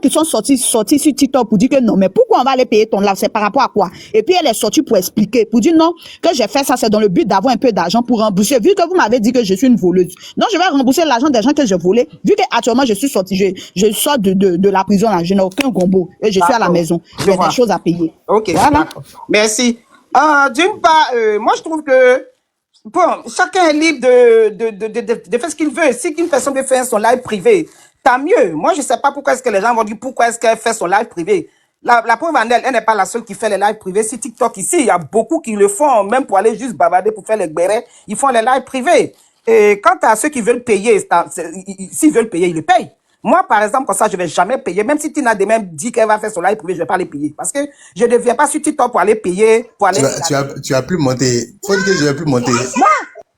qui sont sortis sur TikTok pour dire que non, mais pourquoi on va aller payer ton live? C'est par rapport à quoi? Et puis elle est sortie pour expliquer, pour dire non, que j'ai fait ça, c'est dans le but d'avoir un peu d'argent pour rembourser. Vu que vous m'avez dit que je suis une voleuse. Non, je vais rembourser l'argent des gens que je volais. Vu que actuellement je suis sortie, je sors de la prison là, je n'ai aucun gombo. Et je suis à la maison. J'ai des choses à payer. Ok, voilà. Merci. D'une part, moi je trouve que bon, chacun est libre de faire ce qu'il veut. Si une personne veut faire son live privé, tant mieux. Moi, je sais pas pourquoi est-ce que les gens vont dire pourquoi est-ce qu'elle fait son live privé. La pauvre Annelle, elle n'est pas la seule qui fait les lives privés. Si TikTok ici, il y a beaucoup qui le font, même pour aller juste bavarder, pour faire les gbérés, ils font les lives privés. Et quant à ceux qui veulent payer, s'ils veulent payer, ils le payent. Moi, par exemple, comme ça, je vais jamais payer. Même si Tina Demem dit qu'elle va faire son live privé, je vais pas les payer. Parce que je ne viens pas sur TikTok pour aller payer, pour aller... Tu as plus monté. Faut dire que je vais plus monter.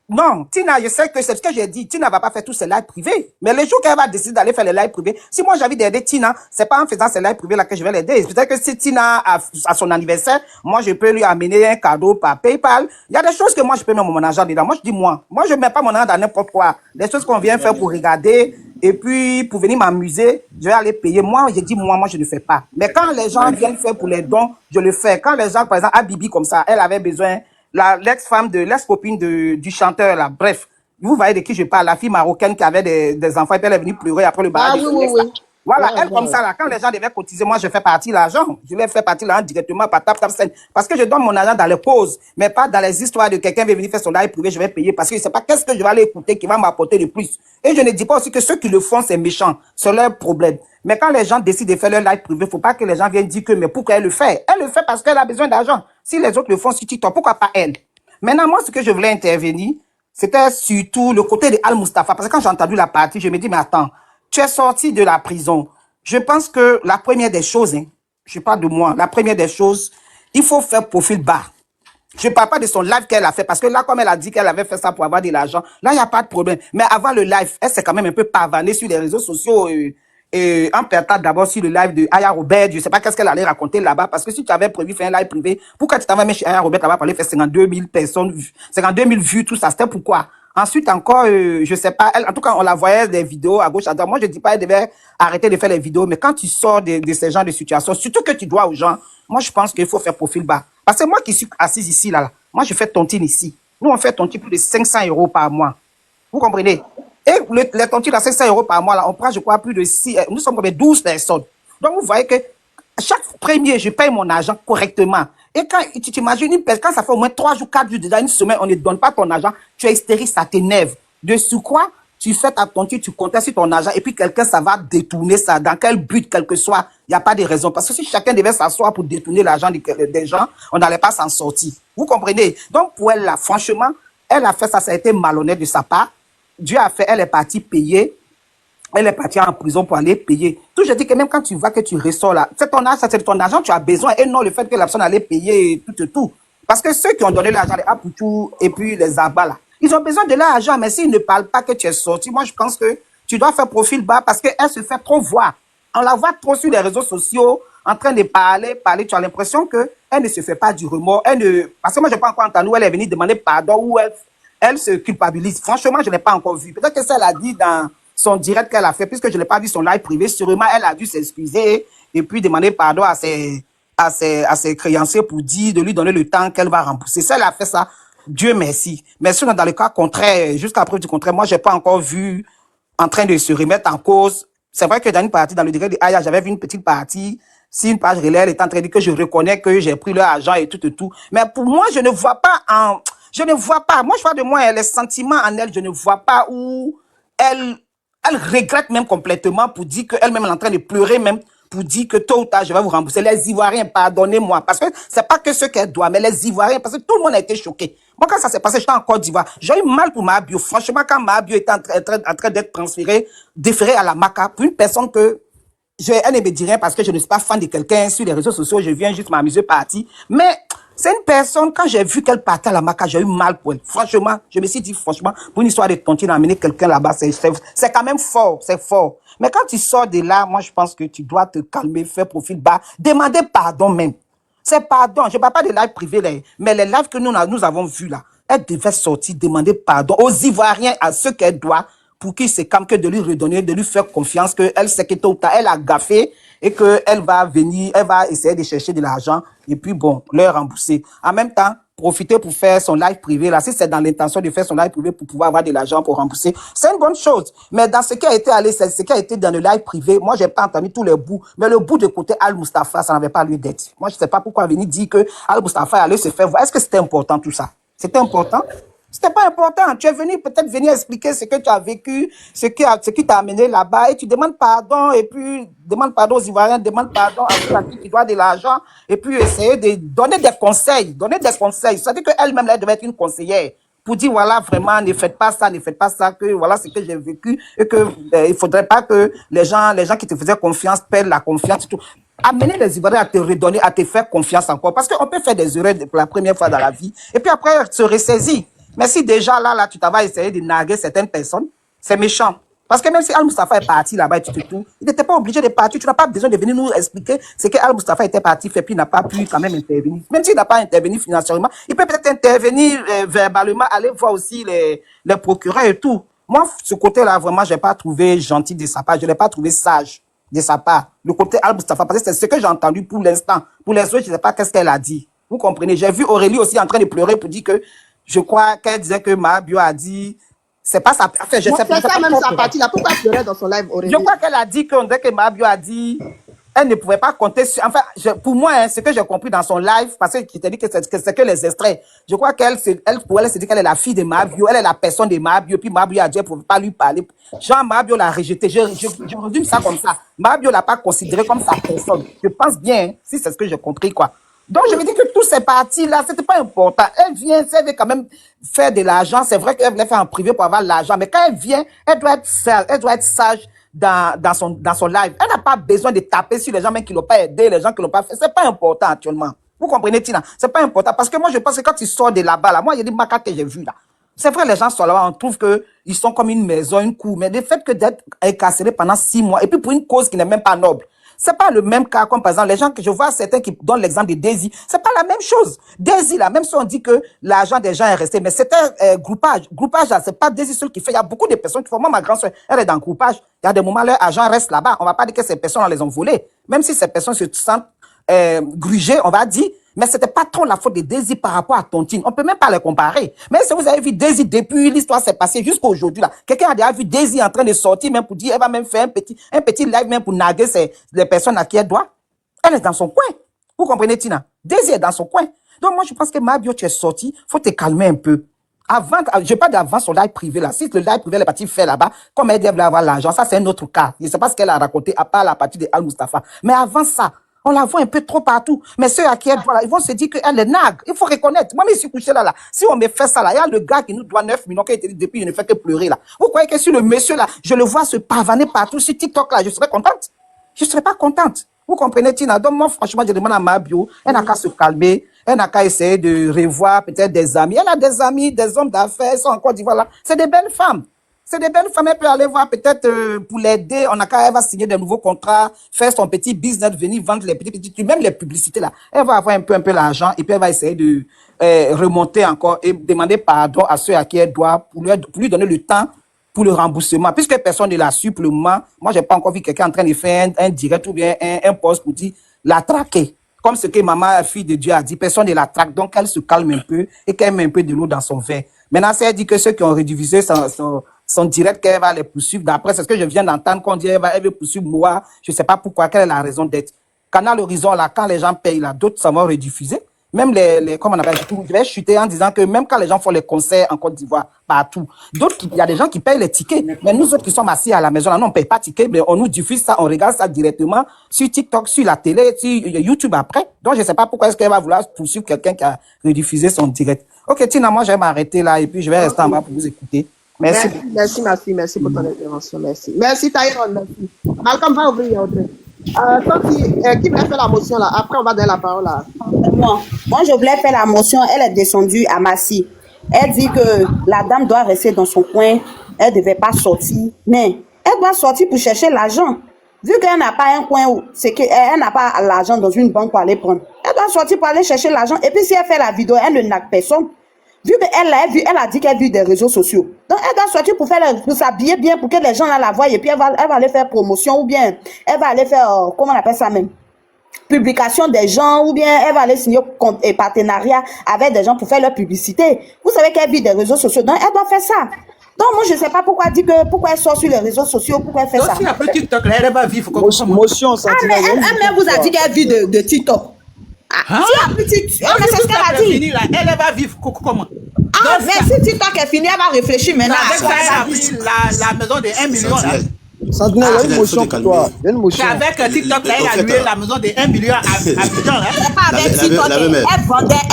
Non, Tina, je sais que c'est ce que j'ai dit. Tina va pas faire tous ses lives privés. Mais le jour qu'elle va décider d'aller faire les lives privés, si moi j'ai envie d'aider Tina, c'est pas en faisant ses lives privés là que je vais l'aider. Peut-être que si Tina a son anniversaire, moi je peux lui amener un cadeau par PayPal. Il y a des choses que moi je peux mettre mon argent dedans. Moi je dis moi je mets pas mon argent dans n'importe quoi. Des choses qu'on vient faire pour regarder et puis pour venir m'amuser, je vais aller payer. Moi je dis moi je ne fais pas. Mais quand les gens viennent faire pour les dons, je le fais. Quand les gens, par exemple, Bibi comme ça, elle avait besoin l'ex-femme l'ex-copine du chanteur, là. Bref, vous voyez de qui je parle, la fille marocaine qui avait des enfants, et puis elle est venue pleurer après le mariage. Oui. Voilà, elle comme ça, là, quand les gens devaient cotiser, moi, je fais partie de l'argent. Je vais faire partie de l'argent directement par tap scène. Parce que je donne mon argent dans les causes, mais pas dans les histoires de quelqu'un veut venir faire son live privé, je vais payer. Parce que je sais pas qu'est-ce que je vais aller écouter qui va m'apporter de plus. Et je ne dis pas aussi que ceux qui le font, c'est méchant. C'est leur problème. Mais quand les gens décident de faire leur live privé, faut pas que les gens viennent dire que, mais pourquoi elle le fait? Elle le fait parce qu'elle a besoin d'argent. Si les autres le font sur TikTok, pourquoi pas elle? Maintenant, moi, ce que je voulais intervenir, c'était surtout le côté de Al Mustafa. Parce que quand j'ai entendu la partie, je me dis, mais attends, tu es sorti de la prison. Je pense que la première des choses, je parle de moi, la première des choses, il faut faire profil bas. Je ne parle pas de son live qu'elle a fait, parce que là, comme elle a dit qu'elle avait fait ça pour avoir de l'argent, là, il n'y a pas de problème. Mais avant le live, elle s'est quand même un peu pavanée sur les réseaux sociaux, en partant d'abord sur le live de Aya Robert. Je ne sais pas qu'est-ce qu'elle allait raconter là-bas, parce que si tu avais prévu faire un live privé, pourquoi tu t'avais mis chez Aya Robert là-bas pour aller faire 52 000 personnes, 52 000 vues, tout ça, c'était pourquoi? Ensuite encore, je sais pas, elle, en tout cas, on la voyait des vidéos à gauche, à droite. Moi, je dis pas, elle devait arrêter de faire les vidéos, mais quand tu sors de ces genres de situations, surtout que tu dois aux gens, moi, je pense qu'il faut faire profil bas. Parce que moi qui suis assise ici, là, moi, je fais tontine ici. Nous, on fait tontine plus de 500 € par mois. Vous comprenez? Et les tontines à 500 € par mois, là, on prend, je crois, plus de 6, nous sommes comme 12 personnes. Donc, vous voyez que chaque premier, je paye mon argent correctement. Et quand tu t'imagines une personne, quand ça fait au moins 3 jours, 4 jours, déjà une semaine, on ne donne pas ton argent, tu es hystérique, ça t'énerve. De ce quoi, tu fais ta tontine, tu comptes sur ton argent, et puis quelqu'un, ça va détourner ça. Dans quel but, quel que soit, il n'y a pas de raison. Parce que si chacun devait s'asseoir pour détourner l'argent des gens, on n'allait pas s'en sortir. Vous comprenez? Donc, pour elle, là, franchement, elle a fait ça, ça a été malhonnête de sa part. Dieu a fait, elle est partie payer. Elle est partie en prison pour aller payer. Tout, je dis que même quand tu vas, que tu ressors là, c'est ton argent, c'est ton argent, tu as besoin, et non le fait que la personne allait payer tout. Parce que ceux qui ont donné l'argent, les Apoutou et puis les Abba là, ils ont besoin de l'argent, mais s'ils ne parlent pas que tu es sorti, moi je pense que tu dois faire profil bas parce qu'elle se fait trop voir. On la voit trop sur les réseaux sociaux, en train de parler, tu as l'impression que elle ne se fait pas du remords, parce que moi je n'ai pas encore entendu où elle est venue demander pardon, où elle se culpabilise. Franchement, je ne l'ai pas encore vu. Peut-être que ça, elle a dit dans son direct qu'elle a fait, puisque je n'ai pas vu son live privé, sûrement elle a dû s'excuser et puis demander pardon à ses créanciers pour dire de lui donner le temps qu'elle va rembourser. Ça, elle a fait ça, Dieu merci. Mais sinon, dans le cas contraire, jusqu'à preuve du contraire, moi, j'ai pas encore vu en train de se remettre en cause. C'est vrai que dans une partie, dans le direct de Aya, j'avais vu une petite partie, si une page relais, elle est en train de dire que je reconnais que j'ai pris leur argent et tout. Mais pour moi, je ne vois pas, moi, je vois de moi, les sentiments en elle, je ne vois pas où elle regrette même complètement pour dire qu'elle-même est en train de pleurer même pour dire que tôt ou tard, je vais vous rembourser. Les Ivoiriens, pardonnez-moi. Parce que c'est pas que ce qu'elle doit, mais les Ivoiriens, parce que tout le monde a été choqué. Moi, quand ça s'est passé, j'étais en Côte d'Ivoire. J'ai eu mal pour ma bio. Franchement, quand ma bio était en train d'être déférée à la MACA, pour une personne que elle ne me dit rien parce que je ne suis pas fan de quelqu'un sur les réseaux sociaux, je viens juste m'amuser partir. Mais c'est une personne, quand j'ai vu qu'elle partait à la MACA, j'ai eu mal pour elle. Franchement, je me suis dit, franchement, pour une histoire de tontine, amener quelqu'un là-bas, c'est quand même fort, c'est fort. Mais quand tu sors de là, moi, je pense que tu dois te calmer, faire profil bas, demander pardon même. C'est pardon. Je ne parle pas de live privé, là, mais les lives que nous avons vus là, elle devait sortir, demander pardon aux Ivoiriens, à ceux qu'elle doit, pour qu'ils se calment, que de lui redonner, de lui faire confiance, qu'elle sait que tôt ou tard, elle a gaffé, et qu'elle va venir, elle va essayer de chercher de l'argent et puis bon, leur rembourser. En même temps, profiter pour faire son live privé là, si c'est dans l'intention de faire son live privé pour pouvoir avoir de l'argent pour rembourser, c'est une bonne chose. Mais dans ce qui a été allé, c'est ce qui a été dans le live privé, moi j'ai pas entendu tous les bouts, mais le bout de côté Al Mustafa, ça n'avait pas lieu d'être. Moi je sais pas pourquoi venir dire que Al Mustafa allait se faire voir. Est-ce que c'était important tout ça? C'était important? C'était pas important. Tu es venu peut-être venir expliquer ce que tu as vécu, ce qui t'a amené là-bas, et tu demandes pardon, et puis demande pardon aux Ivoiriens, demande pardon à ceux à qui tu dois de l'argent, et puis essayer de donner des conseils, C'est-à-dire qu'elle-même, elle devait être une conseillère pour dire, voilà, vraiment, ne faites pas ça, que voilà ce que j'ai vécu, et que il faudrait pas que les gens qui te faisaient confiance perdent la confiance et tout. Amener les Ivoiriens à te redonner, à te faire confiance encore, parce qu'on peut faire des erreurs pour la première fois dans la vie, et puis après se ressaisir. Mais si déjà là, tu t'avais essayé de narguer certaines personnes, c'est méchant. Parce que même si Al Mustafa est parti là-bas et tout, il n'était pas obligé de partir. Tu n'as pas besoin de venir nous expliquer ce que Al Mustafa était parti faire, puis il n'a pas pu quand même intervenir. Même s'il n'a pas intervenu financièrement, il peut peut-être intervenir verbalement, aller voir aussi les procureurs et tout. Moi, ce côté-là, vraiment, je n'ai pas trouvé gentil de sa part. Je ne l'ai pas trouvé sage de sa part. Le côté Al Mustafa, parce que c'est ce que j'ai entendu pour l'instant. Pour les autres, je ne sais pas qu'est-ce qu'elle a dit. Vous comprenez? J'ai vu Aurélie aussi en train de pleurer pour dire que je crois qu'elle disait que Mahabio a dit, c'est pas sa, enfin, je sais C'est pas. ça même sa partie là. Pourquoi pleurer dans son live, Aurélie? Je crois qu'elle a dit qu'on dirait que Mahabio a dit, elle ne pouvait pas compter sur, enfin, pour moi, hein, ce que j'ai compris dans son live, parce qu'il t'a dit que c'est que les extraits. Je crois pour elle, c'est dit qu'elle est la fille de Mahabio, elle est la personne de Mahabio, puis Mahabio a dit qu'elle ne pouvait pas lui parler. Jean Mahabio l'a rejeté. Je résume ça comme ça. Mahabio l'a pas considéré comme sa personne. Je pense bien, hein, si c'est ce que j'ai compris, quoi. Donc, je me dis que tous ces partis-là, c'était pas important. Elle vient, elle veut quand même faire de l'argent. C'est vrai qu'elle voulait faire en privé pour avoir l'argent. Mais quand elle vient, elle doit être sage dans son live. Elle n'a pas besoin de taper sur les gens même qui l'ont pas aidé, les gens qui l'ont pas fait. C'est pas important actuellement. Vous comprenez, Tina? C'est pas important. Parce que moi, je pense que quand tu sors de là-bas, là, moi, il y a des macaques que j'ai vus, là. C'est vrai, les gens sont là-bas, on trouve que ils sont comme une maison, une cour. Mais le fait que d'être incarcéré pendant 6 mois, et puis pour une cause qui n'est même pas noble. C'est pas le même cas comme par exemple les gens que je vois certains qui donnent l'exemple de Daisy. C'est pas la même chose. Daisy là, même si on dit que l'argent des gens est resté, mais c'était groupage. Groupage là, c'est pas Daisy seul qui fait. Il y a beaucoup de personnes qui font. Moi, ma grande soeur, elle est dans le groupage. Il y a des moments leur argent reste là-bas. On va pas dire que ces personnes on les ont volés. Même si ces personnes se sentent grugées, on va dire. Mais c'était pas trop la faute de Daisy par rapport à Tontine. On peut même pas les comparer. Mais si vous avez vu Daisy depuis l'histoire s'est passée jusqu'à aujourd'hui là, quelqu'un a déjà vu Daisy en train de sortir même pour dire, elle va même faire un petit live même pour narguer les personnes à qui elle doit. Elle est dans son coin. Vous comprenez, Tina? Daisy est dans son coin. Donc moi je pense que Mahabio, tu es sorti, faut te calmer un peu. Avant, je parle d'avant son live privé là. Si le live privé elle est partie faire là-bas, comme elle devait avoir l'argent, ça c'est un autre cas. Je sais pas ce qu'elle a raconté à part la partie de Al Mustafa. Mais avant ça, on la voit un peu trop partout. Mais ceux à qui elle doit, ils vont se dire qu'elle est nague. Il faut reconnaître. Moi, je suis couché là. Si on me fait ça là, il y a le gars qui nous doit 9 millions qui a été dit depuis, il ne fait que pleurer là. Vous croyez que si le monsieur là, je le vois se pavaner partout sur TikTok là, je serais contente? Je serais pas contente. Vous comprenez, Tina? Donc, moi, franchement, je demande à Mahabio, elle n'a qu'à se calmer, elle n'a qu'à essayer de revoir peut-être des amis. Elle a des amis, des hommes d'affaires, ils sont en Côte d'Ivoire là. C'est des belles femmes. C'est des belles femmes, elle peut aller voir peut-être pour l'aider, elle va signer des nouveaux contrats, faire son petit business, venir vendre les petits trucs, même les publicités là. Elle va avoir un peu l'argent et puis elle va essayer de remonter encore et demander pardon à ceux à qui elle doit pour lui donner le temps pour le remboursement. Puisque personne ne l'a su pour le moment, moi j'ai pas encore vu quelqu'un en train de faire un direct ou bien un post pour dire la traquer. Comme ce que maman, fille de Dieu, a dit, personne ne la traque, donc elle se calme un peu et qu'elle met un peu de l'eau dans son verre. Maintenant, si elle dit que ceux qui ont redivisé son direct, qu'elle va les poursuivre, d'après c'est ce que je viens d'entendre, qu'on dit elle veut poursuivre moi, je ne sais pas pourquoi, quelle est la raison d'être. Canal Horizon, là, quand les gens payent, là, d'autres, ça va rediffuser. Même comment on appelle, je vais chuter en disant que même quand les gens font les concerts en Côte d'Ivoire, partout, d'autres, il y a des gens qui payent les tickets. Mais nous autres qui sommes assis à la maison, là, non, on ne paye pas de tickets, mais on nous diffuse ça, on regarde ça directement sur TikTok, sur la télé, sur YouTube après. Donc, je ne sais pas pourquoi est-ce qu'elle va vouloir poursuivre quelqu'un qui a rediffusé son direct. Ok, Tina, moi, je vais m'arrêter là et puis je vais rester en bas pour vous écouter. Merci. Merci pour ton intervention, merci. Merci Tyrone, merci. Malcolm va ouvrir Audrey. Qui voulait faire la motion là? Après, on va donner la parole à... Moi, je voulais faire la motion. Elle est descendue à Massy. Elle dit que la dame doit rester dans son coin. Elle ne devait pas sortir. Mais elle doit sortir pour chercher l'argent. Vu qu'elle n'a pas un coin où, c'est qu'elle n'a pas l'argent dans une banque pour aller prendre. Elle doit sortir pour aller chercher l'argent. Et puis, si elle fait la vidéo, elle ne nargue personne. Vu qu'elle a dit qu'elle vit des réseaux sociaux. Donc, elle doit sortir pour s'habiller bien, pour que les gens là la voient, et puis elle va aller faire promotion, ou bien elle va aller faire, comment on appelle ça même? Publication des gens, ou bien elle va aller signer et partenariat avec des gens pour faire leur publicité. Vous savez qu'elle vit des réseaux sociaux, donc elle doit faire ça. Donc moi je ne sais pas pourquoi elle sort sur les réseaux sociaux, pourquoi elle fait Donc ça. si après TikTok, là, elle va vivre comme Motion, ça. Mais elle vous a dit qu'elle vit de TikTok. Hein? Mais c'est ce qu'elle a dit. Là, elle va vivre comment? Ah, mais si TikTok est fini, elle va réfléchir maintenant. Avec ça, elle a pris la maison de 1 million. Là. Sentinelle, il y a une motion pour toi. Il y a une motion. C'est avec TikTok, là, elle a loué la maison de 1 million à Abidjan. C'est pas avec TikTok.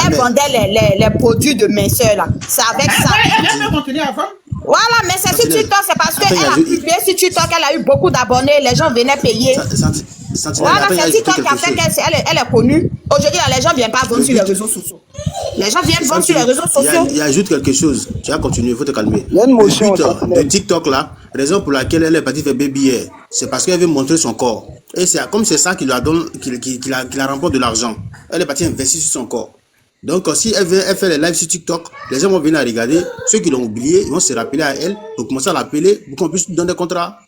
Elle vendait les produits de minceur là. C'est avec ça. Elle peut continuer à vendre. Voilà, mais c'est sur TikTok, c'est parce qu'elle a publié sur TikTok, elle a eu beaucoup d'abonnés, les gens venaient payer. Voilà, c'est TikTok qui a fait qu'elle est connue. Aujourd'hui, les gens ne viennent pas vendre sur les réseaux sociaux. Les gens viennent vendre sur les réseaux sociaux. Il ajoute quelque chose. Tu vas continuer, il faut te calmer. Il y a une motion. De TikTok là, raison pour laquelle elle est partie faire baby hair, c'est parce qu'elle veut montrer son corps. Et c'est comme c'est ça qui la donne, qui la remporte de l'argent. Elle est partie investir sur son corps. Donc, si elle fait les lives sur TikTok, les gens vont venir la regarder. Ceux qui l'ont oublié, ils vont se rappeler à elle pour commencer à l'appeler pour qu'on puisse lui donner des contrats.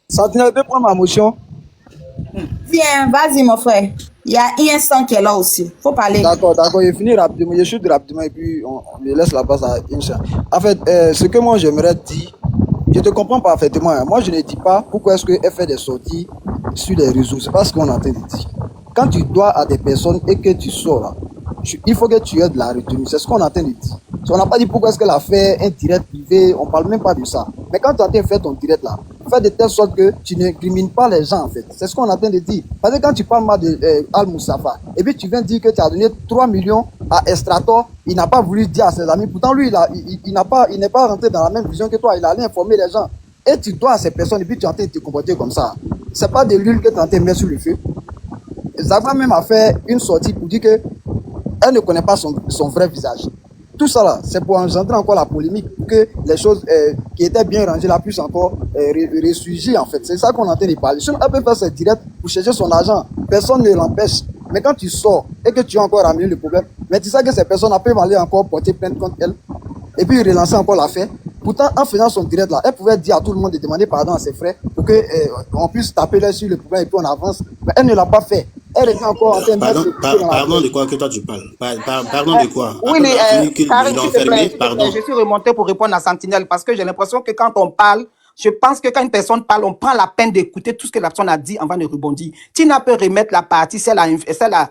Sentinelle, peut prendre ma motion? Viens, vas-y, mon frère. Il y a un instant qui est là aussi. Faut parler. D'accord, je finis rapidement. Je chute rapidement et puis on me laisse la place à Incha. En fait, ce que moi j'aimerais dire, je te comprends parfaitement. Hein. Moi, je ne dis pas pourquoi est-ce qu'elle fait des sorties sur les réseaux. C'est pas ce qu'on est en train de dire. Quand tu dois à des personnes et que tu sors là, il faut que tu aies de la retenue. C'est ce qu'on est en train de dire. On n'a pas dit pourquoi est-ce qu'elle a fait un direct privé, on parle même pas de ça. Mais quand tu es en train de faire ton direct là, fais de telle sorte que tu n'incrimines pas les gens en fait. C'est ce qu'on est en train de dire. Parce que quand tu parles mal de Al Moussafa, et puis tu viens dire que tu as donné 3 millions à Estrator, il n'a pas voulu dire à ses amis. Pourtant lui, il n'est pas rentré dans la même vision que toi, il a allé informer les gens. Et tu dois à ces personnes et puis tu es en train de te comporter comme ça. C'est pas de l'huile que tu es en train de mettre sur le feu. Zagba même a fait une sortie pour dire que elle ne connaît pas son vrai visage. Tout ça là, c'est pour engendrer encore la polémique, pour que les choses qui étaient bien rangées là puissent encore ressurgir en fait. C'est ça qu'on est en train de parler. Si elle peut faire ses directs pour chercher son argent, personne ne l'empêche. Mais quand tu sors et que tu as encore ramené le problème, mais tu sais que ces personnes peuvent aller encore porter plainte contre elle et puis relancer encore l'affaire. Pourtant, en faisant son direct là, elle pouvait dire à tout le monde de demander pardon à ses frères pour que on puisse taper là sur le problème et puis on avance. Mais elle ne l'a pas fait. Elle est encore en train de Pardon de quoi que toi tu parles? Pardon de quoi? Oui, mais Karim, s'il te plaît, je suis remonté pour répondre à Sentinelle parce que j'ai l'impression que quand on parle, je pense que quand une personne parle, on prend la peine d'écouter tout ce que la personne a dit avant de rebondir. Tina peut remettre la partie, celle a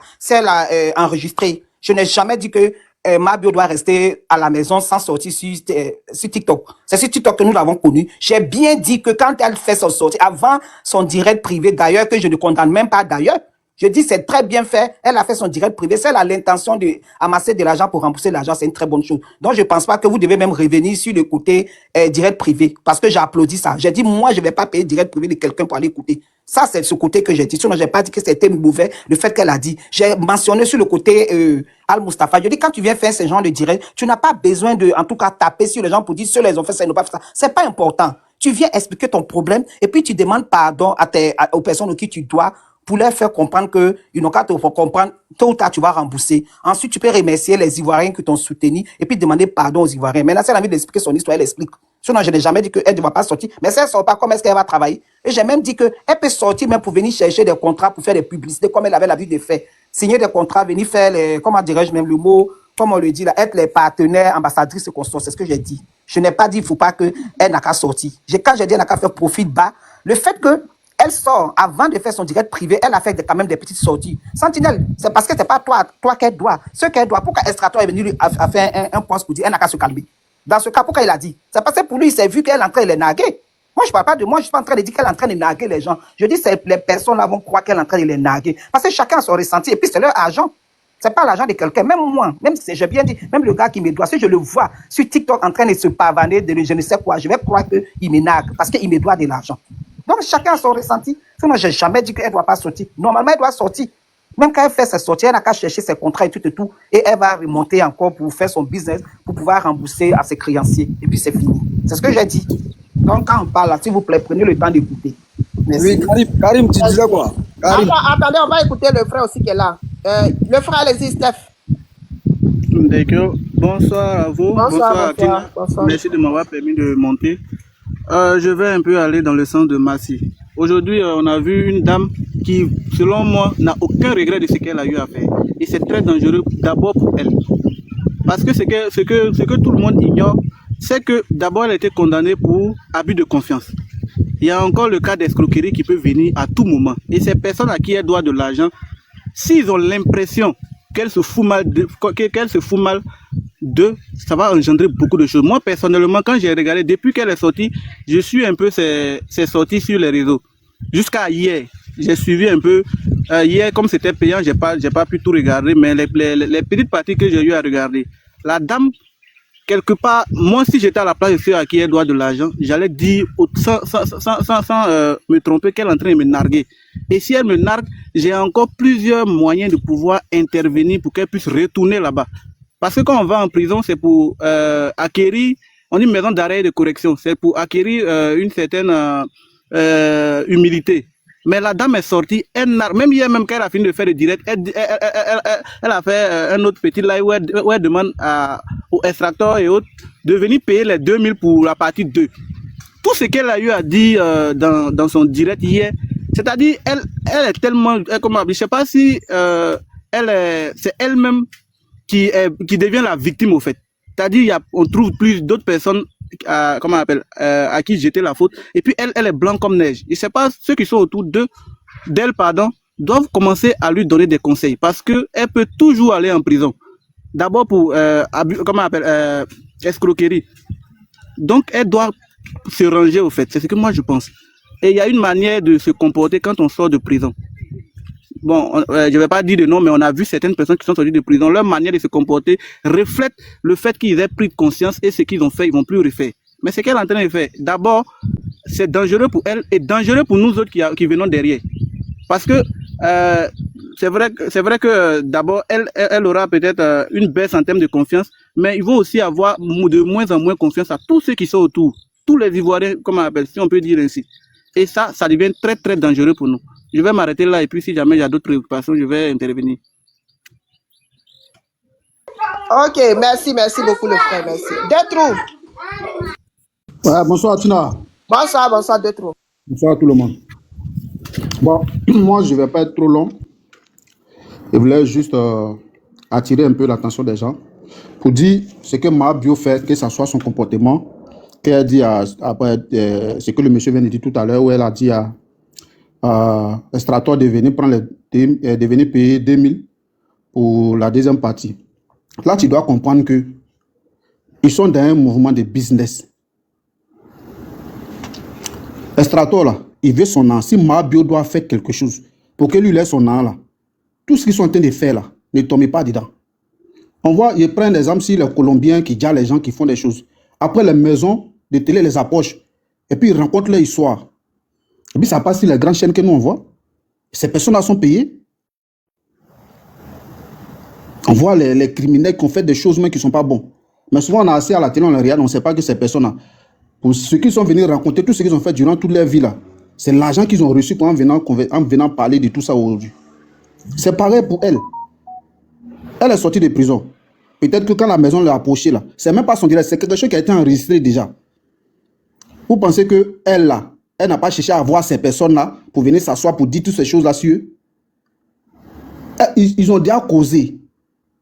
enregistrée. Je n'ai jamais dit que Mabio doit rester à la maison sans sortir sur TikTok. C'est sur TikTok que nous l'avons connu. J'ai bien dit que quand elle fait son sortie, avant son direct privé d'ailleurs, que je ne condamne même pas d'ailleurs, je dis c'est très bien fait. Elle a fait son direct privé. Si elle a l'intention de amasser de l'argent pour rembourser l'argent, c'est une très bonne chose. Donc, je pense pas que vous devez même revenir sur le côté direct privé. Parce que j'ai applaudi ça. J'ai dit, moi, je vais pas payer direct privé de quelqu'un pour aller écouter. Ça, c'est ce côté que j'ai dit. Sinon, j'ai pas dit que c'était mauvais, le fait qu'elle a dit. J'ai mentionné sur le côté Al Mustafa. Je dis, quand tu viens faire ce genre de direct, tu n'as pas besoin de, en tout cas, taper sur les gens pour dire, ceux-là, ils ont fait ça, ils n'ont pas fait ça. C'est pas important. Tu viens expliquer ton problème et puis tu demandes pardon aux personnes à qui tu dois pour leur faire comprendre que ils n'ont qu'à te faire comprendre, tôt ou tard, tu vas rembourser. Ensuite, tu peux remercier les Ivoiriens qui t'ont soutenu et puis demander pardon aux Ivoiriens. Maintenant, si elle a envie d'expliquer son histoire, elle explique. Sinon, je n'ai jamais dit qu'elle ne va pas sortir. Mais si elle ne sort pas, comment est-ce qu'elle va travailler? Et j'ai même dit qu'elle peut sortir même pour venir chercher des contrats pour faire des publicités comme elle avait l'habitude de faire. Signer des contrats, venir faire les, comment dirais-je même le mot, comme on le dit là, être les partenaires, ambassadrices et consorts. C'est ce que j'ai dit. Je n'ai pas dit, il ne faut pas qu'elle n'a qu'à sortir. Quand j'ai dit elle n'a qu'à faire profit bas, le fait que elle sort avant de faire son direct privé, elle a fait quand même des petites sorties. Sentinelle, c'est parce que c'est pas toi qu'elle doit. Ce qu'elle doit, pourquoi Estrator est venu lui a fait un poste pour dire elle n'a qu'à se calmer. Dans ce cas, pourquoi il a dit? C'est parce que pour lui, il s'est vu qu'elle est en train de les narguer. Moi, je parle pas de moi, je suis pas en train de dire qu'elle est en train de narguer les gens. Je dis que les personnes là vont croire qu'elle est en train de les narguer. Parce que chacun a son ressenti et puis c'est leur argent. C'est pas l'argent de quelqu'un. Même moi, même si j'ai bien dit, même le gars qui me doit, si je le vois sur TikTok en train de se pavaner de je ne sais quoi, je vais croire qu'il me nargue parce qu'il me doit de l'argent. Donc, chacun a son ressenti. Sinon, je n'ai jamais dit qu'elle ne doit pas sortir. Normalement, elle doit sortir. Même quand elle fait ses sorties, elle n'a qu'à chercher ses contrats et tout et tout. Et elle va remonter encore pour faire son business, pour pouvoir rembourser à ses créanciers. Et puis, c'est fini. C'est ce que j'ai dit. Donc, quand on parle là, s'il vous plaît, prenez le temps d'écouter. Oui, Karim, tu disais quoi? Karim. Attendez, on va écouter le frère aussi qui est là. Le frère, allez-y, Steph. D'accord. Bonsoir à vous. Bonsoir à Tina. Bonsoir. Merci de m'avoir permis de monter. Je vais un peu aller dans le sens de Massy. Aujourd'hui, on a vu une dame qui, selon moi, n'a aucun regret de ce qu'elle a eu à faire. Et c'est très dangereux d'abord pour elle. Parce que ce que tout le monde ignore, c'est que d'abord elle a été condamnée pour abus de confiance. Il y a encore le cas d'escroquerie qui peut venir à tout moment. Et ces personnes à qui elle doit de l'argent, s'ils ont l'impression qu'elle se fout mal de, ça va engendrer beaucoup de choses. Moi, personnellement, quand j'ai regardé, depuis qu'elle est sortie, je suis un peu ses sorties sur les réseaux. Jusqu'à hier, j'ai suivi un peu. Hier, comme c'était payant, j'ai pas pu tout regarder, mais les petites parties que j'ai eu à regarder, la dame, quelque part, moi, si j'étais à la place de ceux à qui elle doit de l'argent, j'allais dire, sans me tromper, qu'elle est en train de me narguer. Et si elle me nargue, j'ai encore plusieurs moyens de pouvoir intervenir pour qu'elle puisse retourner là-bas. Parce que quand on va en prison, c'est pour acquérir, on dit maison d'arrêt et de correction, c'est pour acquérir une certaine humilité. Mais la dame est sortie, même hier, même quand elle a fini de faire le direct, elle a fait un autre petit live où elle demande aux extracteurs et autres de venir payer les 2000 pour la partie 2. Tout ce qu'elle a eu à dire dans son direct hier, c'est-à-dire, elle est tellement, comment, je ne sais pas si c'est elle-même qui devient la victime au fait. C'est-à-dire, on trouve plus d'autres personnes comment on appelle, à qui jeter la faute. Et puis elle est blanche comme neige. Je ne sais pas, ceux qui sont autour d'elle, doivent commencer à lui donner des conseils parce qu'elle peut toujours aller en prison. D'abord pour comment on appelle, escroquerie. Donc elle doit se ranger au fait. C'est ce que moi je pense. Et il y a une manière de se comporter quand on sort de prison. Bon, je ne vais pas dire de nom, mais on a vu certaines personnes qui sont sorties de prison. Leur manière de se comporter reflète le fait qu'ils aient pris de conscience et ce qu'ils ont fait, ils ne vont plus refaire. Mais ce qu'elle est en train de faire, d'abord, c'est dangereux pour elle et dangereux pour nous autres qui venons derrière. Parce que c'est vrai que d'abord, elle aura peut-être une baisse en termes de confiance, mais ils vont aussi avoir de moins en moins confiance à tous ceux qui sont autour. Tous les Ivoiriens, comme on appelle, si on peut dire ainsi. Et ça devient très, très dangereux pour nous. Je vais m'arrêter là et puis si jamais il y a d'autres préoccupations, je vais intervenir. Ok, merci beaucoup le frère, merci. Détrou. Ouais, bonsoir Tina. Bonsoir Détrou. Bonsoir à tout le monde. Bon, moi je ne vais pas être trop long. Je voulais juste attirer un peu l'attention des gens pour dire ce que Mabio fait, que ce soit son comportement, qu'elle dit après ce que le monsieur vient de dire tout à l'heure, où elle a dit à Extracteur de venir payer 2000 pour la deuxième partie. Là, tu dois comprendre que ils sont dans un mouvement de business. Extracteur, là, il veut son nom. Si Mabio doit faire quelque chose pour que lui laisse son nom, là, tout ce qu'ils sont en train de faire, là, ne tombez pas dedans. On voit, ils prennent l'exemple si les Colombiens qui gardent les gens qui font des choses. Après, les maisons de télé les approchent et puis ils rencontrent leur histoire. Et puis ça passe sur les grandes chaînes que nous on voit. Ces personnes-là sont payées. On voit les criminels qui ont fait des choses mais qui ne sont pas bons. Mais souvent on a assis à la télé, on les regarde, on ne sait pas que ces personnes-là, pour ceux qui sont venus raconter tout ce qu'ils ont fait durant toute leur vie là, c'est l'argent qu'ils ont reçu en venant parler de tout ça aujourd'hui. C'est pareil pour elle. Elle est sortie de prison. Peut-être que quand la maison l'a approchée là, c'est même pas son direct, c'est quelque chose qui a été enregistré déjà. Vous pensez que elle là, elle n'a pas cherché à voir ces personnes-là pour venir s'asseoir pour dire toutes ces choses-là sur eux. Ils ont déjà causé.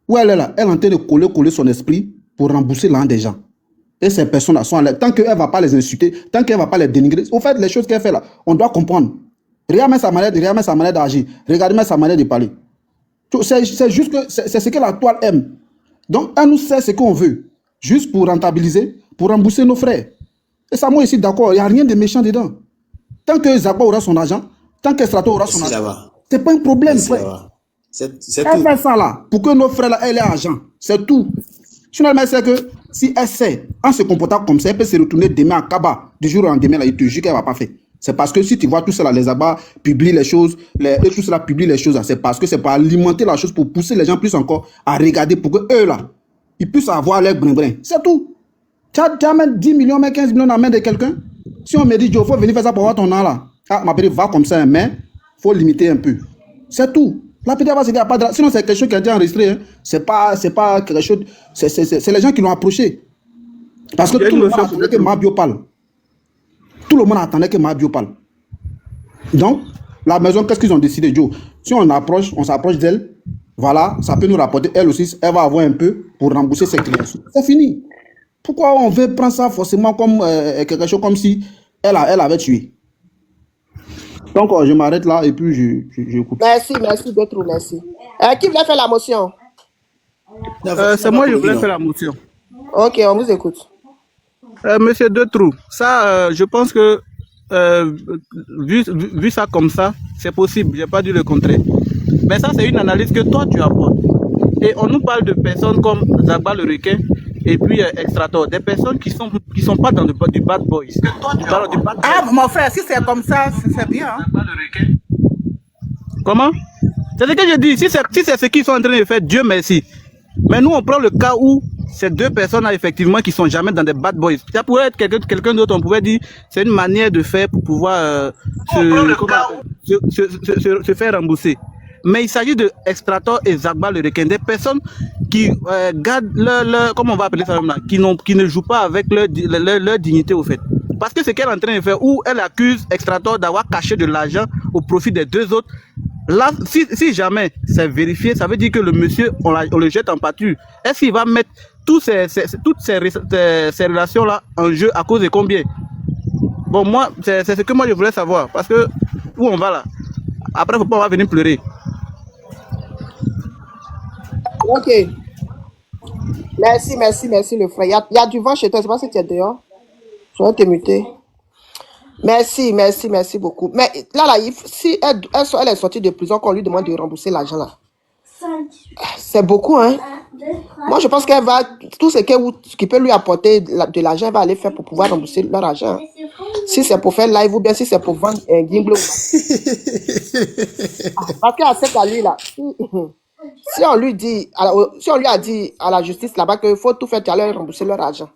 Où elle est là, elle est en train de coller son esprit pour rembourser l'argent des gens. Et ces personnes-là sont en l'air. Tant qu'elle ne va pas les insulter, tant qu'elle ne va pas les dénigrer, au fait, les choses qu'elle fait là, on doit comprendre. Regardez sa manière d'agir. Regardez sa manière de parler. C'est juste que c'est ce que la toile aime. Donc, elle nous sait ce qu'on veut. Juste pour rentabiliser, pour rembourser nos frais. Et ça, moi, ici, d'accord, il n'y a rien de méchant dedans. Tant que Zagba aura son argent, tant qu'Estrato aura son argent, c'est pas un problème, frère. C'est elle fait ça là, pour que nos frères là, aient l'argent. C'est tout. Sinon, elle sait que si elle sait, en se comportant comme ça, elle peut se retourner demain à Kaba, du jour au lendemain, là, il te jure qu'elle ne va pas faire. C'est parce que si tu vois tout ça là, les Zagba publient les choses, et tout cela publie les choses, c'est parce que c'est pour alimenter la chose, pour pousser les gens plus encore à regarder, pour que eux là, ils puissent avoir leur brin-brin. C'est tout. Tu as même 10 millions, mais 15 millions dans la main de quelqu'un. Si on me dit, il faut venir faire ça pour avoir ton nom là. Ah, ma petite, va comme ça, mais il faut limiter un peu. C'est tout. Lapidé va se dire, il n'y a pas de... Sinon, c'est quelque chose qui a été enregistré. Hein. C'est pas quelque chose... C'est les gens qui l'ont approché. Parce que tout le monde attendait que Mabio parle. Tout le monde attendait que Mabio parle. Donc, la maison, qu'est-ce qu'ils ont décidé, Joe? Si on s'approche d'elle, voilà, ça peut nous rapporter, elle aussi, elle va avoir un peu pour rembourser ses clients. C'est fini. Pourquoi on veut prendre ça forcément comme quelque chose comme si elle avait tué? Donc, je m'arrête là et puis j'écoute. Merci, Détrou, merci. Qui voulait faire la motion? C'est moi qui voulais faire la motion. Ok, on vous écoute. Monsieur Detrou, ça, je pense que vu ça comme ça, c'est possible, j'ai pas dit le contraire. Mais ça, c'est une analyse que toi, tu apportes. Et on nous parle de personnes comme Zagba le requin et puis Extrator, des personnes qui sont pas dans du bad boys. Toi, tu parles du bad boys. Ah, mon frère, si c'est comme ça, c'est bien. Hein? Zagba le requin. Comment? C'est ce que je dis. Si c'est ce qu'ils sont en train de faire, Dieu merci. Mais nous, on prend le cas où ces deux personnes-là, effectivement, qui sont jamais dans des bad boys. Ça pourrait être quelqu'un d'autre, on pouvait dire, c'est une manière de faire pour pouvoir se faire rembourser. Mais il s'agit de Extrator et Zagba le requin, des personnes qui gardent comment on va appeler ça là, qui ne jouent pas avec leur dignité au fait. Parce que ce qu'elle est en train de faire, où elle accuse Extrator d'avoir caché de l'argent au profit des deux autres, là, si jamais c'est vérifié, ça veut dire que le monsieur, on le jette en pâture. Est-ce qu'il va mettre toutes ces relations-là en jeu à cause de combien? Bon, moi, c'est ce que moi je voulais savoir. Parce que, où on va là? Après, faut pas on va venir pleurer. Ok. Merci, le frère. Il y a du vent chez toi, c'est pas si tu es dehors. Je vais te muter. Merci beaucoup. Mais là, si elle est sortie de prison, qu'on lui demande de rembourser l'argent là, c'est beaucoup, hein. Moi, je pense qu'elle va, tout ce qui peut lui apporter de l'argent, elle va aller faire pour pouvoir rembourser leur argent. Si c'est pour faire live ou bien si c'est pour vendre un gimbal. Parce qu'à cette allure là, si on lui a dit à la justice là-bas qu'il faut tout faire, tu allais rembourser leur argent.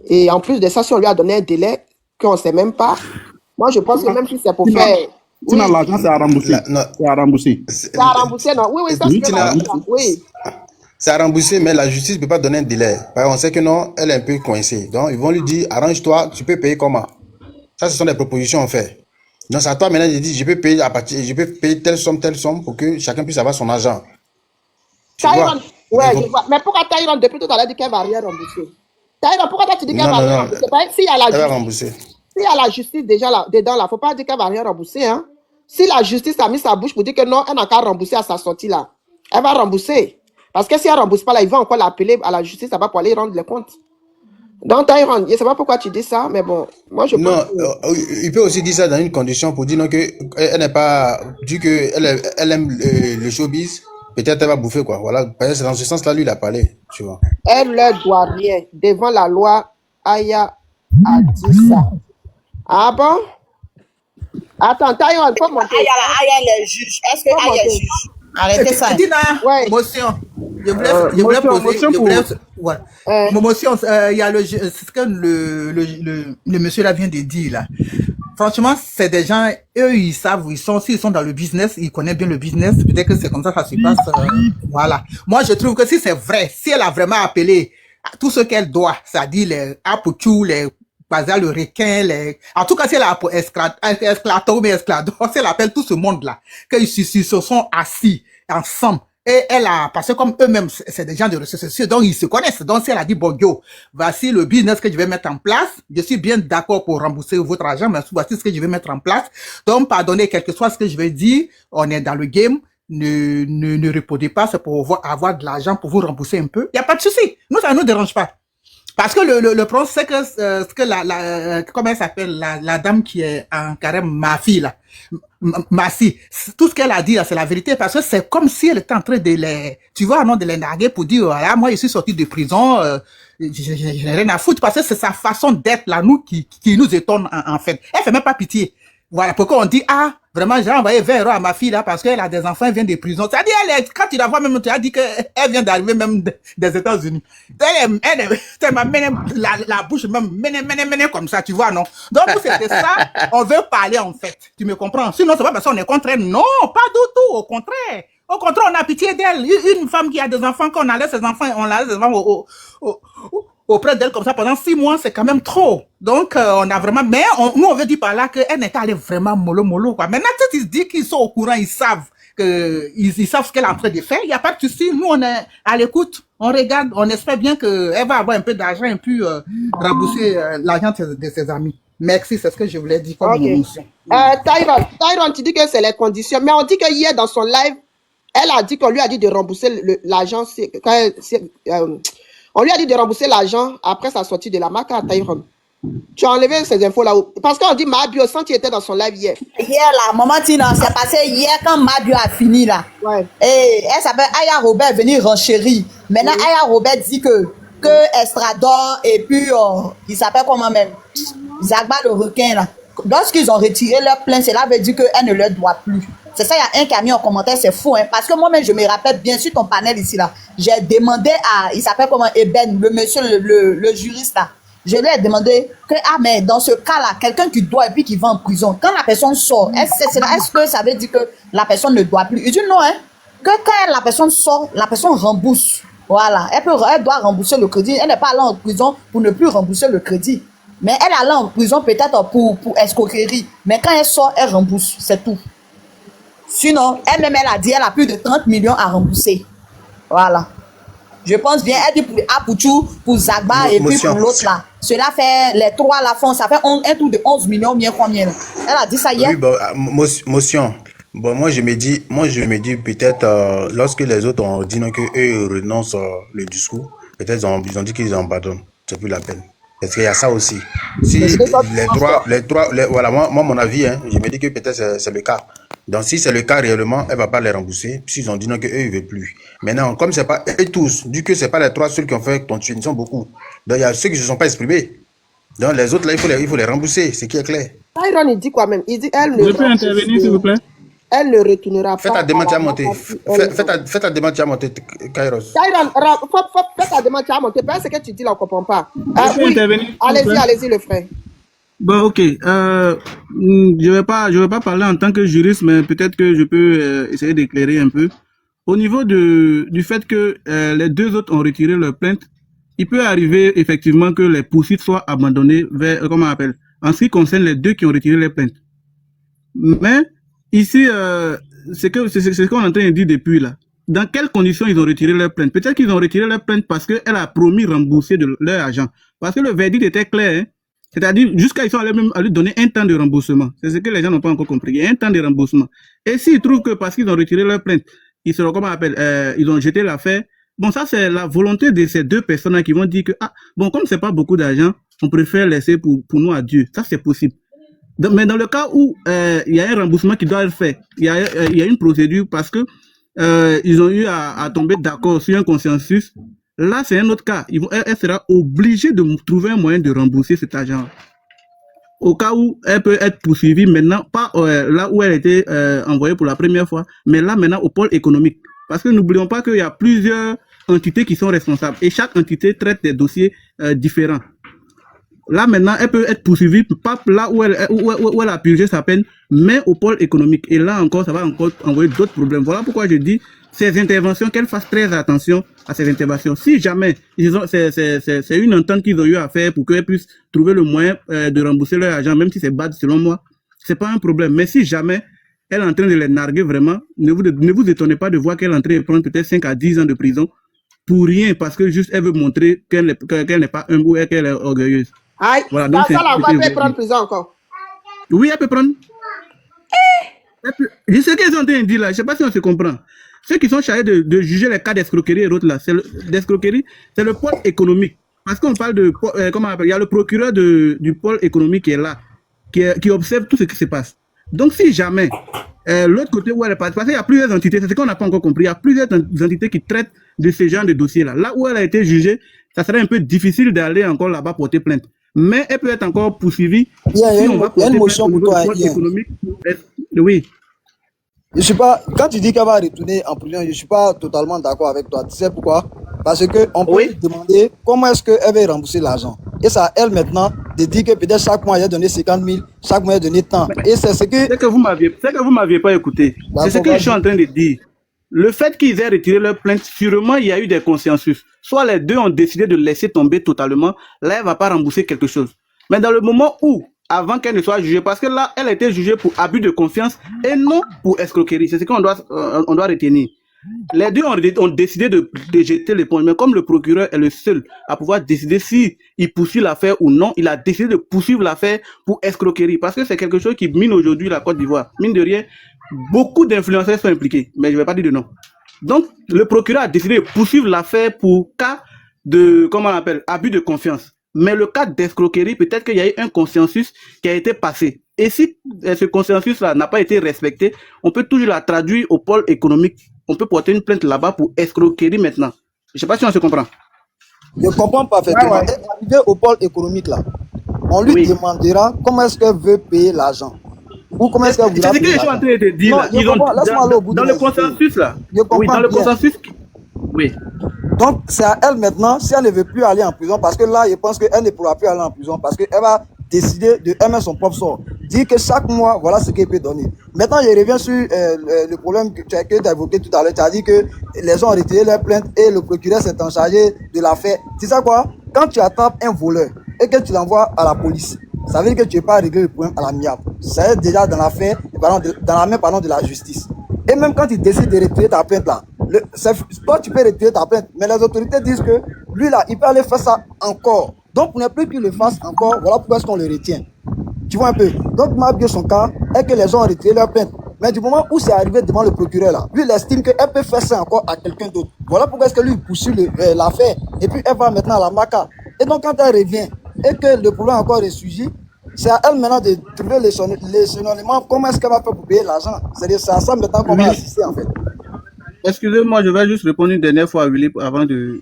Et en plus de ça, si on lui a donné un délai qu'on ne sait même pas, moi je pense que même si c'est pour faire... Sinon, l'argent, c'est à rembourser. C'est à rembourser. C'est à rembourser, non? Oui, ça c'est oui. C'est à rembourser, mais la justice ne peut pas donner un délai. Parce qu'on sait que non, elle est un peu coincée. Donc, ils vont lui dire, arrange-toi, tu peux payer comment? Ça, ce sont des propositions en fait. Donc, c'est à toi maintenant de dire, je peux payer telle somme pour que chacun puisse avoir son argent. Taïron, ouais, je vois. Mais pourquoi Taïron, depuis tout à l'heure, dit qu'elle ne va rien rembourser? Taïron, pourquoi tu dis qu'elle va rien rembourser? S'il y a la justice déjà là, dedans, il ne faut pas dire qu'elle ne va rien rembourser. Hein? Si la justice a mis sa bouche pour dire que non, elle n'a qu'à rembourser à sa sortie là, elle va rembourser. Parce que si elle ne rembourse pas là, ils vont encore l'appeler à la justice là-bas pour aller rendre les comptes. Donc, Taïron, je ne sais pas pourquoi tu dis ça, mais bon, moi je pense. Non, il peut aussi dire ça dans une condition pour dire non, qu'elle n'est pas. Vu qu'elle aime le showbiz, peut-être elle va bouffer quoi. Voilà, c'est dans ce sens-là, lui, il a parlé, tu vois. Elle ne leur doit rien. Devant la loi, Aya a dit ça. Ah bon? Attends, Taïwan, faut monter. Aya le juge. Est-ce que Aya est juge? Arrêtez ça. Dina, motion. Je voulais poser. Mon motion, il y a ce que le monsieur là vient de dire là. Franchement, c'est des gens, eux, ils savent où ils sont. S'ils sont dans le business, ils connaissent bien le business. Peut-être que c'est comme ça se passe. Voilà. Moi, je trouve que si c'est vrai, si elle a vraiment appelé tout ce qu'elle doit, c'est-à-dire les Apochou, les Bazar, le requin, en tout cas, si elle a Esclato, mais Esclado, si elle appelle tout ce monde-là, qu'ils se sont assis ensemble. Et elle a, parce que comme eux-mêmes, c'est des gens de réseaux sociaux, donc ils se connaissent. Donc si elle a dit, bon, yo, voici le business que je vais mettre en place, je suis bien d'accord pour rembourser votre argent, mais voici ce que je vais mettre en place. Donc, pardonnez, quel que soit ce que je vais dire, on est dans le game, ne répondez pas, c'est pour avoir de l'argent pour vous rembourser un peu. Il n'y a pas de souci. Nous, ça ne nous dérange pas. Parce que le problème, c'est que, ce que comment elle s'appelle, la dame qui est en carême, ma fille, là, Massi, tout ce qu'elle a dit, c'est la vérité, parce que c'est comme si elle était en train de tu vois, non, de les narguer pour dire, voilà, moi, je suis sorti de prison, j'ai rien à foutre, parce que c'est sa façon d'être, là, nous, qui nous étonne, en fait. Elle fait même pas pitié. Voilà, pourquoi on dit, ah, vraiment, j'ai envoyé 20 € à ma fille, là, parce qu'elle a des enfants, elle vient de prison. C'est-à-dire, quand tu la vois même, tu as dit qu'elle vient d'arriver même des États-Unis. Elle m'a mené la bouche, même, mené comme ça, tu vois, non? Donc, c'était ça, on veut parler, en fait. Tu me comprends? Sinon, c'est pas parce qu'on est contre elle. Non, pas du tout, au contraire. Au contraire, on a pitié d'elle. Une femme qui a des enfants, quand on laisse ses enfants, auprès d'elle comme ça pendant 6 mois, c'est quand même trop. Donc, on a vraiment... Mais nous, on veut dire par là qu'elle n'est pas allée vraiment mollo, quoi. Maintenant, tu se dis qu'ils sont au courant, ils savent ce qu'elle est en train de faire. Il n'y a pas de souci. Nous, on est à l'écoute. On regarde. On espère bien qu'elle va avoir un peu d'argent et puis rembourser l'argent de ses amis. Merci, c'est ce que je voulais dire comme émotion. Tyron, tu dis que c'est les conditions. Mais on dit que hier, dans son live, elle a dit qu'on lui a dit de rembourser l'argent. On lui a dit de rembourser l'argent après sa sortie de la marque à Tyron. Tu as enlevé ces infos-là. Parce qu'on dit Mabio, sans tu étais dans son live hier. Hier, là, maman Tina, c'est passé hier quand Mabio a fini, là. Ouais. Et elle s'appelle Aya Robert venir renchérir. Maintenant, Aya Robert dit que Estrador et puis, il s'appelle comment même? Zagba le requin, là. Lorsqu'ils ont retiré leur plainte, cela veut dire qu'elle ne leur doit plus. C'est ça, il y a un qui a mis en commentaire, c'est fou, hein. Parce que moi-même, je me rappelle bien sur ton panel ici, là. J'ai demandé à, il s'appelle comment, Eben, le monsieur, le juriste, là. Je lui ai demandé que, mais dans ce cas-là, quelqu'un qui doit et puis qui va en prison, quand la personne sort, est-ce que ça veut dire que la personne ne doit plus? Il dit non, hein. Que quand la personne sort, la personne rembourse. Voilà. Elle doit rembourser le crédit. Elle n'est pas allée en prison pour ne plus rembourser le crédit. Mais elle est allée en prison peut-être pour escroquerie. Mais quand elle sort, elle rembourse. C'est tout. Sinon, elle-même, elle a dit qu'elle a plus de 30 millions à rembourser. Voilà. Je pense bien, elle dit pour Apouchou, pour Zagba et puis pour l'autre là. Cela fait, les trois là font, ça fait un tour de 11 millions, bien combien là. Elle a dit ça hier. Oui, bon, motion. Bon, moi je me dis peut-être, lorsque les autres ont dit non, qu'eux renoncent le discours, peut-être ils ont dit qu'ils en pardonnent. C'est plus la peine. Parce qu'il y a ça aussi. Si voilà, moi, mon avis, hein, je me dis que peut-être c'est le cas. Donc, si c'est le cas réellement, elle ne va pas les rembourser. S'ils ont dit non, qu'eux, ils ne veulent plus. Maintenant, comme c'est pas eux tous, du que ce n'est pas les trois seuls qui ont fait ton tuer, ils sont beaucoup. Donc, il y a ceux qui ne se sont pas exprimés. Donc, les autres, là, il faut les rembourser, ce qui est clair. Tyron, il dit quoi même? Il dit, elle ne... Je peux intervenir, s'il vous plaît? Elle ne retournera pas. Fais ta demande à monter. Fais ta demande à monter, Kairos. Tyron, fais ta demande à monter. Parce que tu dis là, on ne comprend pas. Je peux intervenir? Allez-y, le frère. Bon, ok. Je vais pas parler en tant que juriste, mais peut-être que je peux essayer d'éclairer un peu. Au niveau du fait que les deux autres ont retiré leur plainte, il peut arriver effectivement que les poursuites soient abandonnées vers, comment on appelle, en ce qui concerne les deux qui ont retiré les plaintes. Mais ici, c'est ce qu'on est en train de dire depuis là. Dans quelles conditions ils ont retiré leur plainte? Peut-être qu'ils ont retiré leur plainte parce qu'elle a promis rembourser de leur argent. Parce que le verdict était clair, hein? C'est-à-dire, jusqu'à ils sont allés même à lui donner un temps de remboursement. C'est ce que les gens n'ont pas encore compris. Il y a un temps de remboursement. Et s'ils trouvent que parce qu'ils ont retiré leur plainte, ils seront, comment on appelle, ils ont jeté l'affaire. Bon, ça, c'est la volonté de ces deux personnes qui vont dire que, bon, comme c'est pas beaucoup d'argent, on préfère laisser pour nous à Dieu. Ça, c'est possible. Donc, mais dans le cas où, il y a un remboursement qui doit être fait, il y a une procédure parce que, ils ont eu à tomber d'accord sur un consensus. Là, c'est un autre cas. Elle sera obligée de trouver un moyen de rembourser cet argent. Au cas où elle peut être poursuivie maintenant, pas là où elle était envoyée pour la première fois, mais là maintenant au pôle économique. Parce que n'oublions pas qu'il y a plusieurs entités qui sont responsables et chaque entité traite des dossiers différents. Là maintenant, elle peut être poursuivie, pas là où elle a purgé sa peine, mais au pôle économique. Et là encore, ça va encore envoyer d'autres problèmes. Voilà pourquoi je dis ces interventions, qu'elle fasse très attention à ces interventions. Si jamais c'est une entente qu'ils ont eu à faire pour qu'elles puissent trouver le moyen de rembourser leur argent, même si c'est bad selon moi, c'est pas un problème. Mais si jamais elle est en train de les narguer vraiment, ne vous étonnez pas de voir qu'elle est en train de prendre peut-être 5 à 10 ans de prison pour rien, parce que juste elle veut montrer qu'elle n'est pas humble ou qu'elle est orgueilleuse. Aïe, voilà, donc ça là, elle peut prendre prison encore. Oui, elle peut prendre. Je sais qu'ils sont en train de dire là, je ne sais pas si on se comprend. Ceux qui sont chargés de juger les cas d'escroquerie et autres là, d'escroquerie, c'est le pôle économique. Parce qu'on parle de, comment on appelle, il y a le procureur du pôle économique qui est là, qui observe tout ce qui se passe. Donc si jamais, l'autre côté où elle est passée, parce qu'il y a plusieurs entités, c'est ce qu'on n'a pas encore compris, il y a plusieurs entités qui traitent de ce genre de dossiers là. Là où elle a été jugée, ça serait un peu difficile d'aller encore là-bas porter plainte. Mais elle peut être encore poursuivie. Il y a une motion pour toi. Oui. Je suis pas, quand tu dis qu'elle va retourner en prison, je ne suis pas totalement d'accord avec toi. Tu sais pourquoi? Parce qu'on peut lui demander comment est-ce qu'elle va rembourser l'argent. Et c'est à elle maintenant de dire que peut-être chaque mois, elle a donné 50 000, chaque mois, elle a donné tant. Et c'est ce que... C'est que vous m'aviez pas écouté. C'est ce que je suis en train de dire. Le fait qu'ils aient retiré leur plainte, sûrement, il y a eu des consensus. Soit les deux ont décidé de laisser tomber totalement, là, elle ne va pas rembourser quelque chose. Mais dans le moment où, avant qu'elle ne soit jugée, parce que là, elle a été jugée pour abus de confiance et non pour escroquerie. C'est ce qu'on doit retenir. Les deux ont décidé de jeter l'éponge, mais comme le procureur est le seul à pouvoir décider si il poursuit l'affaire ou non, il a décidé de poursuivre l'affaire pour escroquerie, parce que c'est quelque chose qui mine aujourd'hui la Côte d'Ivoire. Mine de rien, beaucoup d'influenceurs sont impliqués, mais je ne vais pas dire de nom. Donc, le procureur a décidé de poursuivre l'affaire pour cas de, comment on appelle, abus de confiance. Mais le cas d'escroquerie, peut-être qu'il y a eu un consensus qui a été passé. Et si ce consensus-là n'a pas été respecté, on peut toujours la traduire au pôle économique. On peut porter une plainte là-bas pour escroquerie maintenant. Je ne sais pas si on se comprend. Je comprends parfaitement. Et arrivé au pôle économique là, on lui demandera comment est-ce qu'elle veut payer l'argent. Ou comment est-ce qu'elle voudra payer l'argent. C'est ce que je suis en train de te dire. Là. Dans le consensus là. Oui, dans le consensus. Oui. Donc, c'est à elle maintenant, si elle ne veut plus aller en prison, parce que là, je pense qu'elle ne pourra plus aller en prison, parce qu'elle va décider de aimer son propre sort. Dire que chaque mois, voilà ce qu'elle peut donner. Maintenant, je reviens sur le problème que tu as évoqué tout à l'heure. Tu as dit que les gens ont retiré leur plainte et le procureur s'est en chargé de l'affaire. Tu sais quoi? Quand tu attrapes un voleur et que tu l'envoies à la police, ça veut dire que tu n'es pas réglé le problème à l'amiable. Ça est déjà dans l'affaire, dans la main de la justice. Et même quand tu décides de retirer ta plainte là, toi tu peux retirer ta plainte, mais les autorités disent que lui là, il peut aller faire ça encore. Donc, pour ne plus qu'il le fasse encore, voilà pourquoi est-ce qu'on le retient. Tu vois un peu. Donc, Mabio, son cas est que les gens ont retiré leur plainte. Mais du moment où c'est arrivé devant le procureur là, lui, il estime qu'elle peut faire ça encore à quelqu'un d'autre. Voilà pourquoi est-ce que lui, il poursuit l'affaire. Et puis, elle va maintenant à la MACA. Et donc, quand elle revient et que le problème encore ressurgit, c'est à elle maintenant de trouver les synonymes. Comment est-ce qu'elle va faire pour payer l'argent? C'est à ça maintenant qu'on va assister en fait. Excusez-moi, je vais juste répondre une dernière fois à Willy avant de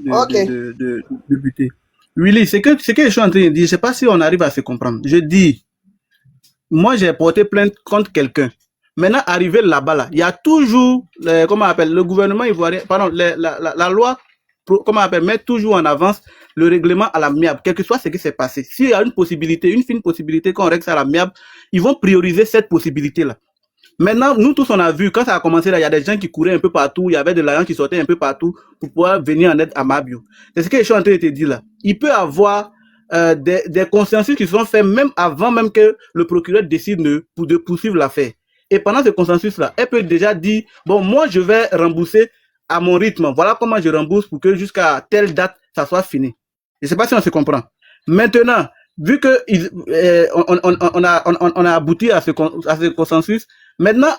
buter. Willy, ce que je suis en train de dire, je ne sais pas si on arrive à se comprendre. Je dis, moi j'ai porté plainte contre quelqu'un. Maintenant, arrivé là-bas, là, il y a toujours, comment on appelle, le gouvernement ivoirien, pardon, la loi, comment on appelle, met toujours en avance le règlement à l'amiable, quel que soit ce qui s'est passé. S'il y a une possibilité, une fine possibilité qu'on règle ça à l'amiable, ils vont prioriser cette possibilité-là. Maintenant, nous tous, on a vu, quand ça a commencé, là, il y a des gens qui couraient un peu partout, il y avait de l'argent qui sortait un peu partout pour pouvoir venir en aide à Mabio. C'est ce que je suis en train de te dire là. Il peut y avoir des consensus qui sont faits même avant même que le procureur décide de poursuivre l'affaire. Et pendant ce consensus-là, elle peut déjà dire, bon, moi, je vais rembourser à mon rythme. Voilà comment je rembourse pour que jusqu'à telle date, ça soit fini. Je ne sais pas si on se comprend. Maintenant, vu que on a abouti à ce consensus, maintenant,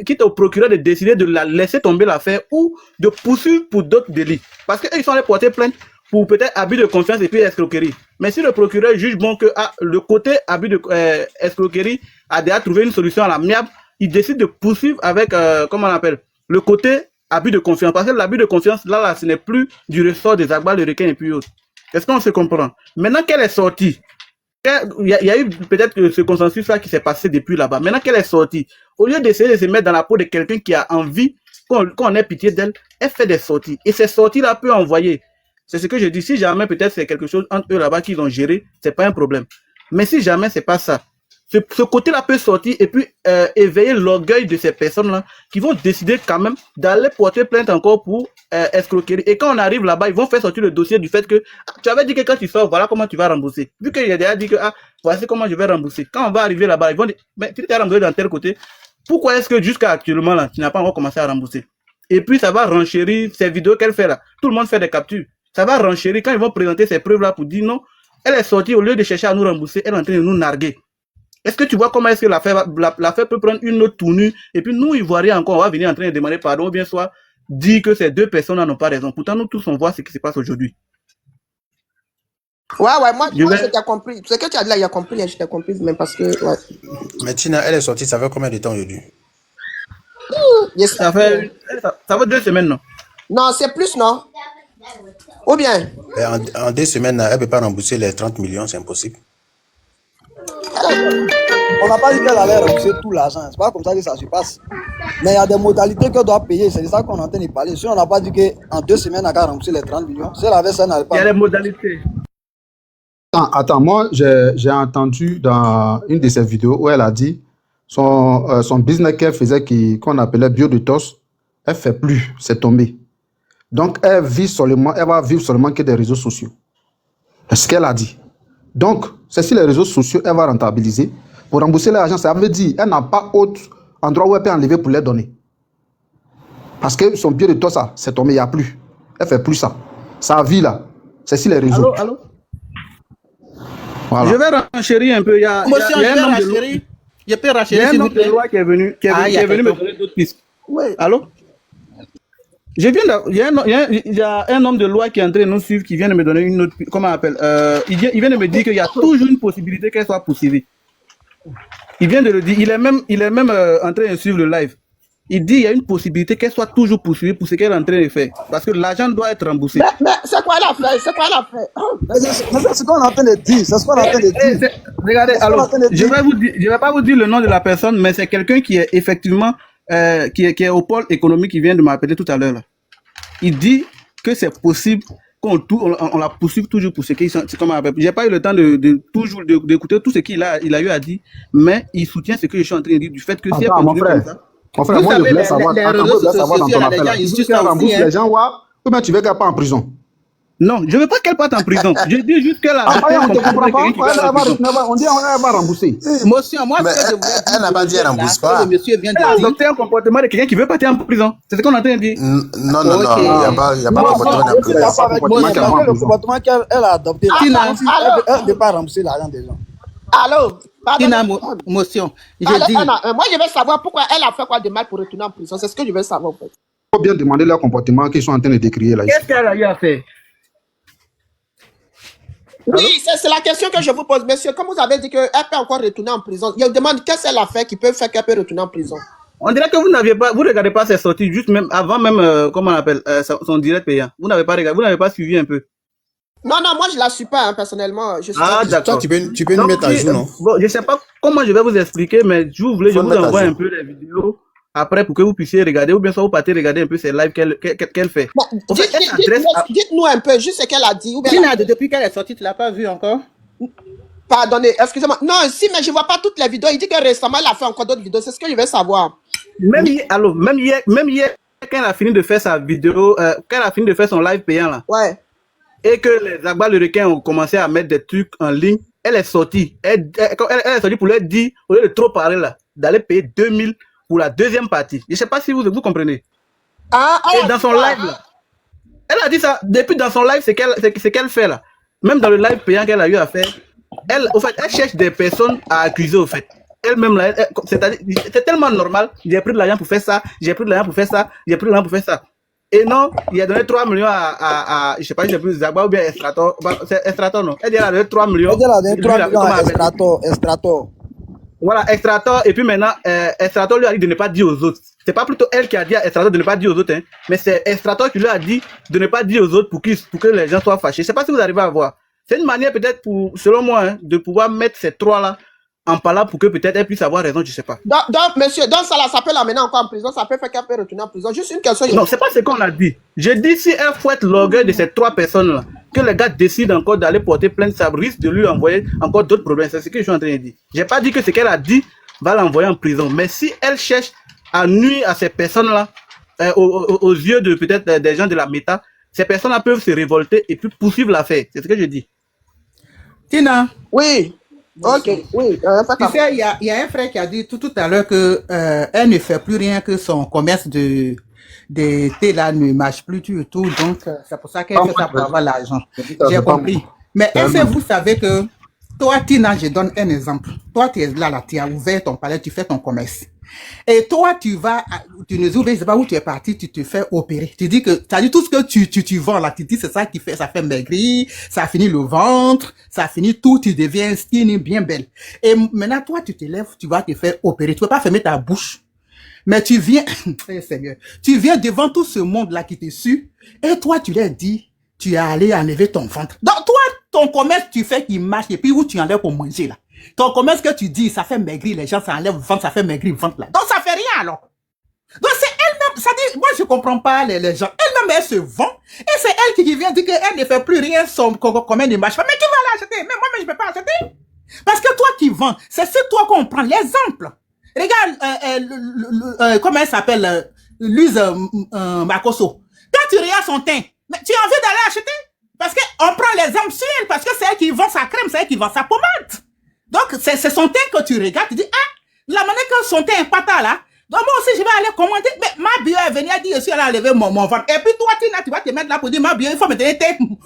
quitte au procureur de décider de la laisser tomber l'affaire ou de poursuivre pour d'autres délits. Parce qu'ils sont allés porter plainte pour peut-être abus de confiance et puis escroquerie. Mais si le procureur juge bon que le côté abus de escroquerie a déjà trouvé une solution à l'amiable, il décide de poursuivre avec, comment on appelle, le côté abus de confiance. Parce que l'abus de confiance, là, ce n'est plus du ressort des Agbal, de requins et puis autres. Est-ce qu'on se comprend? Maintenant qu'elle est sortie, il y a eu peut-être que ce consensus-là qui s'est passé depuis là-bas. Maintenant qu'elle est sortie, au lieu d'essayer de se mettre dans la peau de quelqu'un qui a envie qu'on ait pitié d'elle, elle fait des sorties. Et ces sorties-là peuvent envoyer. C'est ce que je dis. Si jamais peut-être c'est quelque chose entre eux là-bas qu'ils ont géré, c'est pas un problème. Mais si jamais c'est pas ça, ce côté-là peut sortir et puis éveiller l'orgueil de ces personnes-là qui vont décider quand même d'aller porter plainte encore pour escroquerie. Et quand on arrive là-bas, ils vont faire sortir le dossier du fait que tu avais dit que quand tu sors, voilà comment tu vas rembourser. Vu qu'il a déjà dit que voici comment je vais rembourser. Quand on va arriver là-bas, ils vont dire, mais tu t'es remboursé dans tel côté. Pourquoi est-ce que jusqu'à actuellement là, tu n'as pas encore commencé à rembourser? Et puis ça va renchérir ces vidéos qu'elle fait là. Tout le monde fait des captures. Ça va renchérir quand ils vont présenter ces preuves-là pour dire non, elle est sortie, au lieu de chercher à nous rembourser, elle est en train de nous narguer. Est-ce que tu vois comment est-ce que l'affaire peut prendre une autre tournure et puis nous, Ivoiriens encore, on va venir en train de demander pardon ou bien soit dire que ces deux personnes n'ont pas raison. Pourtant, nous tous, on voit ce qui se passe aujourd'hui. Ouais, moi je t'ai compris. Ce que tu as dit là, il a compris, je t'ai compris même parce que... Ouais. Mais Tina, elle est sortie, ça fait combien de temps aujourd'hui? Ça fait 2 semaines, non? Non, c'est plus, non? Ou bien? En 2 semaines, elle ne peut pas rembourser les 30 millions, c'est impossible. On n'a pas dit qu'elle allait rembourser tout l'argent. C'est pas comme ça que ça se passe. Mais il y a des modalités qu'elle doit payer. C'est de ça qu'on est en train de parler. Si on n'a pas dit qu'en 2 semaines, elle a remboursé les 30 millions, si elle avait ça, elle n'allait pas. Il y a les modalités. Attends, moi, j'ai entendu dans une de ses vidéos où elle a dit son business qu'elle faisait qu'on appelait bio de tos, Elle fait plus, c'est tombé. Donc, elle va vivre seulement que des réseaux sociaux. C'est ce qu'elle a dit. Donc, c'est sur les réseaux sociaux, elle va rentabiliser. Pour rembourser l'argent, ça veut dire qu'elle n'a pas autre endroit où elle peut enlever pour les donner. Parce que son pied de toi, ça, c'est tombé, il n'y a plus. Elle ne fait plus ça. Sa vie, là, c'est sur les réseaux. Allô? Voilà. Je vais renchérir un peu. Il y a un homme de loi qui est venu me donner d'autres pistes. Oui. Allô? Il y a un homme de loi qui est en train de nous suivre, qui vient de me donner une autre, comment on appelle, il vient de me dire qu'il y a toujours une possibilité qu'elle soit poursuivie. Il vient de le dire, il est même en train de suivre le live. Il dit qu'il y a une possibilité qu'elle soit toujours poursuivie pour ce qu'elle est en train de faire. Parce que l'argent doit être remboursé. Mais c'est quoi elle a fait? C'est quoi elle a fait? Mais c'est ce qu'on est en train de dire. C'est ce qu'on est en train de dire. Regardez, alors, je vais pas vous dire le nom de la personne, mais c'est quelqu'un qui est effectivement, qui est au pôle économique, qui vient de m'appeler tout à l'heure. Là. Il dit que c'est possible on la poursuive toujours pour ce qu'ils sont. J'ai pas eu le temps d'écouter tout ce qu'il a eu à dire, mais il soutient ce que je suis en train de dire du fait que si elle continue comme ça. Mon frère, moi je voulais savoir dans ton appel. Tu veux rembourser les gens, ou bien tu veux qu'elle parte en prison? Non, je ne veux pas qu'elle parte en prison. Je dis juste qu'elle a. On ne comprend pas. On dit qu'elle va rembourser. Monsieur, moi, elle n'a pas dit qu'elle ne rembourse pas. Le monsieur vient de elle a adopté un comportement de quelqu'un qui veut partir en prison. C'est ce qu'on est en train de dire. Non, il n'y a pas de comportement de prison. Le comportement qu'elle a adopté, elle ne peut pas rembourser l'argent des gens. Allô? Tina, motion. Moi, je veux savoir pourquoi elle a fait quoi de mal pour retourner en prison. C'est ce que je veux savoir, en fait. Il faut bien demander leur comportement qu'ils sont en train de décrire là. Qu'est-ce qu'elle a eu à faire? Oui, c'est la question que je vous pose, monsieur. Comme vous avez dit qu'elle peut encore retourner en prison, je vous demande qu'est-ce qu'elle a fait qui peut faire qu'elle peut retourner en prison. On dirait que vous regardez pas ses sorties, juste même avant même, comment on appelle, son direct payant. Vous n'avez pas regardé, vous n'avez pas suivi un peu. Non, moi je la suis pas, hein, personnellement. D'accord. Tu peux nous mettre à jour, non? Bon, je sais pas comment je vais vous expliquer, mais je vous envoie un peu les vidéos après pour que vous puissiez regarder, ou bien soit vous partez regarder un peu ces lives qu'elle fait. Bon, dites-nous un peu, juste ce qu'elle a dit. Tina, depuis qu'elle est sortie, tu l'as pas vue encore? Pardonnez, excusez-moi. Non, si, mais je vois pas toutes les vidéos. Il dit que récemment, elle a fait encore d'autres vidéos. C'est ce que je veux savoir. Même hier, quand elle a fini de faire sa vidéo, quand elle a fini de faire son live payant là. Ouais. Et que les Agba le requin ont commencé à mettre des trucs en ligne, elle est sortie. Elle est sortie pour leur dire, au lieu de trop parler là, d'aller payer 2000 pour la deuxième partie. Je ne sais pas si vous comprenez. Et dans son live là, elle a dit ça, depuis dans son live, c'est qu'elle fait là. Même dans le live payant qu'elle a eu à faire, elle cherche des personnes à accuser au fait. Elle-même là, c'est tellement normal, j'ai pris de l'argent pour faire ça, j'ai pris de l'argent pour faire ça, j'ai pris de l'argent pour faire ça. Et non, il a donné 3 millions je sais pas si c'est plus Zagba ou bien Estrator. C'est Estrator, non? Elle a donné 3 millions. Elle a donné 3 millions à Estrator. Voilà, Estrator. Et puis maintenant, Estrator lui a dit de ne pas dire aux autres. C'est pas plutôt elle qui a dit à Estrator de ne pas dire aux autres, hein. Mais c'est Estrator qui lui a dit de ne pas dire aux autres pour que les gens soient fâchés. Je sais pas si vous arrivez à voir. C'est une manière peut-être selon moi, hein, de pouvoir mettre ces trois-là en parlant pour que peut-être elle puisse avoir raison, je sais pas. Donc, monsieur, ça peut l'amener encore en prison, ça peut faire qu'elle peut retourner en prison. Juste une question. Non, c'est pas ce qu'on a dit. Je dis si elle fouette l'orgueil de ces trois personnes-là, que les gars décident encore d'aller porter plainte, ça risque de lui envoyer encore d'autres problèmes. C'est ce que je suis en train de dire. J'ai pas dit que ce qu'elle a dit va l'envoyer en prison. Mais si elle cherche à nuire à ces personnes-là, aux yeux de peut-être des gens de la méta, ces personnes-là peuvent se révolter et puis poursuivre l'affaire. C'est ce que je dis. Tina. Oui. Ok, oui. Tu sais, il y a un frère qui a dit tout à l'heure que elle ne fait plus rien, que son commerce de thé là ne marche plus du tout, donc c'est pour ça qu'elle fait ça pour avoir l'argent. J'ai compris. Mais est-ce que vous savez que toi, Tina, je donne un exemple. Toi, tu es là, tu as ouvert ton palais, tu fais ton commerce. Et toi, tu ne ouvres pas où tu es parti, tu te fais opérer. Tu dis que, tu as dit tout ce que tu vends là, tu dis c'est ça qui fait, ça fait maigrir, ça finit le ventre, ça finit tout, tu deviens skinny, bien belle. Et maintenant, toi, tu te lèves, tu vas te faire opérer. Tu peux pas fermer ta bouche. Mais tu viens, Seigneur, tu viens devant tout ce monde-là qui te suit, et toi, tu leur dis, tu es allé enlever ton ventre. Donc, toi, ton commerce, tu fais qu'il marche, et puis où tu enlèves pour manger là. Ton commerce que tu dis, ça fait maigrir, les gens, ça enlève le ventre, ça fait maigrir le ventre là. Donc ça fait rien alors. Donc c'est elle-même, ça dit, moi je comprends pas les gens. Elle-même, elle se vend, et c'est elle qui vient dire qu'elle ne fait plus rien, son commerce ne marche pas. Mais qui va l'acheter? Mais moi-même, je peux pas acheter. Parce que toi qui vends, c'est toi qu'on prend l'exemple. Regarde, comment elle s'appelle, Louise Makoso. Quand tu regardes son teint, mais tu as envie d'aller acheter? Parce qu'on prend l'exemple sur elle, parce que c'est elle qui vend sa crème, c'est elle qui vend sa pommade. Donc, c'est son teint que tu regardes, tu dis, ah, la manière que son teint est pas là. Donc, moi aussi, je vais aller commander. Mais ma bio est venue, elle dit, je suis allée enlever mon ventre. Et puis, toi, tu vas te mettre là pour dire, ma bio, il faut me donner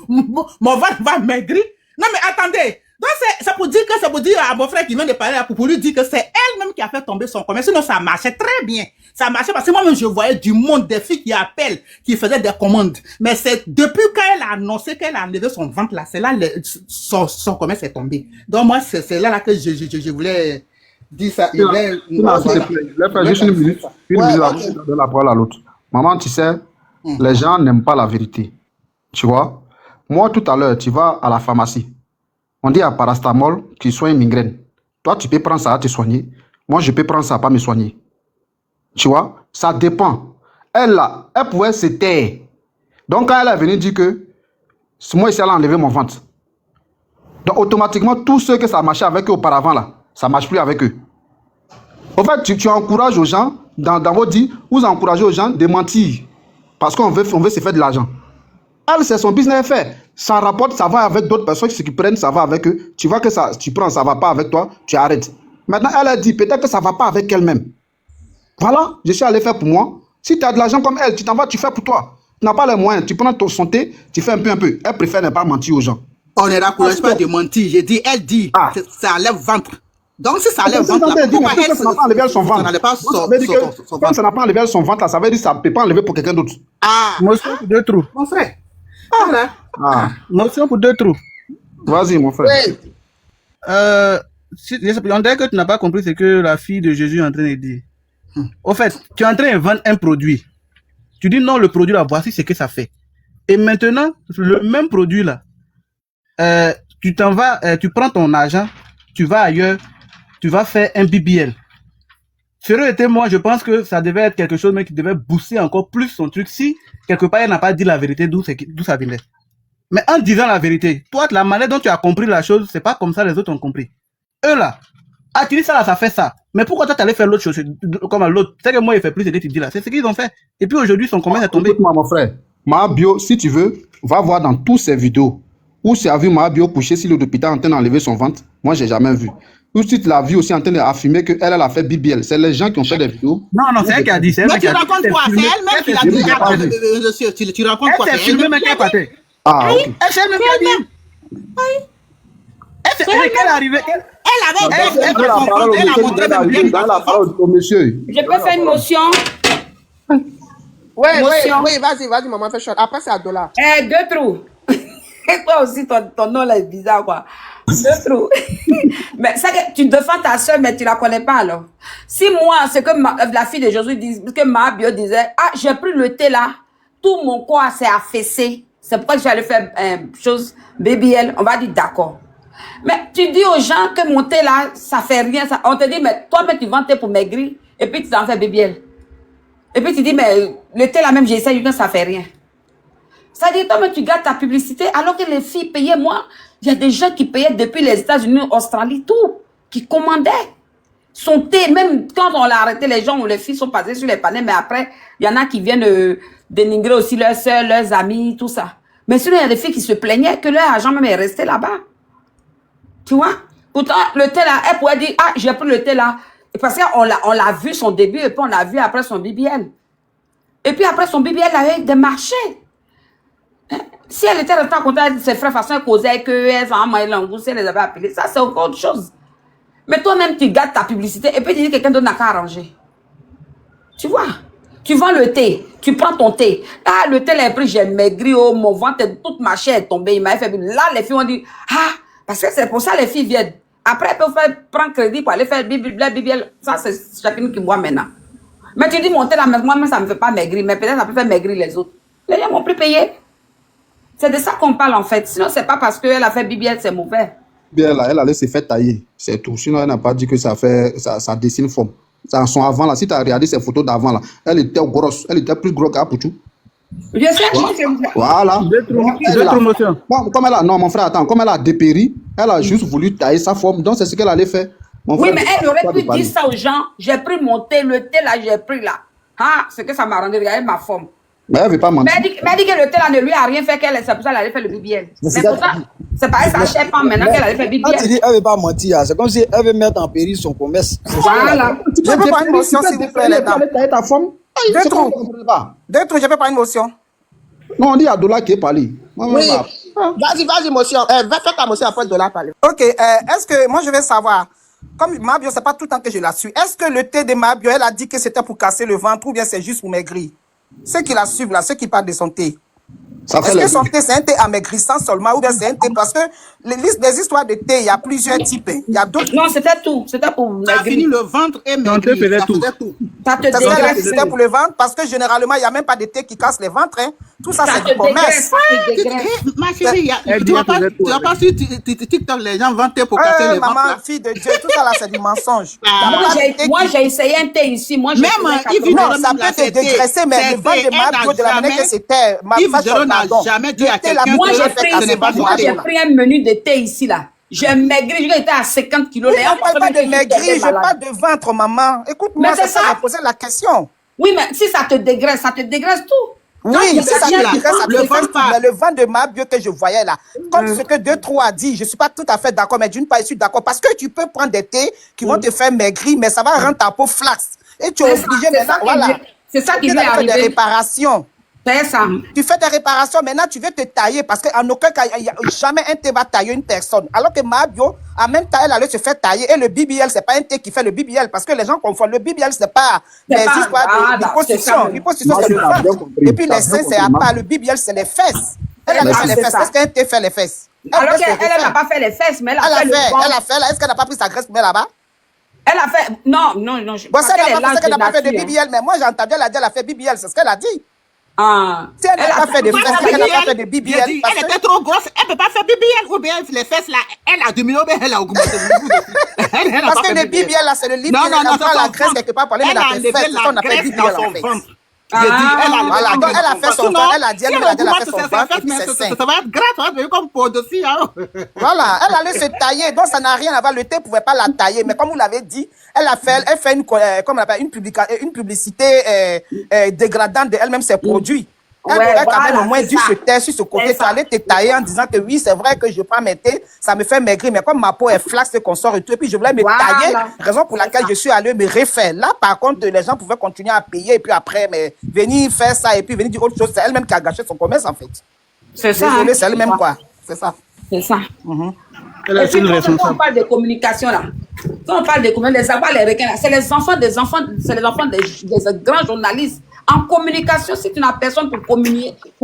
mon ventre va maigrir. Non, mais attendez. Donc, c'est pour dire que c'est pour dire à mon frère qui vient de parler là, pour lui dire que c'est elle-même qui a fait tomber son commerce. Sinon, ça marchait très bien. Ça marchait parce que moi-même, je voyais du monde, des filles qui appellent, qui faisaient des commandes. Mais c'est depuis qu'elle a annoncé qu'elle a enlevé son ventre là, c'est là, son commerce est tombé. Donc, moi, c'est là que je voulais dire ça. S'il te plaît, je vais faire juste une minute. Une minute avant de donner la parole à l'autre. Maman, tu sais, les gens n'aiment pas la vérité. Tu vois? Moi, tout à l'heure, tu vas à la pharmacie. On dit à parastamol qui soigne migraine. Toi, tu peux prendre ça à te soigner. Moi, je peux prendre ça à pas me soigner. Tu vois? Ça dépend. Elle, là, elle pouvait se taire. Donc, quand elle est venue dire que moi, ici, elle a enlevé mon ventre. Donc, automatiquement, tous ceux que ça marchait avec eux auparavant, là, ça ne marche plus avec eux. En fait, tu encourages aux gens, dans vos dits, vous encouragez aux gens de mentir. Parce qu'on veut se faire de l'argent. Elle, c'est son business fait. Ça rapporte, ça va avec d'autres personnes qui prennent, ça va avec eux. Tu vois que ça, tu prends, ça ne va pas avec toi, tu arrêtes. Maintenant, elle a dit, peut-être que ça ne va pas avec elle-même. Voilà, je suis allé faire pour moi. Si tu as de l'argent comme elle, tu t'en vas, tu fais pour toi. Tu n'as pas les moyens, tu prends ton santé, tu fais un peu. Elle préfère ne pas mentir aux gens. On ne encourage pas de mentir. J'ai dit, elle dit, ça enlève ventre. Donc, si ça enlève ventre, ça n'a pas enlevé son ventre. Comme ça n'a pas enlevé son ventre, ça veut dire que ça ne peut pas enlever pour quelqu'un d'autre. Ah, motion pour 2 trous. Mon frère. Voilà. Motion pour 2 trous. Vas-y, mon frère. Oui. On dirait que tu n'as pas compris ce que la fille de Jésus est en train de dire. Au fait, tu es en train de vendre un produit. Tu dis non, le produit là, voici ce que ça fait. Et maintenant, le même produit là, tu t'en vas, tu prends ton argent, tu vas ailleurs, tu vas faire un BBL. Sérieux était moi, je pense que ça devait être quelque chose mais qui devait booster encore plus son truc si quelque part elle n'a pas dit la vérité d'où ça venait. Mais en disant la vérité, toi, la manière dont tu as compris la chose, c'est pas comme ça les autres ont compris. Eux là, tu dis ça là, ça fait ça. Mais pourquoi toi t'allais faire l'autre chose comme l'autre? C'est que moi il fait plus de ce que tu dis là. C'est ce qu'ils ont fait. Et puis aujourd'hui son commerce est tombé. Écoute-moi mon frère, ma bio, si tu veux, va voir dans toutes ces vidéos où c'est à vu ma bio coucher sur l'hôpital en train d'enlever son ventre. Moi j'ai jamais vu. Ou si tu l'as vu aussi en train d'affirmer qu'elle a fait BBL. C'est les gens qui ont fait des vidéos. Non, c'est elle qui a dit. Mais tu racontes quoi? C'est elle-même qui l'a dit. Tu racontes quoi? Elle s'est filmée même qu'elle partait. Ah, ok. Elle s'est même pas dit. Elle est arrivée. Elle a montré la parole au monsieur. Je peux faire une motion? Oui, vas-y, maman, fais short. Après, c'est à $. 2 trous. Et toi aussi, ton nom là est bizarre, quoi. 2 trous. Mais ça, tu défends ta soeur, mais tu la connais pas, alors. Si moi, c'est que la fille de Jésus dit, que ma bio disait, j'ai pris le thé là, tout mon corps s'est affaissé. C'est pourquoi j'allais faire chose BBL. On va dire d'accord. Mais tu dis aux gens que mon thé là, ça fait rien. Ça, on te dit, mais toi, tu vends thé pour maigrir, et puis tu t'en fais BBL. Et puis tu dis, mais le thé là même, j'ai essayé, ça fait rien. Ça dit, toi, mais tu gardes ta publicité, alors que les filles payaient, moi, il y a des gens qui payaient depuis les États-Unis, Australie, tout, qui commandaient son thé. Même quand on l'a arrêté, les gens ou les filles sont passées sur les panneaux, mais après, il y en a qui viennent dénigrer aussi leurs soeurs, leurs amis, tout ça. Mais sinon, il y a des filles qui se plaignaient que leur argent même est resté là-bas. Tu vois? Pourtant, le thé là, elle pourrait dire, j'ai pris le thé là. Et parce qu'on l'a vu son début, et puis on l'a vu après son BBL. Et puis après son BBL, elle avait des marchés. Si elle était restée en contact avec ses frères, façon, elle causait qu'elle s'en a l'angoisse, elle les avait appelés. Ça, c'est encore autre chose. Mais toi-même, tu gardes ta publicité et puis tu dis que quelqu'un d'autre n'a qu'à arranger. Tu vois? Tu vends le thé, tu prends ton thé. Le thé, là, pris, j'ai maigri, mon ventre, toute ma chair est tombée. Il m'a fait. Là, les filles ont dit, parce que c'est pour ça les filles viennent. Après, elles peuvent prendre crédit pour aller faire BBL. Ça, c'est chacune qui boit maintenant. Mais tu dis, mon thé, là, moi-même, ça ne me fait pas maigrir. Mais peut-être ça peut faire maigrir les autres. Les gens m'ont plus payé. C'est de ça qu'on parle en fait. Sinon, c'est pas parce qu'elle a fait BBL, c'est mauvais. Elle allait se faire tailler. C'est tout. Sinon, elle n'a pas dit que ça dessine forme. Ça, son avant là, si tu as regardé ses photos d'avant là, elle était grosse. Elle était plus grosse qu'Apoutou. Je sais. Voilà. Comme elle a, non, mon frère, attends. Comme elle a dépéri, elle a juste voulu tailler sa forme. Donc, c'est ce qu'elle allait faire. Oui, mais elle aurait pu dire ça aux gens. J'ai pris mon thé, le thé là, j'ai pris là. Ah, c'est que ça m'a rendu, regardez ma forme. Mais elle veut pas mentir. Mais elle dit que le thé là ne lui a rien fait, c'est pour ça qu'elle allait faire le BBL. Mais Mais pour ça, c'est pareil, ça chef maintenant qu'elle allait faire Quand tu BBL. dis elle veut pas mentir, c'est comme si elle veut mettre en péril son commerce. Voilà. Je peux prendre une motion, s'il vous plaît, les dames. Ta femme. Deux trous. Je peux prendre une motion. Non, on dit à Dola qui est parlé. Oui. Vas-y, motion. Va faire ta motion après de là parler. Ok, est-ce que, moi je vais savoir, comme Mabio, c'est pas tout le temps que je la suis, est-ce que le thé de Mabio, elle a dit que c'était pour casser le ventre ou bien c'est juste pour maigrir? Ceux qui la suivent là, ceux qui parlent de son thé. Est-ce que son thé, c'est un thé amaigrissant seulement ou bien c'est un thé parce que les histoires de thé, il y a plusieurs types. Il y a d'autres. Non, c'était tout. C'était pour Ça a fini maigrir. le ventre et Non, tu faisais maigrir. tout. Ça te C'est ça, elle a dit que dégraisse. c'était pour le ventre parce que généralement, il n'y a même pas de thé qui casse les ventres. Hein. Tout ça, Ça c'est te du commerce. dégraisse. Ça te dégraisse. Ma chérie, Elle tu dit vas elle pas faisait tout, sur TikTok, les gens vendent pour casser les ventres. Maman, là. fille de Dieu, tout ça là, c'est du mensonge. Il y a Moi, pas de thé moi, qui- j'ai essayé un thé ici. Moi, j'ai Même, payé Yves 80. Non, ça peut te dégraisser, mais le ventre de Mabio, de la manière que c'était, Yves Zéro n'a jamais dit à quelqu'un Moi, que j'ai ce n'est pas pris, moi, j'ai pris un menu de thé ici, là. J'ai maigri, j'étais à 50 kilos. Oui, Les gens je parle pas pensaient de que j'étais maigrir, je malade. parle de ventre, maman. Écoute-moi, Mais c'est c'est ça, ça. j'ai posé la question. Oui, mais si ça te dégraisse tout. Oui, il c'est ça dit là, qui fait ça. le ventre pas. Mais le ventre de Mabio que je voyais là, comme ce que 2-3 a dit, je suis pas tout à fait d'accord, mais d'une part, je suis d'accord. Parce que tu peux prendre des thés qui vont te faire maigrir, mais ça va rendre ta peau flaxe. Et tu es C'est ça, obligé c'est maintenant, ça qui voilà. lui- c'est ça qui Tu lui est fais des arrivé. réparations. C'est ça. Tu fais des réparations, maintenant tu veux te tailler parce qu'en aucun cas, jamais un thé va tailler une personne. Alors que Mabio, en même temps, elle allait se faire tailler. Et le BBL, c'est pas un thé qui fait le BBL parce que les gens confondent. Le BBL, c'est pas des C'est pas- histoires ah, de bah, c'est ça. liposuction. Liposuction, c'est le T'as bien ventre. compris, Et puis t'as les bien seins, c'est à compris, part. Le BBL, c'est les fesses. Elle a Voilà, fait les c'est fesses. ça. Est-ce qu'un thé fait les fesses? Alors Elle qu'elle n'a pas fait les fesses, mais elle Elle a a fait le fait, ventre. elle a fait. Là, est-ce qu'elle n'a pas pris sa graisse pour mettre là-bas? Elle a fait. Non. Bon, parce ça, elle qu'elle n'a est pas fait, lâche qu'elle n'a pas fait de nature, hein. BBL. Mais moi, j'ai entendu, elle a dit, elle a fait BBL. C'est ce qu'elle a dit. Ah. Si elle n'a pas fait de Toi, fesses, la elle n'a pas BBL, fait de j'ai BBL. dit, parce elle que- était trop grosse, elle peut pas faire BBL ou bien les fesses là, elle a diminué ou bien elle a augmenté. Elle a Parce pas que fait le BBL, là, c'est le livre Non, qui non, non, prend c'est la son graisse ventre. quelque part pour aller Elle mettre a dans tes enlevé fesses. C'est ça qu'on la appelle graisse BBL, dans en son fait. ventre. Ah. J'ai dit, elle a enlevé Voilà, la donc graisse elle a dans fait son son ventre. ventre, elle a dit, Si elle a fait son augmente ventre ses et puis fesses, ses seins. ça va être gras, ça va devenir comme pour dessus. Hein. Voilà, elle allait se tailler, donc ça n'a rien à voir. Le thé ne pouvait pas la tailler, mais comme vous l'avez dit, elle fait une, comme on appelle, une publicité dégradante de elle-même, ses produits. Elle Ouais, aurait quand voilà, même au moins c'est dû ça. se taire sur ce côté. C'est Tu ça. allais te tailler en disant que oui, c'est vrai que je prends mes thés, ça me fait maigrir, mais comme ma peau est flasque et qu'on sort et tout, et puis je voulais me Voilà. tailler, raison pour C'est laquelle ça. je suis allé me refaire. Là, par contre, les gens pouvaient continuer à payer, et puis après, mais venir faire ça, et puis venir dire autre chose, c'est elle-même qui a gâché son commerce, en fait. C'est ça. Désolé, hein. c'est elle-même, quoi. C'est ça. C'est ça. Elle Et est puis, une quand on responsable. parle de communication, là, quand on parle de communication, les abois, les requins, là, c'est les enfants des grands journalistes. En communication, si tu n'as personne pour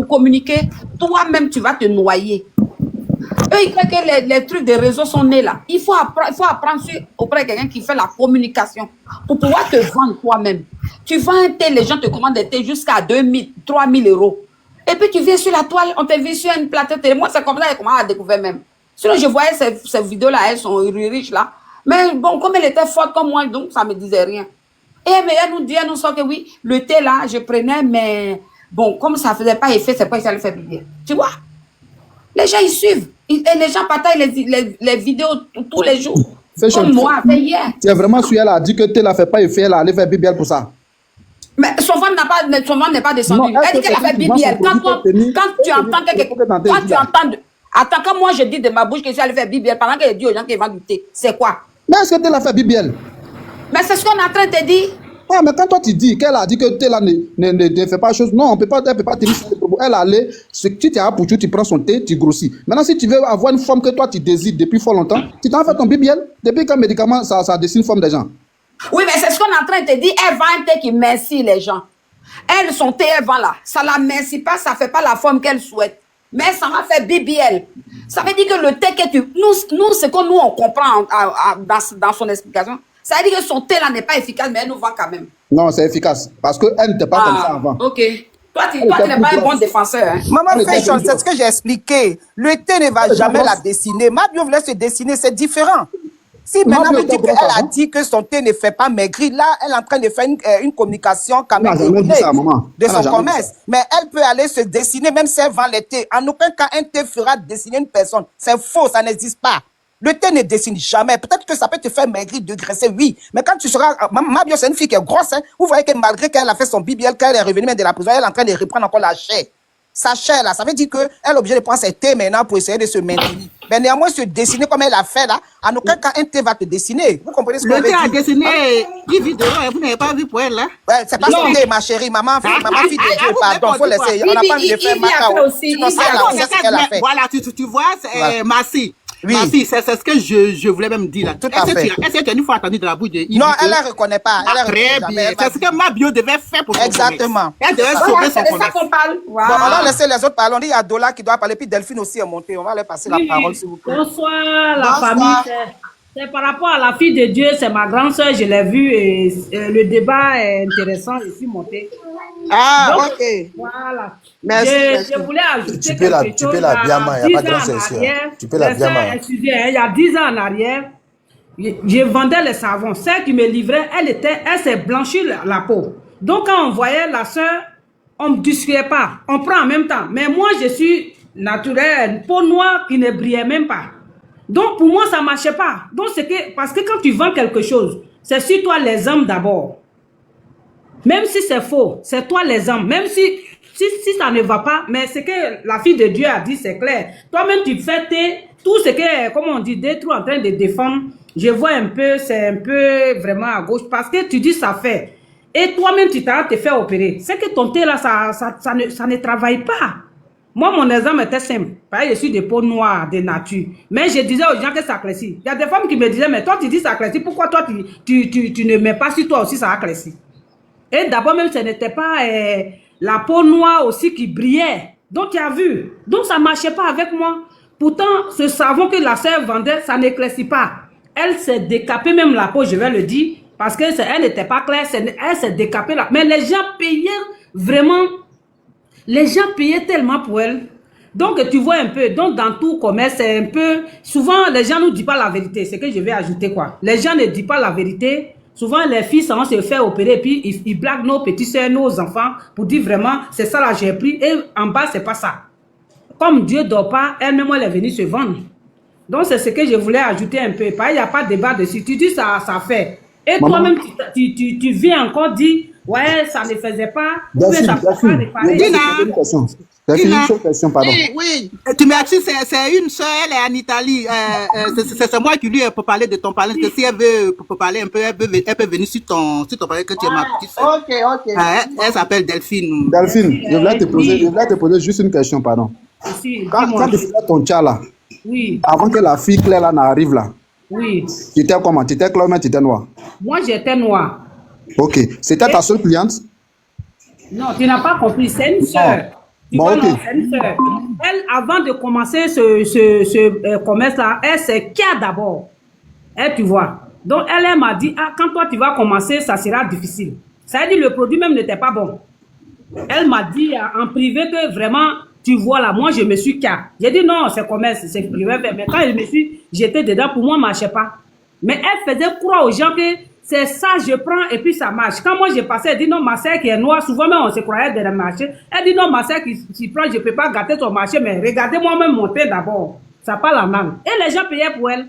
communiquer, toi-même, tu vas te noyer. Eux, ils croient que les trucs des réseaux sont nés là. Il faut apprendre auprès de quelqu'un qui fait la communication pour pouvoir te vendre toi-même. Tu vends un thé, les gens te commandent des thés jusqu'à 2000, 3000 euros. Et puis tu viens sur la toile, on te vit sur une plateau télé. Moi, c'est comme ça que j'ai découvert même. Sinon, je voyais ces vidéos-là, elles sont riches là. Mais bon, comme elle était forte comme moi, donc ça ne me disait rien. Et mais elle nous sort que oui, le thé là, je prenais, mais bon, comme ça ne faisait pas effet, c'est pas que ça le fait bien. Tu vois? Les gens, ils suivent. Et les gens partagent les vidéos tous les jours. Fashion, Comme moi, fait hier. Tu es vraiment sûr, elle a dit que tel a fait pas effet, elle allait faire BBL pour ça. Mais son ventre n'est pas descendu. Non, Elle dit qu'elle a fait BBL. Quand tu entends attends, quand moi je dis de ma bouche que je suis allée faire BBL, pendant qu'elle dit aux gens qu'ils vendent du thé, c'est quoi? Mais est-ce que tel a fait BBL? Mais c'est ce qu'on est en train de te dire. Ah, mais quand toi tu dis qu'elle a dit que tel ne fait pas chose, non, elle peut pas tenir sur les propos. Elle allait, si tu as pour tu prends son thé, tu grossis. Maintenant, si tu veux avoir une forme que toi tu désires depuis fort longtemps, tu t'en fais ton BBL. Depuis qu'un médicament, ça dessine forme des gens. Oui, mais c'est ce qu'on est en train de te dire. Elle vend un thé qui mincit les gens. Elle, son thé, elle vend là. Ça la mincit pas, ça fait pas la forme qu'elle souhaite. Mais ça m'a fait BBL. Ça veut dire que le thé que nous, ce que nous, on comprend dans son explication, ça veut dire que son thé là n'est pas efficace, mais elle nous vend quand même. Non, c'est efficace. Parce qu'elle n'était pas comme ça avant. Ok. Toi, tu n'es pas un bon défenseur. Hein? Maman Fashion, c'est ce que j'ai expliqué. Le thé ne va jamais la dessiner. Mabio voulait se dessiner, c'est différent. Si maintenant vous dites qu'elle a dit que son thé ne fait pas maigrir, là, elle est en train de faire une communication quand même de son commerce. Mais elle peut aller se dessiner, même si elle vend les thés. En aucun cas, un thé fera dessiner une personne. C'est faux, ça n'existe pas. Le thé ne dessine jamais. Peut-être que ça peut te faire maigrir, dégraisser, oui. Mais quand tu seras... Ma bio, c'est une fille qui est grosse. Hein. Vous voyez que malgré qu'elle a fait son BBL, qu'elle est revenue même de la prison, elle est en train de reprendre encore la chair. Sa chair, là, ça veut dire qu'elle est obligée de prendre ses thés maintenant pour essayer de se maintenir. Mais néanmoins, se dessiner comme elle a fait là, en aucun cas, un thé va te dessiner. Vous comprenez ce que je veux dire? Le thé a dessiné 10 vidéos, vous n'avez pas vu pour elle, là? Ouais, c'est pas son thé, ma chérie. Maman, fille de Dieu, pardon, faut laisser. On n'a pas envie de faire macao. Sinon, c'est ce qu'elle a fait. Voilà, tu vois, Voilà. Massi. Oui. Massi, c'est ce que je voulais même dire là. Tout à fait. Est-ce que tu as une fois entendu de la bouche de Yves? Non, elle ne reconnaît pas. Elle Très bien. C'est ce que ma bio devait faire pour son Exactement. commerce. Elle devait sauver son commerce. qu'on parle. Bon, on va laisser les autres parler. On dit il y a Dola qui doit parler, puis Delphine aussi est montée. On va leur passer la parole, s'il vous plaît. Bonsoir, la famille. C'est par rapport à la fille de Dieu, c'est ma grande soeur, je l'ai vue et le débat est intéressant, je suis montée. Ah, Donc, ok. voilà. Merci. Je voulais ajouter Tu peux la quelque chose. bien, il n'y a pas de grande ans en censure. arrière, Tu peux la bien, excusez, il y a 10 ans en arrière, je vendais les savons. Celle qui me livrait, elle s'est blanchie la peau. Donc quand on voyait la soeur, on ne discutait pas. On prend en même temps. Mais moi, je suis naturelle, peau noire qui ne brillait même pas. Donc pour moi, ça ne marchait pas. Donc c'est que, parce que quand tu vends quelque chose, c'est sur toi les hommes d'abord. Même si c'est faux, c'est toi les hommes. Même si ça ne va pas, mais ce que la fille de Dieu a dit, c'est clair. Toi-même, tu fais tout ce que, comme on dit, d'être en train de défendre. Je vois un peu, c'est un peu vraiment à gauche. Parce que tu dis ça fait. Et toi-même, tu t'as te fait opérer. C'est que ton thé là, ça ne travaille pas. Moi, mon exemple était simple. Je suis de peau noire, de nature. Mais je disais aux gens que ça éclaircit. Il y a des femmes qui me disaient, mais toi, tu dis ça éclaircit. Pourquoi toi, tu ne mets pas si toi aussi ça éclaircit? Et d'abord, même, ce n'était pas la peau noire aussi qui brillait. Donc, tu as vu. Donc, ça ne marchait pas avec moi. Pourtant, ce savon que la sœur vendait, ça n'éclaircit pas. Elle s'est décapée même la peau, je vais le dire, parce qu'elle n'était pas claire. Elle s'est décapée là. Mais les gens payaient vraiment. Les gens payaient tellement pour elle. Donc, tu vois un peu. Donc, dans tout commerce, c'est un peu... Souvent, les gens ne nous disent pas la vérité. C'est que je vais ajouter quoi. Les gens ne disent pas la vérité. Souvent, les filles, ça va se faire opérer, puis ils blaguent nos petits soeurs, nos enfants, pour dire vraiment, c'est ça là, j'ai pris, et en bas, c'est pas ça. Comme Dieu ne dort pas, elle-même, elle est venue se vendre. Donc, c'est ce que je voulais ajouter un peu. Il n'y a pas de débat dessus. Tu dis ça fait. Et toi-même, tu viens encore dire, ouais, ça ne faisait pas, ou bien ça ne peut pas réparer. Une question, pardon. Oui. Tu m'as dit, c'est une soeur, elle est en Italie. C'est moi qui lui peux parler de ton parler. Que si elle veut parler un peu, elle peut venir sur ton parler que tu es ma petite soeur. Ok. Elle s'appelle Delphine. Delphine, je voulais te poser juste une question, pardon. Quand tu faisais ton tcha là, avant que la fille Claire là n'arrive là, tu étais comment? Tu étais claire, mais tu étais noire? Moi, j'étais noire. Ok. C'était ta seule cliente? Non, tu n'as pas compris. C'est une soeur. Bon, ok. Elle, avant de commencer ce commerce-là, elle s'est kia d'abord. Tu vois. Donc, elle m'a dit, quand toi tu vas commencer, ça sera difficile. Ça veut dire le produit même n'était pas bon. Elle m'a dit en privé que vraiment, tu vois là, moi je me suis kia. J'ai dit non, c'est commerce, c'est privé. Mais quand je me suis jeté dedans, pour moi, ça ne marchait pas. Mais elle faisait croire aux gens que c'est ça, je prends et puis ça marche. Quand moi je passais, elle dit non, ma soeur qui est noire, souvent même on se croyait dans le marché. Elle dit non, ma soeur qui prend, je ne peux pas gâter ton marché, mais regardez moi-même mon thé d'abord. Ça parle en langue. Et les gens payaient pour elle.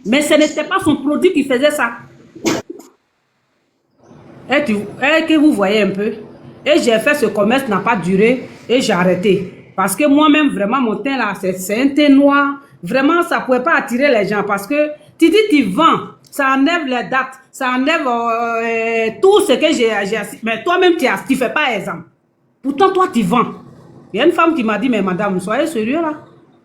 Mais ce n'était pas son produit qui faisait ça. Et que vous voyez un peu. Et j'ai fait ce commerce, n'a pas duré et j'ai arrêté. Parce que moi-même, vraiment, mon teint là, c'est un teint noir. Vraiment, ça ne pouvait pas attirer les gens parce que tu dis, tu vends. Ça enlève les dates, ça enlève tout ce que j'ai. Mais toi-même, tu ne fais pas exemple. Pourtant, toi, tu vends. Il y a une femme qui m'a dit, mais madame, soyez sérieux là.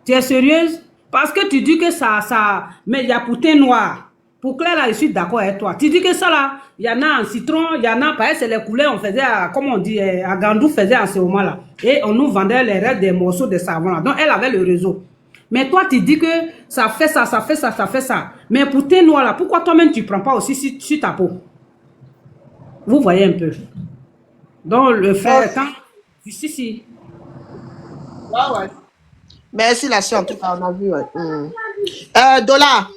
Tu es sérieuse? Parce que tu dis que ça... Mais il y a pour teint noir. Pour Claire, là, je suis d'accord avec toi. Tu dis que ça là, il y en a en citron, il y en a, par exemple, c'est les couleurs, on faisait, comme on dit, à Gandou faisait en ce moment-là. Et on nous vendait les restes des morceaux de savon là. Donc, elle avait le réseau. Mais toi, tu dis que ça fait ça, ça fait ça, ça fait ça. Mais pour tes noirs là, pourquoi toi-même tu ne prends pas aussi sur ta peau? Vous voyez un peu. Donc, le fait, quand... Si. Ouais. Merci, la soeur, en tout cas, on a vu. Ouais. Dola.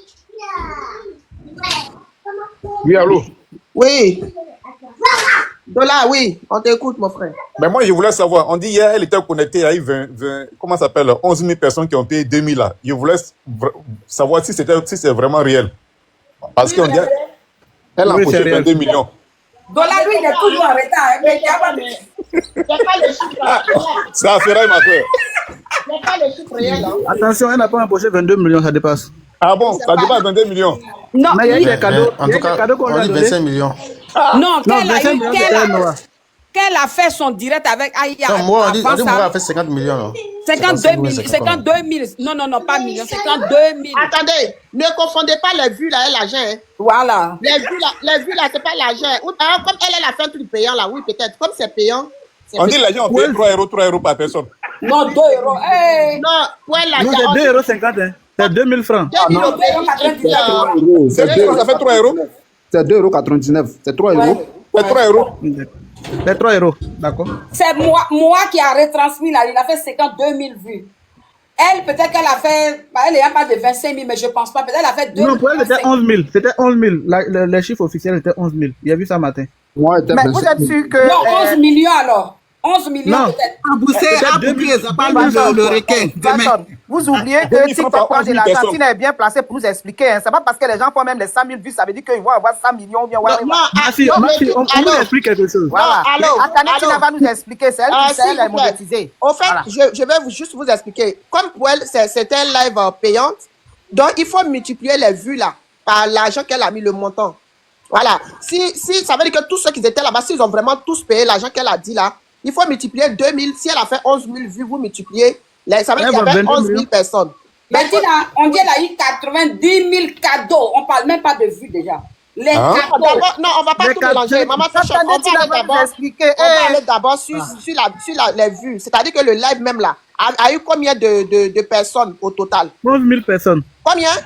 Oui, allô? Oui. Voilà, oui, on t'écoute, mon frère. Mais moi, je voulais savoir, on dit hier, elle était connectée, il y a eu 20 comment ça s'appelle, 11 000 personnes qui ont payé 2 000 là. Je voulais savoir si c'est vraiment réel. Parce qu'on dit, elle a empoché 22 millions. Dollar, lui, il est toujours en retard. Mais il n'y a pas de... Ça a fait rire, ma frère. Il n'y a pas le chiffre réel. Attention, elle n'a pas empoché 22 millions, ça dépasse. Ah bon, ça dépasse 22 millions. Non, mais il y a eu des cadeaux. En tout cas, on dit 25 millions. Non, qu'elle a fait son direct avec Aïe. Non, moi, on dit moi, a fait 50 millions. Non. 52 000. Non, pas millions, 52 000. Attendez, ne confondez pas les vues là et l'argent. Hein. Voilà. Les vues là, c'est pas l'argent. Comme elle a fait un truc payant là, oui, peut-être. Comme c'est payant. On dit l'argent, on paye 3 euros par personne. Non, 2 euros. Hey. Non, ouais, l'argent. Non, c'est 2,50 €. Hein. C'est 2000 francs. Non, ça fait 3 euros. C'est 2,99 €. C'est 3 euros. C'est 3 euros. C'est 3 euros, d'accord. C'est moi qui a retransmis là. Il a fait 52 000 vues. Elle, peut-être qu'elle a fait. Elle n'est pas de 25 000, mais je ne pense pas. Peut-être qu'elle a fait 2 000. Non, pour elle, c'était 11 000. C'était 11 000. Les chiffres officiels étaient 11 000. Il y a vu ça matin. Mais vous êtes sûr que. Non, 11 millions alors. 11 millions peut-être. Le requin. Vous oubliez que TikTok prend de l'Argentine est bien placé pour nous expliquer. Hein. C'est pas parce que les gens font même les 100 000 vues, ça veut dire qu'ils vont avoir 100 millions. Bien, Merci, on vous explique quelque chose. Voilà. Atanatina va nous expliquer. C'est elle qui sait monétiser. En fait, je vais juste vous expliquer. Comme pour elle, c'était un live payante. Donc, il faut multiplier les vues là par l'argent qu'elle a mis, le montant. Voilà. Si ça veut dire que tous ceux qui étaient là-bas, s'ils ont vraiment tous payé l'argent qu'elle a dit là, il faut multiplier 2000. Si elle a fait 11 000 vues, vous multipliez. Ça veut dire qu'il y avait 11 000 personnes. Mais on dit qu'elle a eu 90 000 cadeaux. On ne parle même pas de vues déjà. Les cadeaux. Non, on ne va pas tout mélanger. Maman, on va aller d'abord sur les vues. C'est-à-dire que le live même là a eu combien de personnes au total? 11 000 personnes. Combien?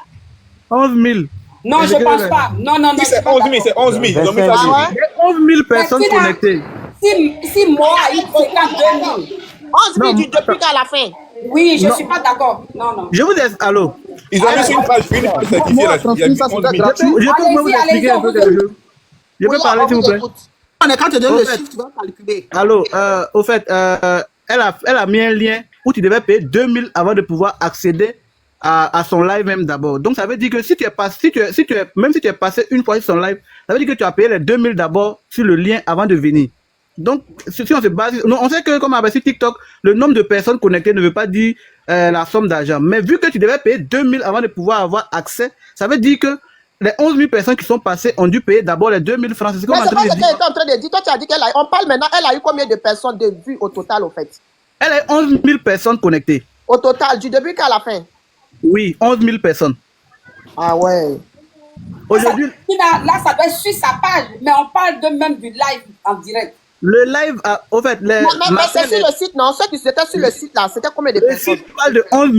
11 000. Non, je ne pense pas. Non. Si c'est 11 000, c'est 11 000. 11 000 personnes connectées. Si moi a eu 52 000. 11 000 depuis qu'à la fin. Oui, je ne suis pas d'accord. Non. Je vous dis, allô. Ils ont mis sur une page certifiée là. Je peux vous expliquer un peu quelque chose. Je peux parler, s'il vous plaît. Quand tu donnes le chiffre, tu vas calculer. Allô, au fait, elle a mis un lien où tu devais payer 2 000 avant de pouvoir accéder à son live même d'abord. Donc, ça veut dire que si tu es passé, même si tu es passé une fois sur son live, ça veut dire que tu as payé les 2 000 d'abord sur le lien avant de venir. Donc, si on se base, on sait que comme avec TikTok, le nombre de personnes connectées ne veut pas dire la somme d'argent. Mais vu que tu devais payer 2 000 avant de pouvoir avoir accès, ça veut dire que les 11 000 personnes qui sont passées ont dû payer d'abord les 2 000 francs. C'est ce qu'on est en train de dire. en train de dire. Toi, tu as dit on parle maintenant, elle a eu combien de personnes de vues au total, au fait? Elle a eu 11 000 personnes connectées. Au total, du début qu'à la fin? Oui, 11 000 personnes. Ah ouais. Aujourd'hui. Là, ça doit être sur sa page, mais on parle de même du live en direct. Le live, au fait, mais c'est sur le site, non? Ceux qui étaient sur le site là, c'était combien de personnes? Le site parle de 11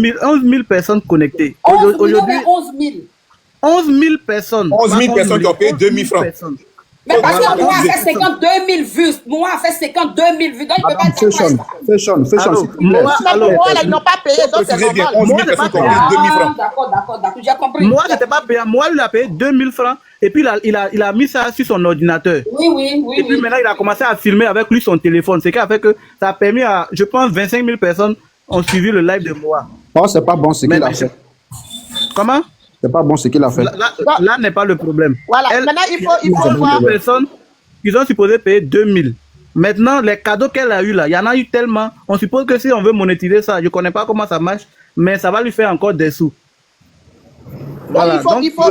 000 personnes connectées. 11 000 personnes. 11 000 personnes qui ont payé 2 000 francs. Mais parce que moi, a fait 52 000 vues. Moi, a fait 52 000 vues. Donc, il ne peut pas dire Fashion, moi, ils n'ont pas payé. Donc, c'est normal. 11 000 personnes qui ont payé 2 000 francs. D'accord. J'ai compris. Moi, je n'étais pas payé. Moi, il a payé 2 000 francs. Et puis, il a mis ça sur son ordinateur. Oui. Et puis, maintenant, il a commencé à filmer avec lui son téléphone. C'est qui a fait que ça a permis à, je pense, 25 000 personnes ont suivi le live de moi. Non, c'est pas bon ce qu'il a fait. Comment? C'est pas bon ce qu'il a fait. Là n'est pas le problème. Voilà. Maintenant, il faut voir. Les personnes qui sont supposées payer 2 000. Maintenant, les cadeaux qu'elle a eu là, il y en a eu tellement. On suppose que si on veut monétiser ça, je ne connais pas comment ça marche, mais ça va lui faire encore des sous. Voilà. Il faut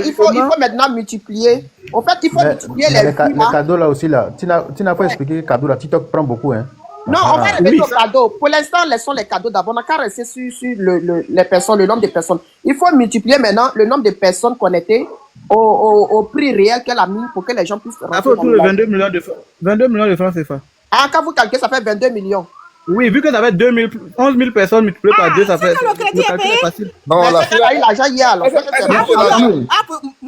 maintenant multiplier. En fait, il faut multiplier les vues. Les cadeaux là aussi, là. Tu n'as pas expliqué les cadeaux là. TikTok prend beaucoup, hein. Non, on va revenir aux cadeaux. Pour l'instant, laissons les cadeaux d'abord. On n'a qu'à rester sur les personnes, le nombre de personnes. Il faut multiplier maintenant le nombre de personnes connectées au prix réel qu'elle a mis pour que les gens puissent rentrer. Ça fait autour de 22 millions de francs. 22 millions de francs CFA. Ah, quand vous calculez, ça fait 22 millions. Oui, vu que ça fait 11 000 personnes multipliées par 2, ça fait. Le calcul est facile. Non, elle a eu l'argent hier, alors.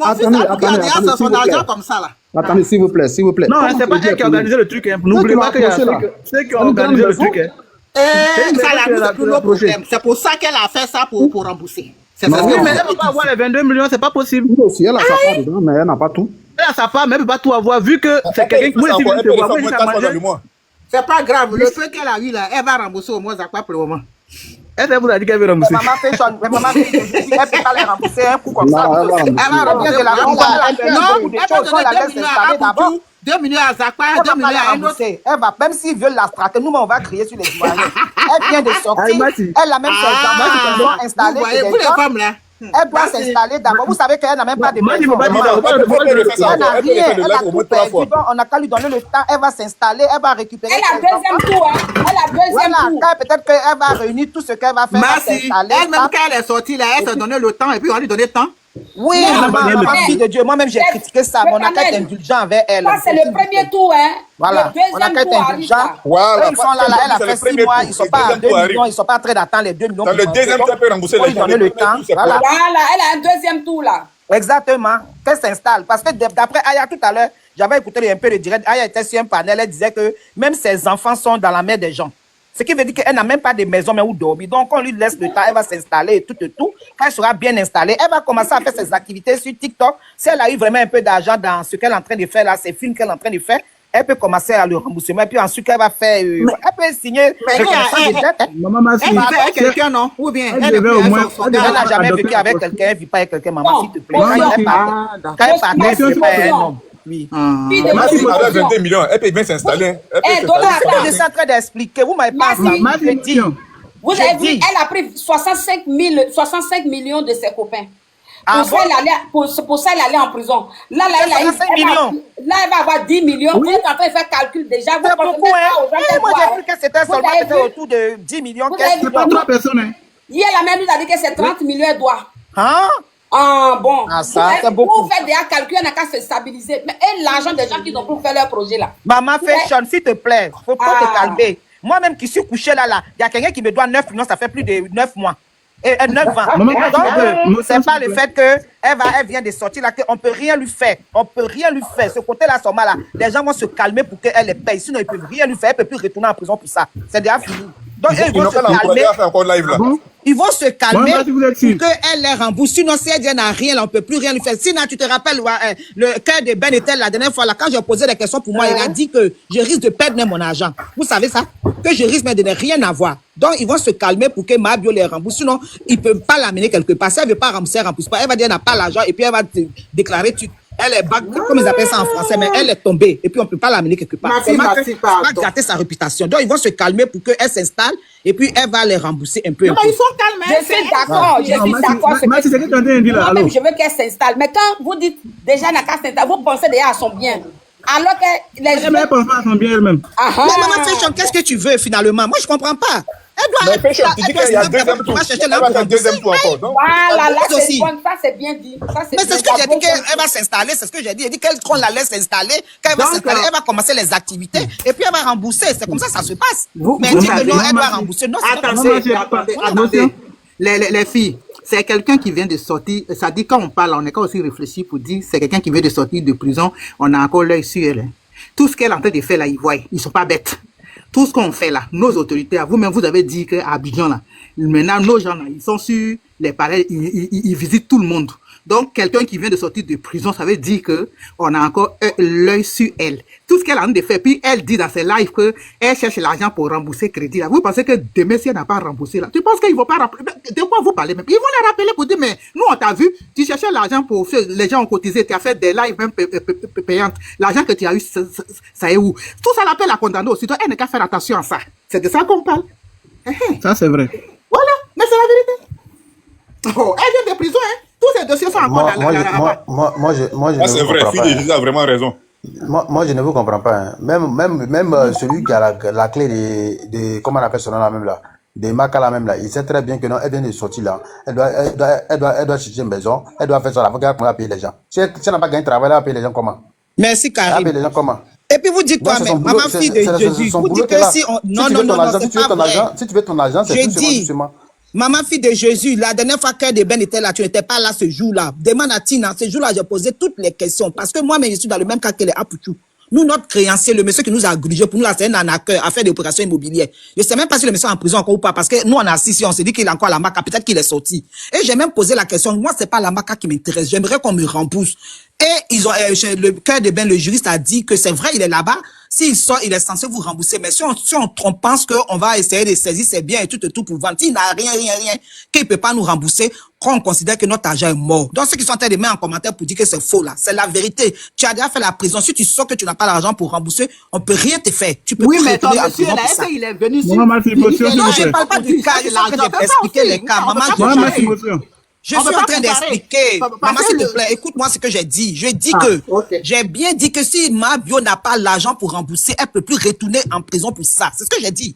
Attendez, son argent comme ça, là. Attendez, s'il vous plaît. Non, c'est pas elle qui a organisé le truc. N'oubliez pas qu'il y a ceux qui ont organisé le truc. C'est pour ça qu'elle a fait ça pour rembourser. Oui, mais elle ne peut pas avoir les 22 millions, c'est pas possible. Si elle a sa part dedans, mais elle n'a pas tout. Elle a sa femme, elle ne peut pas tout avoir, vu que c'est quelqu'un qui... Moi, si je te vois, moi, je t'ai mangé. C'est pas grave, le feu qu'elle a eu là, elle va rembourser au moins à quoi pour le moment. Elle vous a dit qu'elle veut rembourser. Maman fait Sean, mais maman fait elle peut pas les rembourser un coup comme ça. Non, Elle va rembourser de la non, elle va donner 2 millions à Aboutou, 2 millions à Zakpa, 2 millions à un autre. Elle va, même s'ils veulent la strater, nous, on va crier sur les douaniers. Elle vient de sortir, elle a même ses enfants qui sont installés. Vous les femmes là. Elle doit s'installer d'abord. Vous savez qu'elle n'a même pas de maison. Elle n'a rien. Elle a tout perdu. On n'a qu'à lui donner le temps. Elle va s'installer. Elle va récupérer. Elle a deuxième tour. Elle a deuxième tour. Peut-être qu'elle va réunir tout ce qu'elle va faire. Merci. Elle-même, quand elle est sortie là, elle se donnait le temps et puis on lui donnait le temps. Oui, maman, fille de Dieu. Moi-même, j'ai critiqué ça. Mais on a qu'à être indulgent avec elle. Ça, c'est le premier tour, hein. Voilà. On a qu'à être indulgent. Voilà. Ils sont là, elle a fait 6 mois. Ils ne sont pas à 2 millions. Ils ne sont pas en train d'attendre les 2 millions. Dans le deuxième tour, elle peut rembourser les gens. Le temps. Voilà, elle a un deuxième tour là. Exactement. Qu'elle s'installe. Parce que d'après Aya tout à l'heure, j'avais écouté un peu le direct. Aya était sur un panel. Elle disait que même ses enfants sont dans la main des gens. Ce qui veut dire qu'elle n'a même pas de maison, mais où dormir. Donc, on lui laisse le temps, elle va s'installer et tout. Quand elle sera bien installée, elle va commencer à faire ses activités sur TikTok. Si elle a eu vraiment un peu d'argent dans ce qu'elle est en train de faire là, ces films qu'elle est en train de faire, elle peut commencer à le remboursement. Et puis ensuite, elle va faire... elle peut signer... Maman, elle vit avec quelqu'un, non? Ou bien elle n'a jamais vécu avec quelqu'un, elle ne vit pas avec quelqu'un. Maman, s'il te plaît. Quand elle partait, c'est pas un homme. Oui. Elle a 22 millions, elle peut bien s'installer. Je suis en train d'expliquer. Vous m'avez pas dit. Vous avez vu, elle a pris 65 millions de ses copains. Pour ça, elle allait en prison. Là, elle va avoir 10 millions. Vous êtes en train de faire calcul déjà. Vous pensez pas moi, j'ai cru que c'était seulement autour de 10 millions. C'est pas 3 personnes. Hier, la même nous a dit que c'est 30 millions, elle doit. Hein? Ah bon. Ça, c'est beaucoup. Pour faire des calculs, on n'a qu'à se stabiliser. Mais et l'argent des gens qui ont pour faire leur projet là. Maman Fashion, s'il te plaît, faut pas te calmer. Moi-même qui suis couché là, il y a quelqu'un qui me doit 9 millions, ça fait plus de 9 mois. Et 9 ans. Donc, c'est pas le fait qu'elle vient de sortir là, qu'on ne peut rien lui faire. On ne peut rien lui faire. Ce côté-là, son mal là, les gens vont se calmer pour qu'elle les paye. Sinon, ils ne peuvent rien lui faire. Elle ne peut plus retourner en prison pour ça. C'est déjà fini. Donc, ils vont se calmer. Ils vont se calmer pour qu'elle les rembourse. Sinon, si elle dit n'a rien, on ne peut plus rien lui faire. Sinon, tu te rappelles, le cœur de Ben était la dernière fois, là, quand j'ai posé des questions pour moi, il a dit que je risque de perdre mon argent. Vous savez ça? Que je risque de ne rien avoir. Donc, ils vont se calmer pour que Mabio les rembourse. Sinon, ils ne peuvent pas l'amener quelque part. Si elle ne veut pas rembourser, elle ne rembourse pas. Elle va dire qu'elle n'a pas l'argent et puis elle va te déclarer elle est back, comme ils appellent ça en français, mais elle est tombée. Et puis, on ne peut pas l'amener quelque part. C'est pas gâter sa réputation. Donc, ils vont se calmer pour qu'elle s'installe et puis elle va les rembourser un peu. Non, mais ils sont calmés. Je suis d'accord. Je suis d'accord. Je veux qu'elle s'installe. Mais quand vous dites déjà, elle n'a qu'à s'installer, vous pensez déjà à son bien. Alors que les gens. Elle ne pense pas à son bien elle-même. Mais maman Fashion, qu'est-ce que tu veux finalement? Moi, je ne comprends pas. Elle doit Fashion, tu dis qu'il y a deuxième tour. Elle va faire deuxième tour encore. Voilà, là, c'est bon. Ça, c'est bien dit. Mais c'est ce que j'ai dit qu'elle va s'installer. C'est ce que j'ai dit. Elle dit qu'on la laisse s'installer. Quand elle va s'installer, elle va commencer les activités. Et puis, elle va rembourser. C'est comme ça ça se passe. Mais elle dit que non, elle doit rembourser. Non, attendez. Les filles, c'est quelqu'un qui vient de sortir. Ça dit, quand on parle, on n'est pas aussi réfléchi pour dire c'est quelqu'un qui vient de sortir de prison. On a encore l'œil sur elle. Tout ce qu'elle est en train de faire là, ils voient. Ils ne sont pas bêtes. Tout ce qu'on fait là, nos autorités, vous-même, vous avez dit qu'à Abidjan, là, maintenant, nos gens, là, ils sont sur les palais, ils visitent tout le monde. Donc, quelqu'un qui vient de sortir de prison, ça veut dire qu'on a encore l'œil sur elle. Tout ce qu'elle a envie de faire, puis elle dit dans ses lives qu'elle cherche l'argent pour rembourser crédit. Là. Vous pensez que demain, si elle n'a pas remboursé, là, tu penses qu'ils ne vont pas rappeler? De quoi vous parlez même? Ils vont la rappeler pour dire, mais nous, on t'a vu, tu cherchais l'argent pour faire, les gens ont cotisé, tu as fait des lives même payantes. L'argent que tu as eu, ça est où? Tout ça l'appelle à condamner aussi. Donc, elle n'a qu'à faire attention à ça. C'est de ça qu'on parle. Ça, c'est vrai. Voilà, mais c'est la vérité. Oh, elle vient de prison, hein? Tous ces dossiers sont encore là. Moi, je c'est vrai, Fidi a vraiment raison. Moi, je ne vous comprends pas. Hein. Même celui qui a la clé de comment on appelle ce nom là même là, de Makala même là, il sait très bien que non, elle vient de sortir là. Elle doit chercher une maison, elle doit faire ça, elle va payer les gens. Si elle n'a pas gagné de travail, elle va payer les gens comment? Merci Karim. Elle va payer les gens comment? Et puis vous dites quoi, mais maman fille de Jésus, vous dites que si on... Non, si tu veux ton argent, c'est tout simplement. Maman fille de Jésus, la dernière fois que Ben était là, tu n'étais pas là ce jour-là. Demande à Tina, ce jour-là, j'ai posé toutes les questions. Parce que moi-même, je suis dans le même cas que les Apoutou. Nous, notre créancier, le monsieur qui nous a grugé, pour nous, là, c'est un arnaqueur à faire des opérations immobilières. Je sais même pas si le monsieur est en prison encore ou pas, parce que nous, on a assis, on s'est dit qu'il a encore la maca, peut-être qu'il est sorti. Et j'ai même posé la question, moi, c'est pas la maca qui m'intéresse. J'aimerais qu'on me rembourse. Et ils ont, le cœur de bain, le juriste a dit que c'est vrai, il est là-bas. S'il sort, il est censé vous rembourser. Mais si on pense qu'on va essayer de saisir ses biens et tout pour vendre, s'il n'a rien, qu'il ne peut pas nous rembourser, on considère que notre argent est mort. Donc, ceux qui sont en train de mettre en commentaire pour dire que c'est faux, là, c'est la vérité. Tu as déjà fait la prison. Si tu sens que tu n'as pas l'argent pour rembourser, on peut rien te faire. Tu peux Oui, plus mais ton retourner en monsieur, prison là, pour est-ce ça. qu'il est venu sur... Maman, c'est possible, Non, je s'il ne vous parle pas du cas. Je suis en train d'expliquer les cas. Maman, Maman, c'est possible. je suis en train d'expliquer. Maman, s'il te plaît, écoute-moi ce que j'ai dit. Je dis que, j'ai bien dit que si ma bio n'a pas l'argent pour rembourser, elle peut plus retourner en prison pour ça. C'est ce que j'ai dit.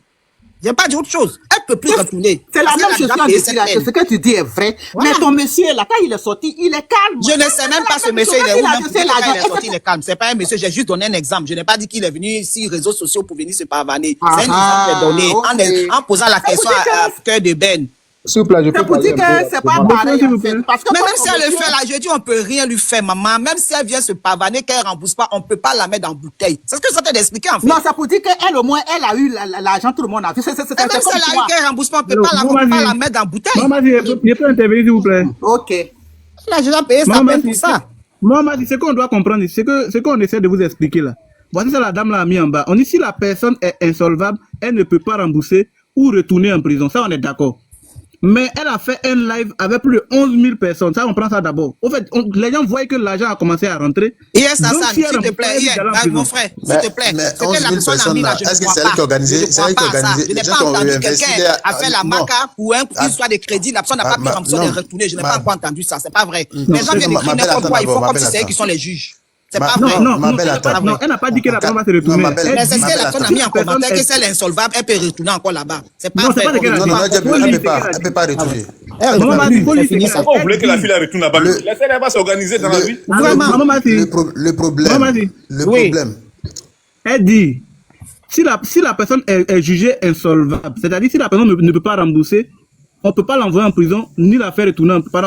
J'ai pas dit autre chose. Elle peut plus retourner. C'est la même chose qu'on dit là, que ce que tu dis est vrai. Voilà. Mais ton monsieur, là, quand il est sorti, il est calme. Je ne sais même pas ce monsieur, il est où, même quand il est sorti, il est calme. C'est pas un monsieur, j'ai juste donné un exemple. Je n'ai pas dit qu'il est venu sur les réseaux sociaux pour venir se pavaner. C'est un exemple que j'ai donné en posant la question à Cœur de Ben. S'il vous plaît, je peux parler un peu. C'est pas pareil. Parce que mais même si elle le fait là, je dis on peut rien lui faire, maman. Même si elle vient se pavaner, qu'elle rembourse pas, on peut pas la mettre en bouteille. C'est ce que je suis d'expliquer en fait. Non, ça pour dire qu'elle au moins, elle a eu l'argent, tout le monde a vu. Même si elle a eu qu'elle rembourse pas, on peut pas la mettre en bouteille. Maman, je peux intervenir s'il vous plaît. Ok. Là, je dois payer sa peine pour ça. Maman, ce qu'on doit comprendre, ce qu'on essaie de vous expliquer là. Voici ça, la dame l'a mis en bas. On dit si la personne est insolvable, elle ne peut pas rembourser ou retourner en prison. Ça, on est d'accord. Mais elle a fait un live avec plus de 11 000 personnes. Ça, on prend ça d'abord. Au fait, les gens voient que l'argent a commencé à rentrer. Yes, s'il te plaît, mon frère, s'il te plaît. Mais 11 000 personnes, est-ce que c'est elle qui organise? C'est elle qui organise. Je n'ai pas entendu quelqu'un a fait la maca pour une histoire de crédit. La personne n'a pas pu rembourser de retourner. Je n'ai pas encore entendu ça. C'est pas vrai. Les gens viennent d'écrire n'importe quoi. Il faut comme si c'est eux qui sont les juges. C'est pas vrai. Non, elle n'a pas dit que la personne va se retourner. Mais c'est ce que la personne a mis en commentaire, que si elle est insolvable, elle peut retourner encore là-bas. C'est pas vrai. Non, elle peut pas retourner. Pourquoi vous voulez que la fille la retourne là-bas? Laissez-elle, elle va s'organiser dans la vie. Vraiment. Le problème. Elle dit, si la personne est jugée insolvable, c'est-à-dire si la personne ne peut pas rembourser, on ne peut pas l'envoyer en prison, ni la faire retourner en prison.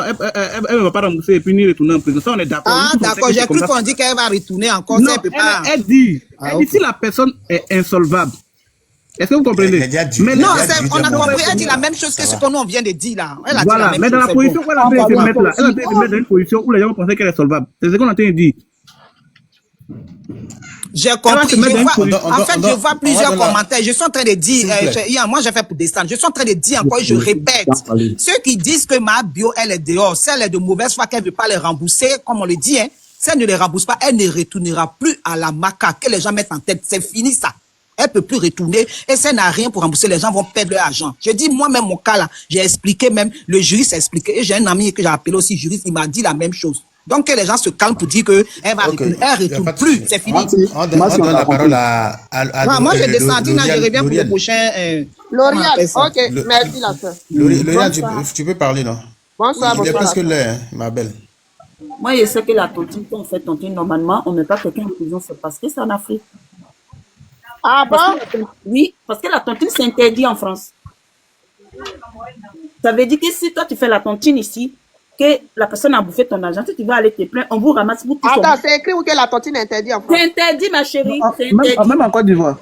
Elle ne va pas rembourser et puis ni retourner en prison. Ça, on est d'accord. Ah, d'accord. J'ai cru qu'on dit qu'elle va retourner encore. Non, elle dit, si la personne est insolvable, est-ce que vous comprenez? Mais non, on a compris. Elle dit la même chose que ce qu'on nous vient de dire là. Elle a dit voilà, la même mais dans la chose, position où elle a été mettre là, elle a été mettre dans une position où les gens pensaient qu'elle est solvable. C'est ce qu'on a entendu dire. J'ai compris. En fait, je vois plusieurs commentaires. Je suis en train de dire, moi j'ai fait pour descendre. Je suis en train de dire encore, je répète. Ceux qui disent que ma bio, elle est dehors, si elle est de mauvaise foi, qu'elle ne veut pas les rembourser, comme on le dit, hein, si elle ne les rembourse pas, elle ne retournera plus à la maca que les gens mettent en tête. C'est fini ça. Elle peut plus retourner et si elle n'a rien pour rembourser, les gens vont perdre leur argent. Je dis moi-même mon cas là, j'ai expliqué même, le juriste a expliqué et j'ai un ami que j'ai appelé aussi juriste, il m'a dit la même chose. Donc que les gens se calment pour dire que elle va retourner, elle retourne plus, c'est fini. On donne la parole à moi je descends, je reviens pour le prochain. Lauriane, ok, merci la soeur. Lauriane, tu peux parler non? Bonsoir, il est presque l'heure, ma belle. Moi je sais que la tontine, quand on fait tontine, normalement on ne met pas quelqu'un en prison, c'est parce que c'est en Afrique. Ah bon? Oui, parce que la tontine c'est interdit en France. Ça veut dire que si toi tu fais la tontine ici, que la personne a bouffé ton argent, si tu vas aller te plaindre, on vous ramasse pour tout. Attends, c'est écrit où que la tontine est interdite en France? C'est interdit, ma chérie. Même en Côte d'Ivoire.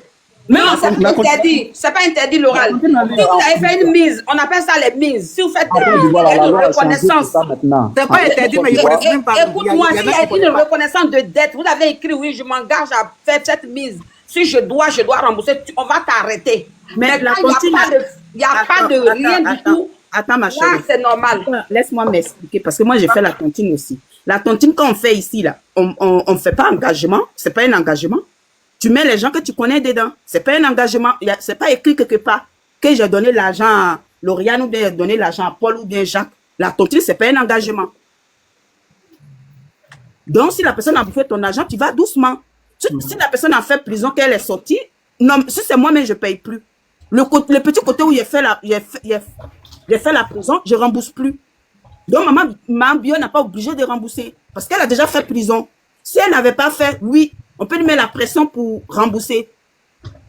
Non, c'est pas interdit. C'est pas interdit l'oral. Si vous avez fait une mise, on appelle ça les mises. Si vous faites une reconnaissance, c'est pas interdit, mais il faut même pas. Écoute-moi, s'il y a une reconnaissance de dette, vous avez écrit, oui, je m'engage à faire cette mise. Si je dois rembourser, on va t'arrêter. Mais là, il n'y a pas de rien du tout. Attends, ma chérie. C'est normal. Laisse-moi m'expliquer, parce que moi, j'ai fait la tontine aussi. La tontine, quand on fait ici, là, on ne fait pas engagement. C'est pas un engagement. Tu mets les gens que tu connais dedans. C'est pas un engagement. C'est pas écrit quelque part que j'ai donné l'argent à Lauriane ou bien j'ai donné l'argent à Paul ou bien Jacques. La tontine, c'est pas un engagement. Donc, si la personne a bouffé ton argent, tu vas doucement. Si la personne a fait prison, qu'elle est sortie, non, si c'est moi-même, je ne paye plus. Le petit côté où j'ai fait la prison, je ne rembourse plus. Donc, ma bio n'a pas obligé de rembourser parce qu'elle a déjà fait prison. Si elle n'avait pas fait, oui, on peut lui mettre la pression pour rembourser.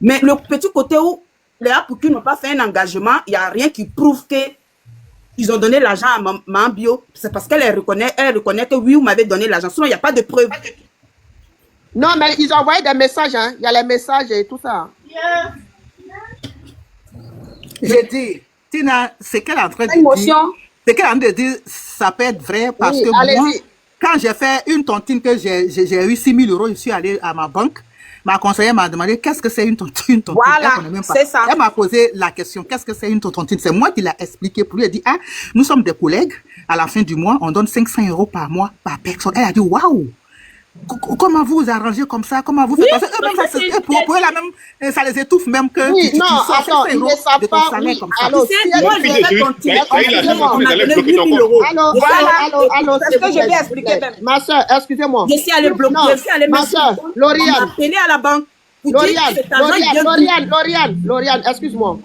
Mais le petit côté où les Apouki n'ont pas fait un engagement, il n'y a rien qui prouve qu'ils ont donné l'argent à ma bio. C'est parce qu'elle reconnaît que oui, vous m'avez donné l'argent. Sinon, il n'y a pas de preuve. Non, mais ils ont envoyé des messages, hein. Il y a les messages et tout ça. J'ai dit, Tina, c'est qu'elle est en train de dire. Ce qu'elle est en train de dire, ça peut être vrai parce que moi, quand j'ai fait une tontine que j'ai eu 6 000 euros, je suis allé à ma banque. Ma conseillère m'a demandé qu'est-ce que c'est une tontine. Voilà, c'est ça. Elle m'a posé la question, qu'est-ce que c'est une tontine? C'est moi qui l'ai expliqué pour lui. Elle dit, ah, nous sommes des collègues. À la fin du mois, on donne 500 euros par mois par personne. Elle a dit, waouh! Comment vous vous arrangez comme ça? Comment vous faites? Parce que pour eux, là même, ça les étouffe même que oui, tu non, attends, ils ne savent pas. Oui, alors, moi, j'ai fait tontine. On a donné 8 000 euros. Allô, c'est ce que je vais expliquer même. Ma soeur, excusez-moi. Je suis allée bloquer, je suis allée ma soeur, Lauriane. On m'a appelé à la banque. Lauriane, excuse-moi.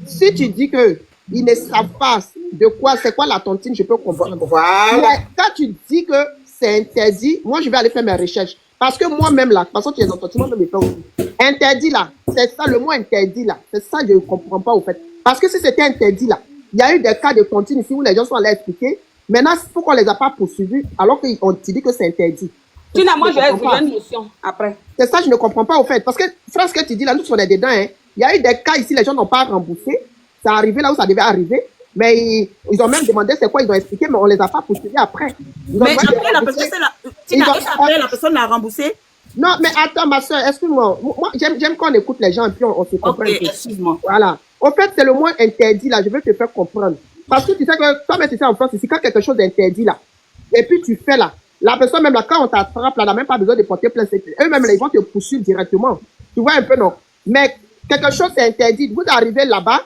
Si tu dis que ils ne savent pas de quoi, c'est quoi la tontine, je peux comprendre. Voilà. Mais quand tu dis que c'est interdit, moi je vais aller faire mes recherches. Parce que moi-même là, de toute façon tu es en tontine, moi-même aussi. Interdit là, c'est ça le mot interdit là. C'est ça que je ne comprends pas au fait. Parce que si c'était interdit là, il y a eu des cas de tontine ici où les gens sont allés expliquer. Maintenant, pourquoi on ne les a pas poursuivis alors qu'on te dit que c'est interdit? Moi, j'ai une notion après. C'est ça, je ne comprends pas au fait. Parce que, frère, ce que tu dis là, nous on est dedans. Hein. Il y a eu des cas ici, les gens n'ont pas remboursé. Ça est arrivé là où ça devait arriver. Mais ils ont même demandé c'est quoi, ils ont expliqué, mais on ne les a pas poursuivis après. Mais après, la personne l'a remboursé. Non, mais attends, ma soeur, excuse-moi. Moi, j'aime quand on écoute les gens et puis on se comprend. Ok, excuse-moi. Voilà. En fait, c'est le mot interdit là, je veux te faire comprendre. Parce que tu sais que, toi-même, tu sais en France, ici, quand quelque chose est interdit là, et puis tu fais là, la personne même là, quand on t'attrape là, n'a même pas besoin de porter plainte. Eux-mêmes, ils vont te poursuivre directement. Tu vois un peu, non? Mais quelque chose est interdit. Vous arrivez là-bas,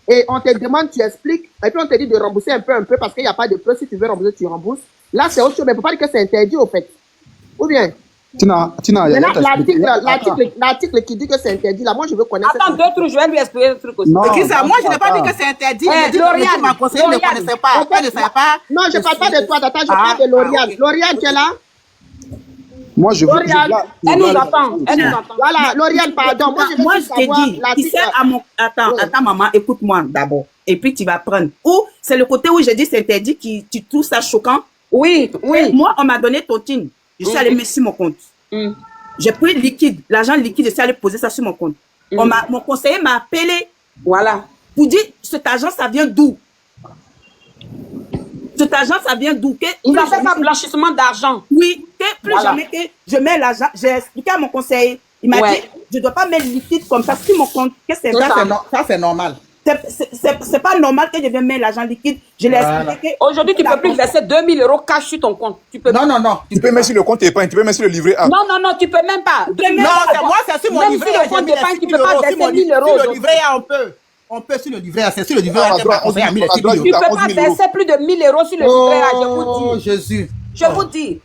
et on te demande, tu expliques, et puis on te dit de rembourser un peu, parce qu'il n'y a pas de preuve. Si tu veux rembourser, tu rembourses. Là, c'est autre chose, mais il ne faut pas dire que c'est interdit, au fait. Ou bien? Tina, l'article qui dit que c'est interdit, là, moi, je veux connaître. Attends, deux trucs, je vais lui expliquer un truc aussi. Non, moi, je n'ai pas dit que c'est interdit. Lauriane, ma conseillère ne connaissait pas. Elle ne savait pas. Non, je ne parle pas de toi, attends, je parle de Lauriane. Lauriane, tu es là? Moi, je veux. Elle nous entend. Voilà, Lauriane, pardon. Moi, je t'ai dit, tu sais, attends, maman, écoute-moi d'abord. Et puis, tu vas prendre. Ou, c'est le côté où j'ai dit c'est interdit, tu trouves ça choquant. Oui. Moi, on m'a donné tontine. Je suis allée mettre sur mon compte. J'ai pris liquide, l'argent liquide, je suis allée poser ça sur mon compte. Mon conseiller m'a appelé. Voilà. Pour dire, cet argent, ça vient d'où? Cet argent, ça vient d'où? Il a fait un blanchissement d'argent. Oui, plus jamais que je mets l'argent. J'ai expliqué à mon conseiller. Il m'a dit, je ne dois pas mettre liquide comme ça sur mon compte. Qu'est-ce que c'est ça? Ça, c'est normal. C'est pas normal que je vienne mettre l'argent liquide. Je l'ai expliqué. Aujourd'hui, tu ne peux plus verser 2 000 euros cash sur ton compte. Tu peux non. Tu peux mettre sur le compte épargne, tu peux mettre sur le livret A. Non, tu ne peux même pas. Moi, c'est sur mon livret A. Même sur le compte épargne, tu ne peux pas verser 1 000 euros. Sur le livret A, on peut. On peut sur le livret A. C'est sur le livret A. Tu ne peux pas verser plus de 1 000 euros sur le livret A, je vous dis. Oh, Jésus. Je vous dis.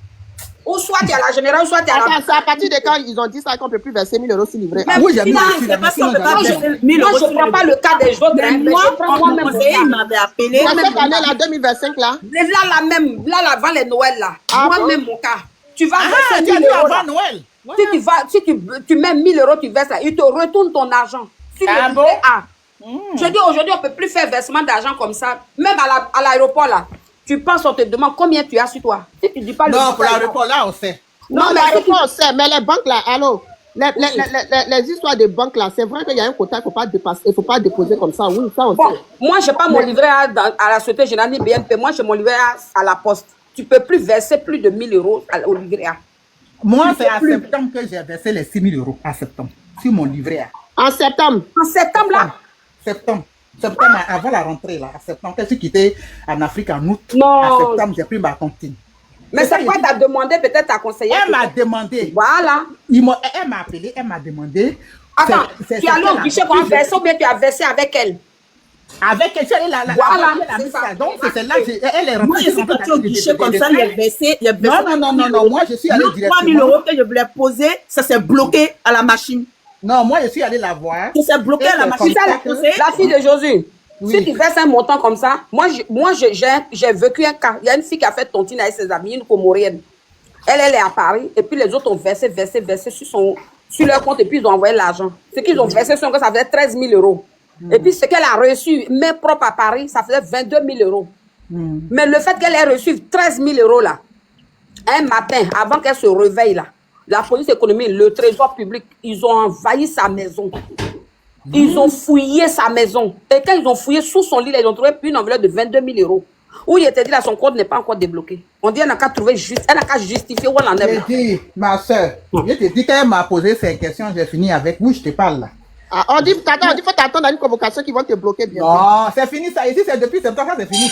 Ou soit tu es à la générale, ou soit tu es à la... C'est à partir de quand ils ont dit ça qu'on ne peut plus verser 1 000 euros sur le livret A. Oui, j'ai mis Moi, je ne prends pas le cas des autres. Mais moi, mon conseiller m'avait appelé. Cette année, là, 2025, là. Là, avant les Noël, là. Moi-même, mon cas. Tu vas verser 1 1 000 euros. avant Noël. Si tu mets 1 000 euros, tu verses là. Ils te retournent ton argent. Sur le livret A. Je dis aujourd'hui, on ne peut plus faire versement d'argent comme ça. Même à l'aéroport, là. Tu penses, on te demande combien tu as sur toi. Si tu dis pas non, pour l'aéroport, là, on sait. Non, l'aéroport, on sait. Mais les banques, là, allô, les histoires de banques, là, c'est vrai qu'il y a un quota, il ne faut pas dépasser, il ne faut pas déposer comme ça. Oui, ça, on sait. Moi, je n'ai pas mon livret à la Société Générale ni BNP. Moi, j'ai mon livret à la Poste. Tu ne peux plus verser plus de 1 000 euros au livret A. Moi, c'est à septembre que j'ai versé les 6 000 euros. À septembre. Sur mon livret A. En septembre? En septembre, là? Septembre, avant la rentrée, là, à septembre, quand je suis quitté en Afrique en août, non. À septembre, j'ai pris ma tontine. Mais c'est quoi tu as demandé peut-être ta conseillère? Elle m'a demandé. Voilà. Elle m'a appelé, elle m'a demandé. Attends, tu as allé au guichet pour verser ou bien tu as versé avec elle? Avec elle, voilà, c'est ça. Donc, c'est celle-là, elle est rentrée. Moi, je suis partie au guichet comme ça, il a versé. Non, moi, je suis allé directement. 3 000 euros que je voulais poser, ça s'est bloqué à la machine. Non, moi, je suis allé la voir. Ça s'est bloqué à la machine. La fille de Josué. Oui. Si tu verses un montant comme ça, moi j'ai vécu un cas. Il y a une fille qui a fait tontine avec ses amis, une Comorienne. Elle est à Paris, et puis les autres ont versé sur leur compte, et puis ils ont envoyé l'argent. Ce qu'ils ont versé, ça faisait 13 000 euros. Et puis ce qu'elle a reçu, main propre à Paris, ça faisait 22 000 euros. Mais le fait qu'elle ait reçu 13 000 euros là, un matin, avant qu'elle se réveille là, la police économique, le trésor public, ils ont envahi sa maison. Ils ont fouillé sa maison. Et quand ils ont fouillé sous son lit, là, ils ont trouvé une enveloppe de 22 000 euros. Où il te dit là, son compte n'est pas encore débloqué. On dit, elle n'a qu'à trouver juste, elle n'a qu'à justifier où elle en est. J'ai dit, ma soeur, je te dis qu'elle m'a posé ces questions, j'ai fini avec. Oui, je te parle là. Ah, on dit, faut t'attendre à une convocation qui vont te bloquer bien. Non, c'est fini ça. Ici, c'est depuis septembre, c'est fini.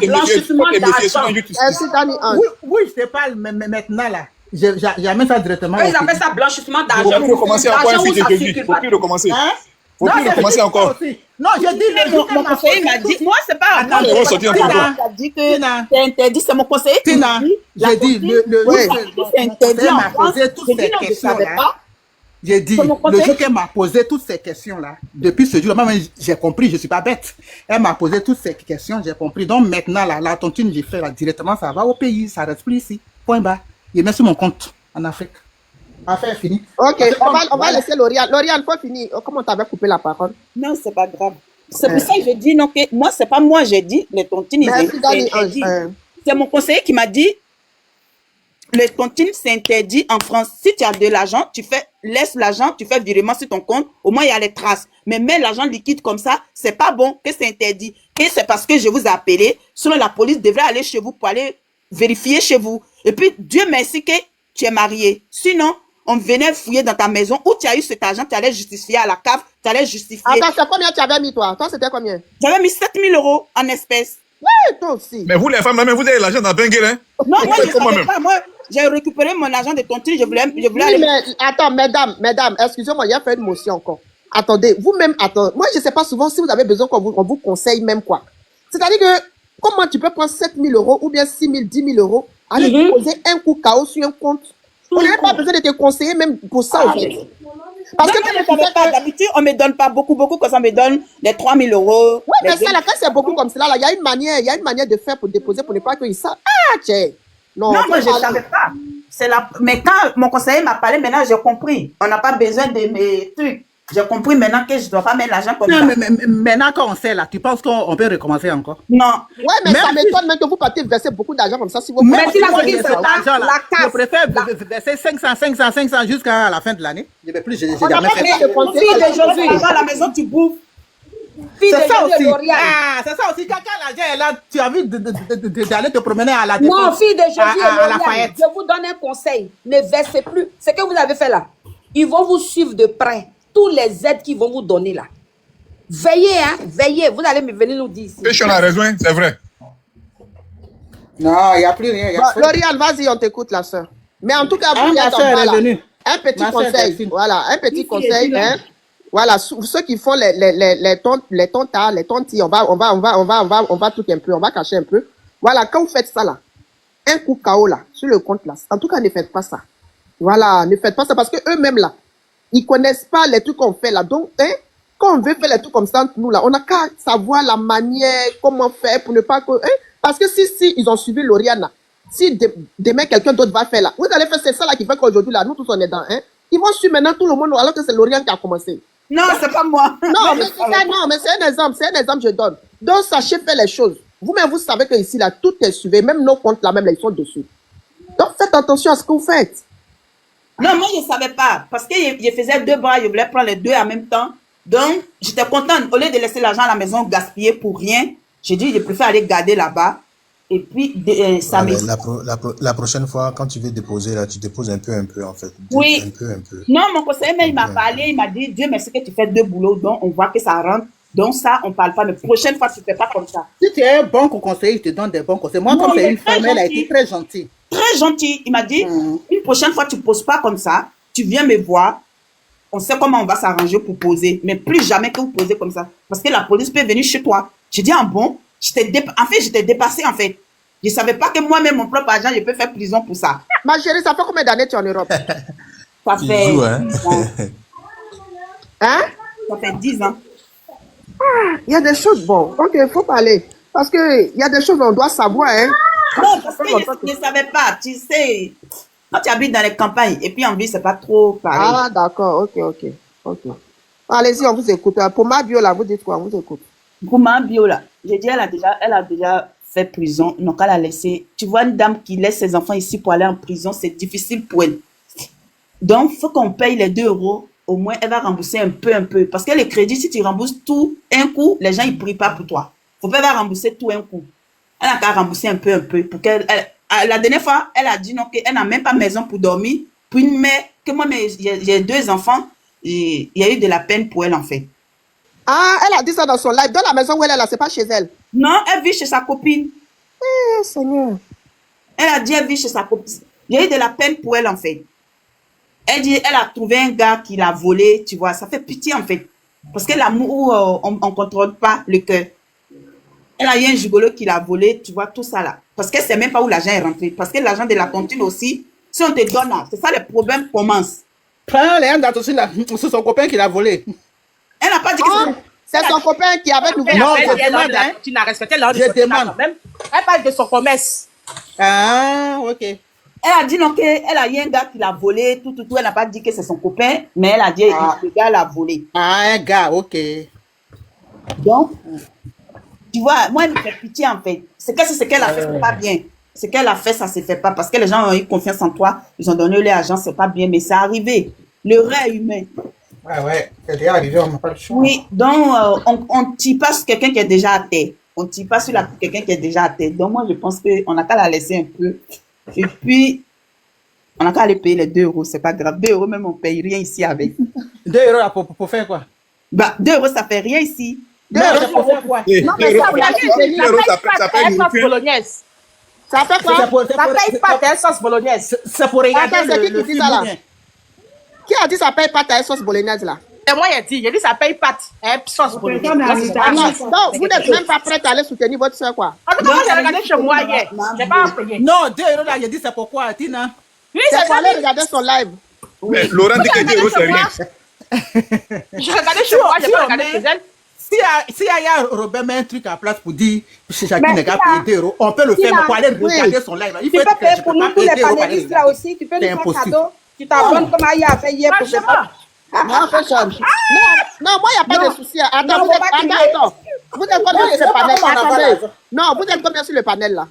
Blanchissement d'argent. Merci, Dani Ange. Oui, je te parle maintenant là. J'amène ça directement. Ils appellent ça blanchissement Faut d'argent. plus recommencer encore un fille que je dis. Faut plus recommencer. Faut plus recommencer encore. Non, je dis, Mon conseiller m'a dit, moi, c'est pas Attends, ils vont sortir encore. Il a dit que c'est interdit, c'est mon conseiller qui Tina, m'a dit. j'ai dit, c'est interdit en France. posé toutes J'ai dit ces non, je ne questions savais là. pas. J'ai dit, C'est mon le conseiller. jour qu'elle m'a posé toutes ces questions-là, depuis ce jour-là, moi, j'ai compris, je ne suis pas bête. Elle m'a posé toutes ces questions, j'ai compris. Donc maintenant, là, la tontine, j'ai fait là, directement, ça va au pays, ça reste plus ici. Point bas. Il met sur mon compte en Afrique. Affaire finie. Ok, on va laisser Lauriane. Lauriane, faut finir. Comment t'avais coupé la parole? Non, c'est pas grave. C'est pour ça que je dis, non, que moi, c'est pas moi, j'ai dit, les tontines, ils Merci, Dani c'est interdit. Ange. C'est mon conseiller qui m'a dit, les tontines, c'est interdit en France. Si tu as de l'argent, laisse l'argent, tu fais virement sur ton compte, au moins il y a les traces. Mais mets l'argent liquide comme ça, c'est pas bon, que c'est interdit. Que c'est parce que je vous ai appelé, sinon la police devrait aller chez vous pour aller vérifier chez vous. Et puis, Dieu merci que tu es marié. Sinon, on venait fouiller dans ta maison où tu as eu cet argent, tu allais justifier à la CAF, tu allais justifier. Attends, c'est combien tu avais mis, toi? Toi, c'était combien? J'avais mis 7 000 € en espèces. Ouais, toi aussi. Mais vous, les femmes, même, vous avez l'argent dans Benguel, hein? Non, moi, je Comment savais même? pas. Moi, j'ai récupéré mon argent de tontine, je voulais Oui, aller... mais attends, mesdames, excusez-moi, il y a fait une motion encore. Attendez, vous-même, attendez. Moi, je sais pas souvent si vous avez besoin qu'on vous conseille même quoi. C'est-à-dire que, comment tu peux prendre 7 000 € ou bien 6 000, 10 000 € aller te poser un coup KO sur un compte? On n'avait pas besoin de te conseiller même pour ça, au fait. Parce que je savais pas, d'habitude, on me donne pas beaucoup, quand ça me donne les 3 000 €. Oui, mais ça, là, quand c'est beaucoup comme cela, là, il y a une manière de faire pour déposer pour ne pas qu'ils savent. Ah, tiens. Non, moi, je ne savais pas. Mais quand mon conseiller m'a parlé, maintenant, j'ai compris. On n'a pas besoin de mes trucs. J'ai compris maintenant que je ne dois pas mettre l'argent comme ça. Mais maintenant qu'on sait là, tu penses qu'on peut recommencer encore? Non. Ouais, mais ça m'étonne même que vous partez verser beaucoup d'argent comme ça si vous Mais si la voulez. police je préfère verser 500 jusqu'à la fin de l'année. Je ne vais plus, j'ai jamais fait ça. Fille d'aujourd'hui, dans la maison, tu bouffes. C'est ça aussi. Ah, c'est ça aussi. Quand l'argent est là, tu as envie d'aller te promener à la défense. Non, fille d'aujourd'hui, à Lafayette. je vous donne un conseil. Ne versez plus. Ce que vous avez fait là, ils vont vous suivre de près. Tous les aides qu'ils vont vous donner là. Veillez, hein, veillez. Vous allez me venir nous dire ici. Pétion a raison, c'est vrai. Non, il n'y a plus rien. Lauriane, vas-y, on t'écoute, la soeur. Mais en tout cas, vous qui êtes en bas là, un petit conseil. Voilà, un petit conseil. Hein. Voilà, ceux qui font les tontas, les tontis, on va tout un peu, on va cacher un peu. Voilà, quand vous faites ça là, un coup KO là, sur le compte là, en tout cas, ne faites pas ça. Voilà, ne faites pas ça parce que eux-mêmes là, ils connaissent pas les trucs qu'on fait là. Donc, hein, quand on veut faire les trucs comme ça, nous là, on n'a qu'à savoir la manière, comment faire pour ne pas que, hein, parce que si ils ont suivi Lauriane là, si demain quelqu'un d'autre va faire là, vous allez faire c'est ça là qui fait qu'aujourd'hui là, nous tous on est dans, hein, ils vont suivre maintenant tout le monde alors que c'est Lauriane qui a commencé. Non, c'est pas moi. Non, mais c'est ça, non, mais c'est un exemple que je donne. Donc, sachez faire les choses. Vous-même, vous savez que ici là, tout est suivi, même nos comptes là, même là, ils sont dessus. Donc, faites attention à ce que vous faites. Non, moi, je ne savais pas. Parce que je faisais 2 bras, je voulais prendre les 2 en même temps. Donc, j'étais contente. Au lieu de laisser l'argent à la maison gaspiller pour rien, j'ai dit, je préfère aller garder là-bas. Et puis, ça me... La prochaine fois, quand tu veux déposer, là, tu déposes un peu, en fait. Oui. Un peu. Non, mon conseiller, il m'a parlé, il m'a dit, Dieu merci que tu fais 2 boulots, donc on voit que ça rentre. Donc ça, on ne parle pas. Mais prochaine fois, tu ne fais pas comme ça. Si tu es un bon conseiller, il te donne des bons conseils. Moi, comme c'est une femme, elle a été très gentille. Très gentil. Il m'a dit, une prochaine fois, tu ne poses pas comme ça. Tu viens me voir. On sait comment on va s'arranger pour poser. Mais plus jamais que vous posez comme ça. Parce que la police peut venir chez toi. J'ai dit, bon, en fait, j'étais dépassée, en fait. Je ne savais pas que moi-même, mon propre argent, je peux faire prison pour ça. Ma chérie, ça fait combien d'années que tu es en Europe? Ça fait 10 ans. Hein? Ça fait 10 ans. Il y a des choses, bon, ok, il faut parler. Parce qu'il y a des choses qu'on doit savoir, hein. Non, parce que je ne savais pas. Tu sais, quand tu habites dans les campagnes, et puis en ville, c'est pas trop pareil. Ah, d'accord, ok. Allez-y, on vous écoute. Pour ma bio, là, vous dites quoi? On vous écoute. Pour ma bio, là, j'ai dit, elle a déjà fait prison. Donc, elle a laissé. Tu vois, une dame qui laisse ses enfants ici pour aller en prison, c'est difficile pour elle. Donc, il faut qu'on paye les 2 €. Au moins, elle va rembourser un peu. Parce que les crédits, si tu rembourses tout un coup, les gens, ils ne prient pas pour toi. Il faut pas rembourser tout un coup. Elle a qu'à rembourser un peu, pour qu'elle... La dernière fois, elle a dit non, qu'elle n'a même pas maison pour dormir. Puis, mais que moi, j'ai 2 enfants, il y a eu de la peine pour elle, en fait. Ah, elle a dit ça dans son live. Dans la maison où elle est là, c'est pas chez elle. Non, elle vit chez sa copine. Eh, Seigneur. Elle a dit elle vit chez sa copine. Il y a eu de la peine pour elle, en fait. Elle dit, elle a trouvé un gars qui l'a volé, tu vois. Ça fait pitié, en fait. Parce que l'amour, on ne contrôle pas le cœur. Elle a eu un gigolo qui l'a volé, tu vois, tout ça là. Parce qu'elle ne sait même pas où l'argent est rentré. Parce que l'argent de la tontine aussi, si on te donne là, c'est ça le problème commence. Prends les aussi là, c'est son copain qui l'a volé. Elle n'a pas dit que c'est son copain qui avait trouvé. Non, je demande, hein. Tu n'as respecté l'ordre de Je son copain demande. quand même. Elle parle de son commerce. Ah, ok. Elle a dit non, qu'elle a eu un gars qui l'a volé, tout. Elle n'a pas dit que c'est son copain, mais elle a dit que le gars l'a volé. Ah, un gars, ok. Donc, tu vois, moi, elle me fait pitié en fait. C'est que ce qu'elle a fait, c'est pas bien. Ce qu'elle a fait, ça se fait pas. Parce que les gens ont eu confiance en toi, ils ont donné leur argent, c'est pas bien, mais c'est arrivé. Le rêve humain. Ouais, c'est déjà arrivé, on n'a pas le choix. Oui, donc, on ne tire pas sur quelqu'un qui est déjà à terre. On ne tire pas sur quelqu'un qui est déjà à terre. Donc, moi, je pense qu'on n'a qu'à la laisser un peu. Et puis, on n'a qu'à aller payer les 2 euros, c'est pas grave. 2 euros, même, on ne paye rien ici avec. 2 euros là, pour faire quoi? Bah, 2 euros, ça fait rien ici. 2 euros pour faire quoi? Non, mais ça, vous Ça paye pas de bolognaise. Ça fait quoi? Ça paye pas de sauce bolognaise. C'est pour regarder Attends, c'est le qui dit film. ça là? bien. Qui a dit ça paye pas ta sauce bolognaise là? Et moi, j'ai dit ça paye pas de sauce bolognaise. Ah non, vous n'êtes même pas prête à aller soutenir votre soeur quoi? En tout cas, moi, j'ai regardé chez moi hier. J'ai pas payé. Non, 2 euros là, il a dit c'est pourquoi, Tina? Oui, C'est pour aller regarder son live. Mais Laurent dit que 2 euros, c'est rien. J'ai regardé chez moi, j'ai pas regardé chez elle. Si Robert met un truc à place pour dire chez chacun des gars payer 2 euros, on peut le faire, mais pour aller regarder son live. Il Tu faut peux payer pour nous tous les panélistes là aussi. Tu peux nous C'est faire impossible. cadeau. Tu t'abonnes comme Aya a fait hier pour faire ça. Non, fashion. Non, moi, il n'y a pas de souci. Attends, vous êtes combien sur le panel? Attendez. Non, vous êtes combien sur le panel là?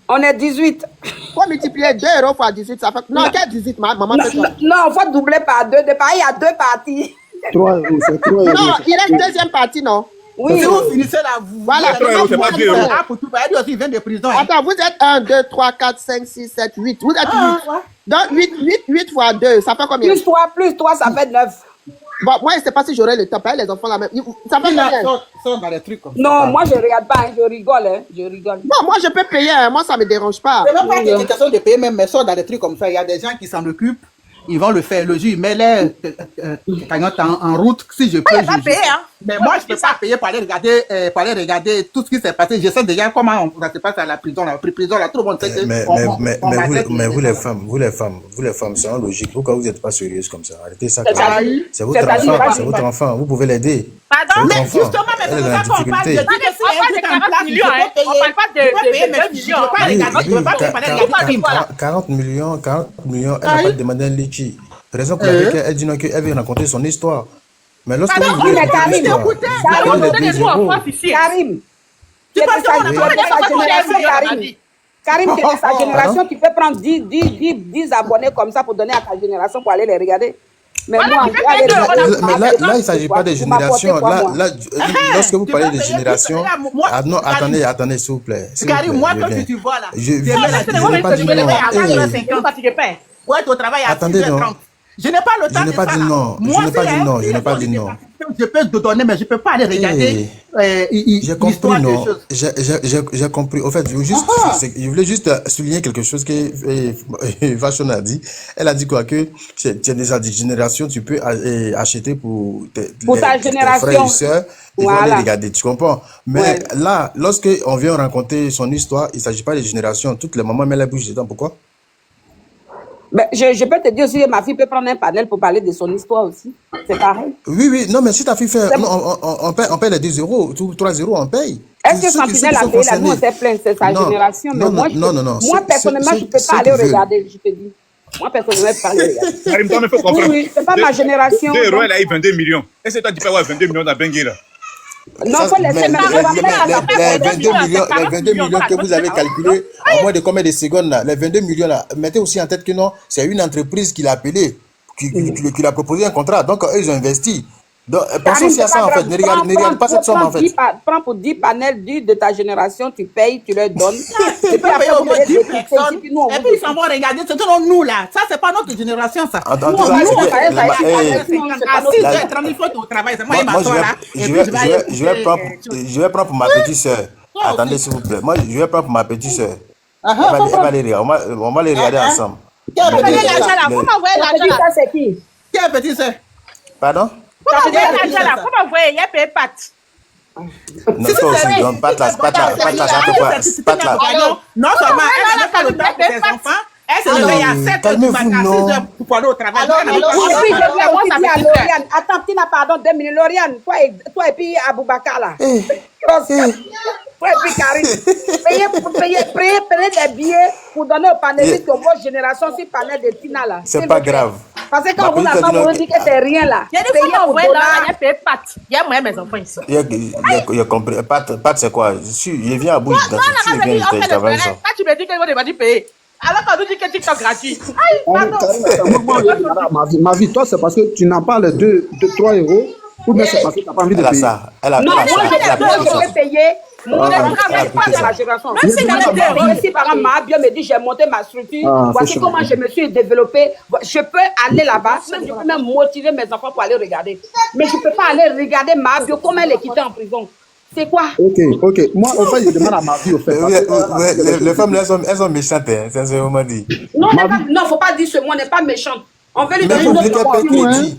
On est 18. Faut multiplier 2 euros fois 18, ça fait... Non, quel 18, maman fait quoi? Non, il faut doubler par 2. De pareil, il y a 2 parties. 3 euros, c'est 3 euros. Non, il reste deuxième partie, non? Oui. Si vous finissez là, vous. Voilà. 3 euros, c'est pas 2 euros. Ah, pour tout, il aussi, il vient de prison. hein. Attends, vous êtes 1, 2, 3, 4, 5, 6, 7, 8. Vous êtes 8. Donc, 8 fois 2, ça fait combien? Plus 3, ça fait 9. Bon, moi, je ne sais pas si j'aurai le temps. Les enfants là même. Ça fait Tina, combien? sort dans les trucs comme ça. Non, moi je regarde pas, hein, je rigole. Hein, je rigole. Bon, moi, je peux payer. Hein. Moi, ça ne me dérange pas. C'est même pas une question de payer, même, mais sort dans des trucs comme ça. Il y a des gens qui s'en occupent. Ils vont le faire. Le juge met les cagnottes en route. Si je peux, Moi, j'ai pas payé, hein. Mais moi, je ne peux pas payer pour aller regarder tout ce qui s'est passé. Je sais déjà comment ça se passe à la prison. La prison, là, tout le monde sait que. Mais vous les femmes, c'est logique. Pourquoi vous n'êtes pas sérieuse comme ça? Arrêtez ça. C'est votre enfant. Vous pouvez l'aider. Pardon? Mais justement, mais c'est pour ça qu'on parle. Je dis que si On parle de 40 millions, hein. On parle pas de 2 millions. Je ne peux pas regarder. 40 millions, elle n'a pas demandé un litchi. Raison pour laquelle elle dit non, qu'elle veut raconter son histoire. Mais lorsque vous voulez raconter l'histoire, Karim, tu es de sa génération, Karim. Karim, tu es de sa génération, tu peux prendre 10 abonnés comme ça pour donner à ta génération pour aller les regarder. Mais moi, mais là, il ne s'agit pas de génération. Là, lorsque vous parlez de génération, non, attendez, s'il vous plaît. Karim, moi, quand tu vois là, je n'ai pas dit non. Ouais, au travail à Attendez, 6h30. non. Je n'ai pas le temps. Je n'ai pas dit non. Je n'ai pas dit non. Je peux te donner, mais je ne peux pas aller regarder j'ai compris, l'histoire des non. choses. J'ai compris. En fait, je voulais juste souligner quelque chose que Vachon a dit. Elle a dit quoi? Que tu es déjà des générations, tu peux acheter pour ta génération. Tes frères et sœurs. Ils vont aller Voilà. regarder, tu comprends? Mais là, lorsque on vient raconter son histoire, il ne s'agit pas des générations. Toutes les mamans mettent la bouche dedans. Pourquoi? Mais je peux te dire aussi que ma fille peut prendre un panel pour parler de son histoire aussi. C'est pareil. Oui, non, mais si ta fille fait. Non, on paye les 2 euros, 3 euros, on paye. Est-ce que Sentinelle a payé la nous, on s'est plaint, c'est sa génération. Mais moi, moi personnellement, je ne peux pas aller regarder, je te dis. Moi, personnellement, je ne peux pas aller regarder. Oui, c'est pas ma génération. 2 euros, elle a eu 22 millions. Est-ce que toi, tu peux avoir 22 millions dans Bengué là? Non, il faut laisser même. Les 22 millions que vous avez calculés en moins de combien de secondes là, les 22 millions là, mettez aussi en tête que non, c'est une entreprise qui l'a appelé, qui l'a proposé un contrat. Donc, eux, ils ont investi. Donc, pensez aussi à ça, en fait. Ne regarde pas cette somme, en fait. Prends pour 10 panels de ta génération, tu payes, tu leur donnes. Et puis après, au moins 10 personnes. Et puis ils s'en vont regarder. C'est toujours nous, là. Ça, c'est pas notre génération, ça. En tout cas, je vais prendre pour ma petite soeur. Attendez, s'il vous plaît. Moi, je vais prendre pour ma petite soeur. On va les regarder ensemble. Qui a payé l'argent là? Comment envoyer l'argent là? C'est qui? Qui est petit soeur? Pardon? Comment envoyer l'argent là? Comment envoyer? Il y a payé Pat. Non, toi aussi, donc Pat là, ça fait quoi? Pat là. Non seulement elle n'a pas le temps pour ses enfants, elle se réveille à 7 h du matin, à 6 h pour aller au travail. Attends, petit pardon, 2 minutes. Lauriane, toi et puis Aboubakar là. Toi et puis Karim. Prenez des billets pour donner aux panélistes de votre génération sur panel de Tina là. C'est pas grave. Parce que quand vous n'avez pas dit que c'est rien là. Il y a des fois où il y a payé Pat. Il y a moi mes enfants ici. Il a compris. Pat, c'est quoi? Je viens à Bouche. Tu me dis que tu vas payer. Alors qu'on nous dit que TikTok gratuit. Ma vie, toi, c'est parce que tu n'as pas les 3 euros ou bien c'est parce que tu n'as pas envie de payer. Non, moi, je vais payer. Moi, je ne travaille pas dans la génération. Même si par exemple, ma bio me dit j'ai monté ma structure, voici comment je me suis développé. Je peux aller là-bas, je peux même motiver mes enfants pour aller regarder. Mais je ne peux pas aller regarder ma bio, comment elle est quittée en prison. C'est quoi? Ok. Moi, au fait, je demande à ma vie, au fait. Les femmes, elles sont méchantes, hein, sincèrement dit. Non, il ne faut pas dire ce mot, on n'est pas méchant. On veut lui donner une autre opportunité.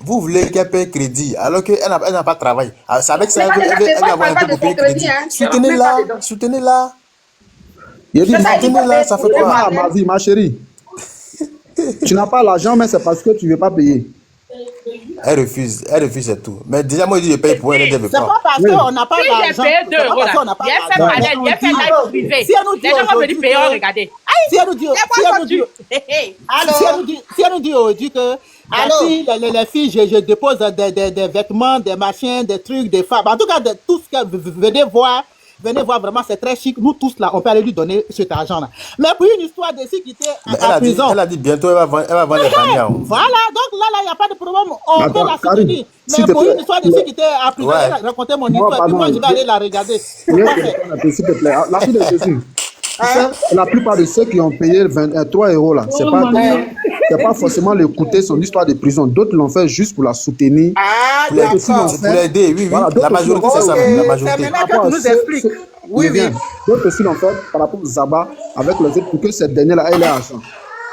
Vous voulez qu'elle paye crédit, alors qu'elle n'a pas de travail. C'est avec ça qu'elle va avoir un peu pour payer crédit. Soutenez-la. Soutenez-la, ça fait quoi? Ma vie, ma chérie. Tu n'as pas l'argent, mais c'est parce que tu ne veux pas payer. Elle refuse, c'est tout. Mais déjà, moi, je dis, je paye pour elle, elle ne veut pas. C'est pas parce qu'on n'a pas d'argent. Si j'ai payé 2 euros là, il a fait panel, il a fait live privé. Les gens vont venir payer, regardez. Si elle nous dit aujourd'hui que les filles, je dépose des vêtements, des machins, des trucs, des femmes. En tout cas, tout ce que venez voir vraiment, c'est très chic. Nous tous là, on peut aller lui donner cet argent-là. Mais pour une histoire de filles qui était en prison. Elle a dit bientôt, elle va vendre les paniers. Voilà, donc là, il n'y a pas de problème. On peut la soutenir. Mais pour une histoire de filles qui était en prison, racontez mon histoire. Puis moi, je vais aller la regarder. S'il te plaît, la fille de Jésus. La plupart de ceux qui ont payé 3 euros là, c'est pas forcément l'écouter son histoire de prison. D'autres l'ont fait juste pour la soutenir. Pour l'aider, oui. Voilà, la majorité, c'est ça. La majorité. C'est maintenant que tu nous expliques. Oui. D'autres aussi l'ont fait par rapport au Zaba avec les autres pour que cette dernière-là ait l'argent.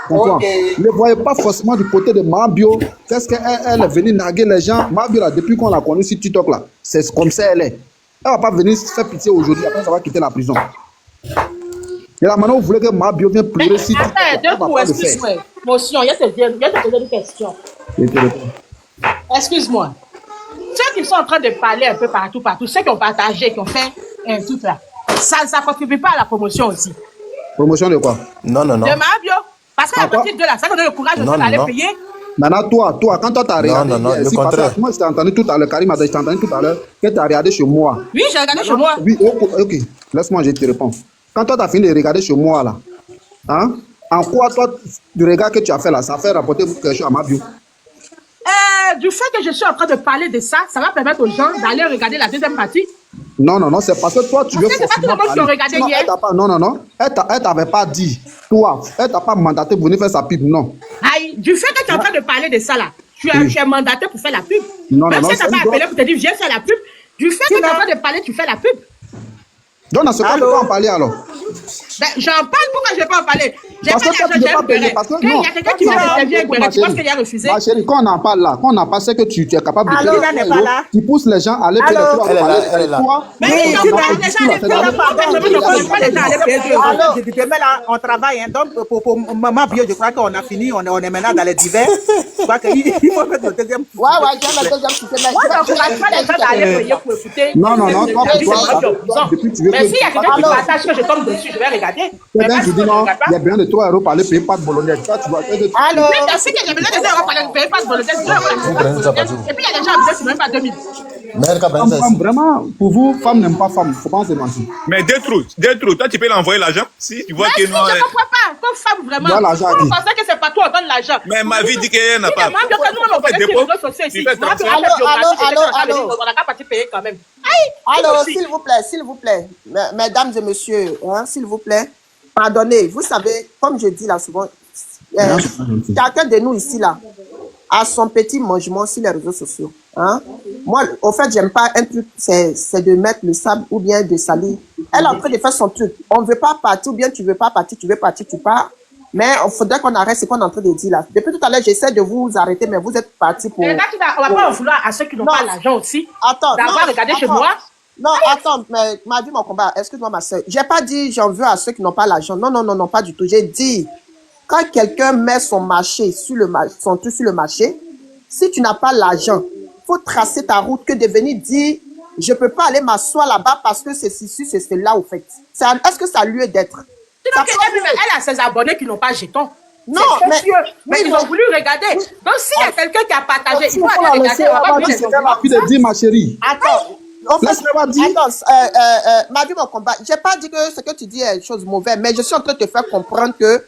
Comprends? Ne voyez pas forcément du côté de Mabio. Qu'est-ce qu'elle est venue narguer les gens? Mabio, là, depuis qu'on l'a connue sur TikTok, là, c'est comme ça elle est. Elle va pas venir se faire pitié aujourd'hui, après ça va quitter la prison. Et là, maintenant, vous voulez que Mabio vienne pleurer si attends, deux coups, excuse-moi. Motion, il y a te poser une question. Excuse-moi. Ceux qui sont en train de parler un peu partout, ceux qui ont partagé, qui ont fait un truc là, ça ne contribue pas à la promotion aussi. Promotion de quoi? Non. De Mabio. Parce qu'à partir de là, ça donne le courage d'aller payer. Maintenant, toi, quand toi t'as regardé, le contraire. Moi, je t'ai entendu tout à l'heure, Karim, je t'ai entendu tout à l'heure que tu as regardé chez moi. Oui, j'ai regardé chez moi. Oui, ok. Laisse-moi, je te réponds. Quand toi, tu as fini de regarder chez moi, là, hein, en quoi, toi, du regard que tu as fait là, ça fait rapporter quelque chose à ma bio? Du fait que je suis en train de parler de ça, ça va permettre aux gens d'aller regarder la deuxième partie. Non, c'est parce que toi, tu veux forcément parler. Non. Elle t'avait pas dit. Toi, elle t'a pas mandaté pour venir faire sa pub, non. Aïe, du fait que tu es en train de parler de ça là, tu es mandaté pour faire la pub. Non, même si tu n'as pas appelé pour te dire viens faire la pub, du fait que tu es en train de parler, tu fais la pub. Donc, dans ce cas, tu peux en parler alors. Ben, j'en parle, pourquoi je ne vais pas en parler? Parce que toi, tu ne veux pas payer. Parce que il y a quelqu'un qui m'a interviewé, tu penses qu'il a refusé? Ma chérie, quand on en parle là, quand on en parle, c'est que tu es capable de payer. Tu pousses les gens à aller payer les 3 euros. Elle est là. Mais les gens demain là, on travaille. Donc, pour Maman Bio, je crois qu'on a fini. On est maintenant dans les divers. Je crois qu'il faut mettre le deuxième. Ouais, j'aime le deuxième système. Moi, je n'encourage pas les gens d'aller payer pour écouter. Non. Mais s'il y a quelqu'un qui partage que je tombe dessus, je vais regarder. Quelqu'un qui dit non, il y a bien de 3 euros pour aller payer pas de bolognaise. Allô? Oui, je sais que j'ai besoin de 2 euros pour aller payer pas de bolognaise. Et puis il y a des gens qui ne même pas 2000. Femme, vraiment, pour vous, femme n'aime pas femme. Faut pas se mentir. Mais Détrou, toi, tu peux l'envoyer l'argent si tu vois que non. Je ne comprends pas. Comme femme, vraiment. Il y a l'argent. Vous pensez que c'est pas toi, on donne l'argent. Mais ma vie dit qu'elle n'a pas. Allô, s'il vous plaît, mesdames et messieurs, hein, s'il vous plaît, pardonnez, vous savez, comme je dis là souvent, chacun de nous ici là a son petit mangement sur les réseaux sociaux. Hein. Moi, au fait, j'aime pas un truc, c'est de mettre le sable ou bien de salir. Elle est en train de faire son truc. On ne veut pas partir ou bien tu veux pas partir, tu veux partir, tu pars. Mais il faudrait qu'on arrête ce qu'on est en train de dire là. Depuis tout à l'heure, j'essaie de vous arrêter, mais vous êtes partis pour... Mais on va pas en vouloir à ceux qui n'ont pas l'argent aussi. Attends, d'avoir regardé chez moi. Non, attends, mais ma vie, mon combat, excuse-moi ma soeur. J'ai pas dit j'en veux à ceux qui n'ont pas l'argent. Non, non, non, non, pas du tout. J'ai dit, quand quelqu'un met son marché sur le son truc sur le marché, si tu n'as pas l'argent, faut tracer ta route que de venir dire, je peux pas aller m'asseoir là-bas parce que c'est ici, c'est cela, au fait. Est-ce que ça a lieu d'être? Elle a ses abonnés qui n'ont pas jeton. Non, mais ils ont voulu regarder. Donc, s'il y a quelqu'un qui a partagé, il faut aller regarder. Ma chérie. Attends. Laisse-moi dire. Attends, ma vie, mon combat. J'ai pas dit que ce que tu dis est une chose mauvaise, mais je suis en train de te faire comprendre que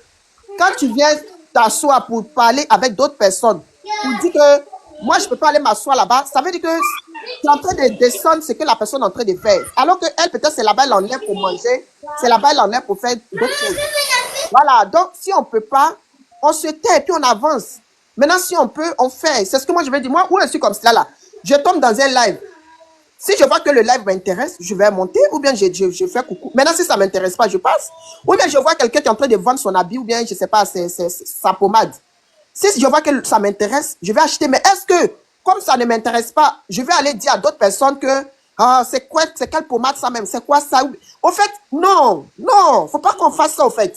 quand tu viens t'asseoir pour parler avec d'autres personnes, pour dire que moi, je peux pas aller m'asseoir là-bas, ça veut dire que tu es en train de descendre ce que la personne est en train de faire. Alors que elle, peut-être, c'est là-bas, elle en est pour manger, c'est là-bas, elle en est pour faire d'autres choses. Voilà, donc si on peut pas, on se tait et puis on avance. Maintenant, si on peut, on fait. C'est ce que moi, je vais dire. Moi, où je suis comme cela, là, je tombe dans un live. Si je vois que le live m'intéresse, je vais monter ou bien je fais coucou. Maintenant, si ça ne m'intéresse pas, je passe. Ou bien je vois quelqu'un qui est en train de vendre son habit ou bien, je ne sais pas, sa pommade. Si je vois que ça m'intéresse, je vais acheter. Mais est-ce que, comme ça ne m'intéresse pas, je vais aller dire à d'autres personnes que c'est quoi, c'est quelle pommade ça même, c'est quoi ça? Au fait, non, non, faut pas qu'on fasse ça au fait.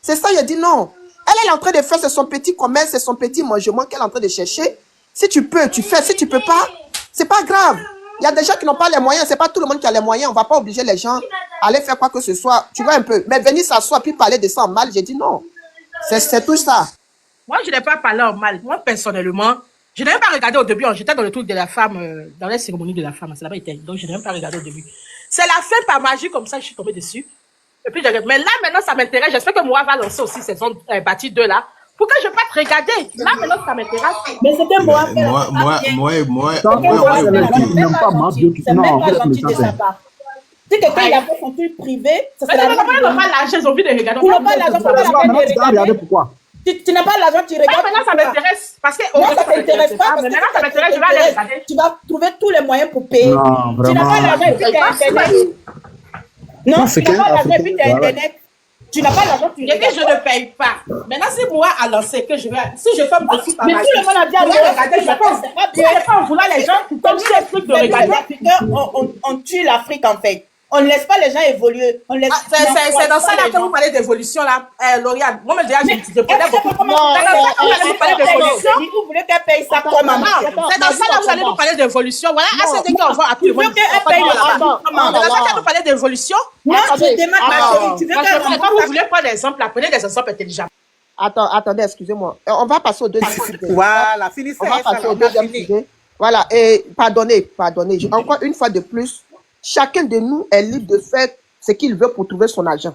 C'est ça, il a dit non. Elle est en train de faire, c'est son petit commerce, c'est son petit mangement qu'elle est en train de chercher. Si tu peux, tu fais. Si tu peux pas, c'est pas grave. Il y a des gens qui n'ont pas les moyens, c'est pas tout le monde qui a les moyens. On va pas obliger les gens à aller faire quoi que ce soit. Tu vois un peu. Mais venir s'asseoir puis parler de ça en mal, j'ai dit non. C'est tout ça. Moi, je n'ai pas parlé en mal. Moi, personnellement, je n'ai même pas regardé au début. J'étais dans le truc de la femme, dans la cérémonie de la femme. C'est là-bas, donc je n'ai même pas regardé au début. C'est la fin par magie, comme ça, je suis tombée dessus. Et puis, mais là, maintenant, ça m'intéresse. J'espère que moi va lancer aussi saison bâtie 2 là. Pour que je puisse regarder. Là, maintenant, ça m'intéresse. Mais c'était moi. Si quelqu'un il a fait son truc privé, ça serait. Mais ils n'ont pas l'argent, ils ont envie de regarder. Ils n'ont pas l'argent, pourquoi? Tu n'as pas l'argent, tu regardes. Maintenant, ça m'intéresse. Parce que. Non, ça ne t'intéresse pas. Maintenant, ça m'intéresse, je vais aller regarder. Tu vas trouver tous les moyens pour payer. Non, tu n'as pas l'argent et puis tu as Internet. Non, tu n'as pas l'argent et puis tu as Internet. Tu n'as pas l'argent, tu regardes. Et que je ne paye pas. Maintenant, c'est moi à lancer que je vais. Si je fais mon dessus par mais tout le monde a dit à regarder, je pense. Je ne vais pas en vouloir les gens qui tombent sur le truc de regarder. On tue l'Afrique en fait. On ne laisse pas les gens évoluer. C'est dans ça là que vous parlez d'évolution là, Lauriane. Moi, déjà, je connais beaucoup. Non, vous parlez d'évolution. Vous voulez qu'elle paye ça comme maman. C'est dans ça là que vous allez nous parler d'évolution. Voilà, assez de qu'on voit à tout le monde. Tu veux qu'elle paye ça comme maman. Vous allez nous parler d'évolution. Non, je demande ma chérie. Tu veux qu'elle quand vous voulez prendre des exemples, prenez des exemples intelligents. Attendez, excusez-moi. On va passer au deuxième sujet. Voilà, finissez. On va passer au deuxième sujet. Voilà, et pardonnez. Encore une fois de plus, chacun de nous est libre de faire ce qu'il veut pour trouver son argent.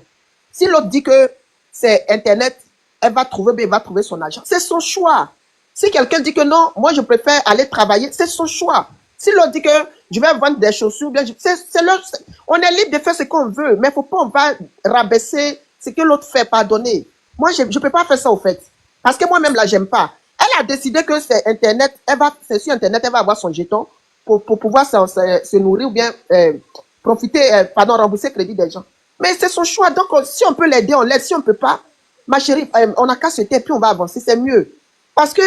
Si l'autre dit que c'est Internet, elle va trouver son argent. C'est son choix. Si quelqu'un dit que non, moi je préfère aller travailler, c'est son choix. Si l'autre dit que je vais vendre des chaussures, on est libre de faire ce qu'on veut, mais faut pas on va rabaisser ce que l'autre fait, pardonner. Moi, je peux pas faire ça au fait. Parce que moi-même, là, j'aime pas. Elle a décidé que c'est Internet, c'est sur Internet, elle va avoir son jeton pour pouvoir se nourrir ou bien rembourser le crédit des gens. Mais c'est son choix. Donc, si on peut l'aider, on l'aide. Si on peut pas, ma chérie, on n'a qu'à se taire, puis on va avancer. C'est mieux. Parce que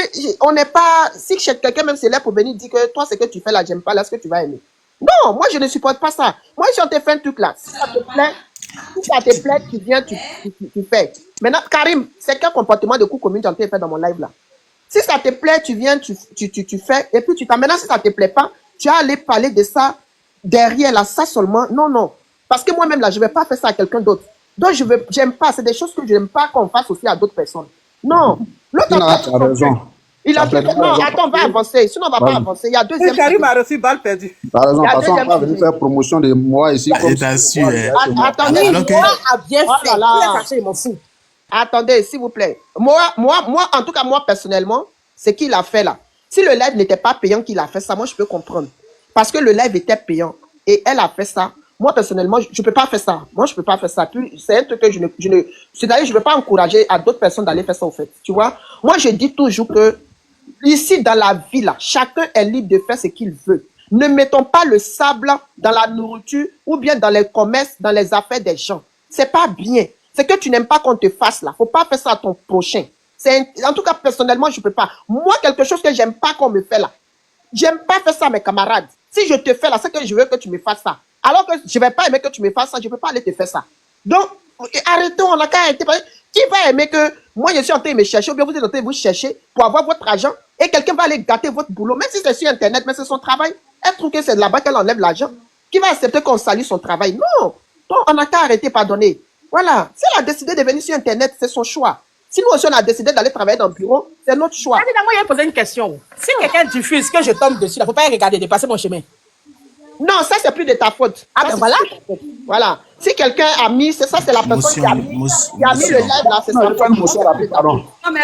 on n'est pas, si quelqu'un même c'est là pour venir dire que toi, ce que tu fais là, j'aime pas là, ce que tu vas aimer. Non, moi, je ne supporte pas ça. Moi, si on te fait un truc là, si ça te plaît, tu viens, tu fais. Maintenant, Karim, c'est quel comportement de coup commun tu as fait dans mon live là? Si ça te plaît, tu viens, tu fais, et puis tu t'en. Maintenant, si ça te plaît pas, tu vas aller parler de ça derrière là, ça seulement. Non, non. Parce que moi-même là, je vais pas faire ça à quelqu'un d'autre. Donc, j'aime pas. C'est des choses que je n'aime pas qu'on fasse aussi à d'autres personnes. Non. Tu as raison. Il a fait... Non, attends, on va avancer. Sinon, on ne va pas avancer. Il y a deuxième... Karim a reçu balle perdue. T'as raison, parce qu'on va venir faire promotion de moi ici. Je t'assure. Attendez, Alors que... moi a bien fait. Il m'en fout. Attendez, s'il vous plaît. Moi, en tout cas, moi, personnellement, ce qu'il a fait là, si le live n'était pas payant qu'il a fait ça, moi, je peux comprendre. Parce que le live était payant et elle a fait ça. Moi, personnellement, je ne peux pas faire ça. Moi, je ne peux pas faire ça. C'est un truc que c'est-à-dire, je ne veux pas encourager à d'autres personnes d'aller faire ça, au fait. Tu vois? Moi, je dis toujours que ici, dans la vie, là, chacun est libre de faire ce qu'il veut. Ne mettons pas le sable dans la nourriture ou bien dans les commerces, dans les affaires des gens. C'est pas bien. C'est que tu n'aimes pas qu'on te fasse là. Faut pas faire ça à ton prochain. En tout cas, personnellement, je peux pas. Moi, quelque chose que j'aime pas qu'on me fait là. J'aime pas faire ça à mes camarades. Si je te fais là, c'est que je veux que tu me fasses ça. Alors que je vais pas aimer que tu me fasses ça, je peux pas aller te faire ça. Donc, arrêtons, on a qu'à arrêter. Qui va aimer que moi, je suis en train de me chercher, ou bien vous êtes en train de vous chercher pour avoir votre argent, et quelqu'un va aller gâter votre boulot, même si c'est sur Internet, mais c'est son travail. Elle trouve que c'est là-bas qu'elle enlève l'argent. Qui va accepter qu'on salue son travail? Non. Donc, on a qu'à arrêter, pardonner. Voilà. Si elle a décidé de venir sur Internet, c'est son choix. Si nous aussi, on a décidé d'aller travailler dans le bureau, c'est notre choix. Moi, il a posé une question. Si quelqu'un diffuse que je tombe dessus, il ne faut pas regarder, dépasser mon chemin. Non, ça, c'est plus de ta faute. Ah, ben voilà. Voilà. Si quelqu'un a mis, c'est ça, c'est la personne qui a mis le live là, c'est ça. Non, mais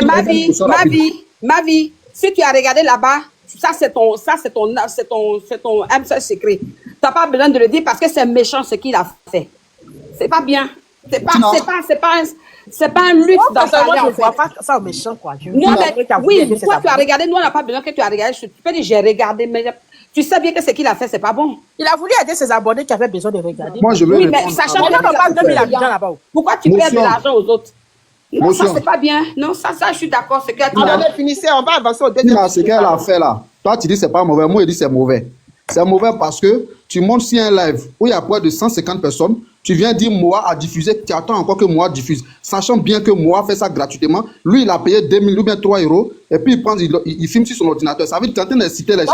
ma vie, si tu as regardé là-bas, ça, c'est ton âme secret. Tu n'as pas besoin de le dire parce que c'est méchant ce qu'il a fait. C'est pas bien. C'est pas un lutte dans ta vie. Je ne vois pas ça au méchant, quoi. Non, mais oui, toi, tu as regardé, nous, on n'a pas besoin que tu as regardé. Tu peux dire, j'ai regardé, mais tu sais bien que ce qu'il a fait, c'est pas bon. Il a voulu aider ses abonnés qui avaient besoin de regarder. Moi, je veux oui, mais sachant que on parle 2000 habitants là-bas. Pourquoi tu perds de l'argent aux autres? Non, ça, c'est pas bien. Non, ça, je suis d'accord. C'est que tu allez, finissez, on va avancer au deuxième. Ce qu'elle a fait là, toi, tu dis c'est pas mauvais. Moi, je dis c'est mauvais. C'est mauvais parce que tu montes sur un live où il y a près de 150 personnes. Tu viens dire moi a diffusé, tu attends encore que moi diffuse. Sachant bien que moi fait ça gratuitement. Lui, il a payé 2000 ou bien 3 euros. Et puis il filme sur son ordinateur. Ça veut dire que tu es en train d'inciter les gens.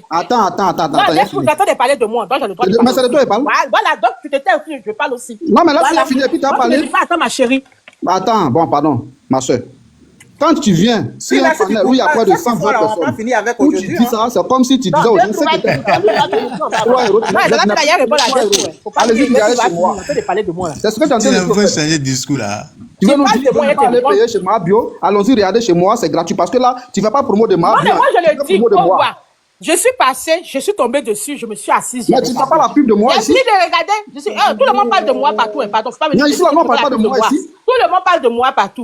Attends. J'attends de parler de moi. Donc, mais c'est de toi, il parle. Voilà, donc tu te tais aussi, je parle aussi. Non, mais là, tu as fini et puis tu as parlé. Attends, ma chérie. Attends, bon, pardon, ma soeur. Quand tu viens, si un panel où il y a près de 120 personnes, où tu dis ça, c'est comme si tu disais aux gens, c'est que tu allez-y, regardez chez moi. C'est ce que tu as dit. Tu veux changer de discours là. Tu veux nous dire que tu vas aller payer chez Mabio, allons-y, regardez chez moi, c'est gratuit. Parce que là, tu ne vas pas promouvoir de Mabio. Non, mais moi, je le dis, je suis passée, je suis tombée dessus, je me suis assise. Mais tu ne fais pas la pub de moi ici. Merci de regarder. Tout le monde parle de moi partout. Pardon, faut pas me dire. Non, ici, on ne parle pas de moi ici. Tout le monde parle de moi partout.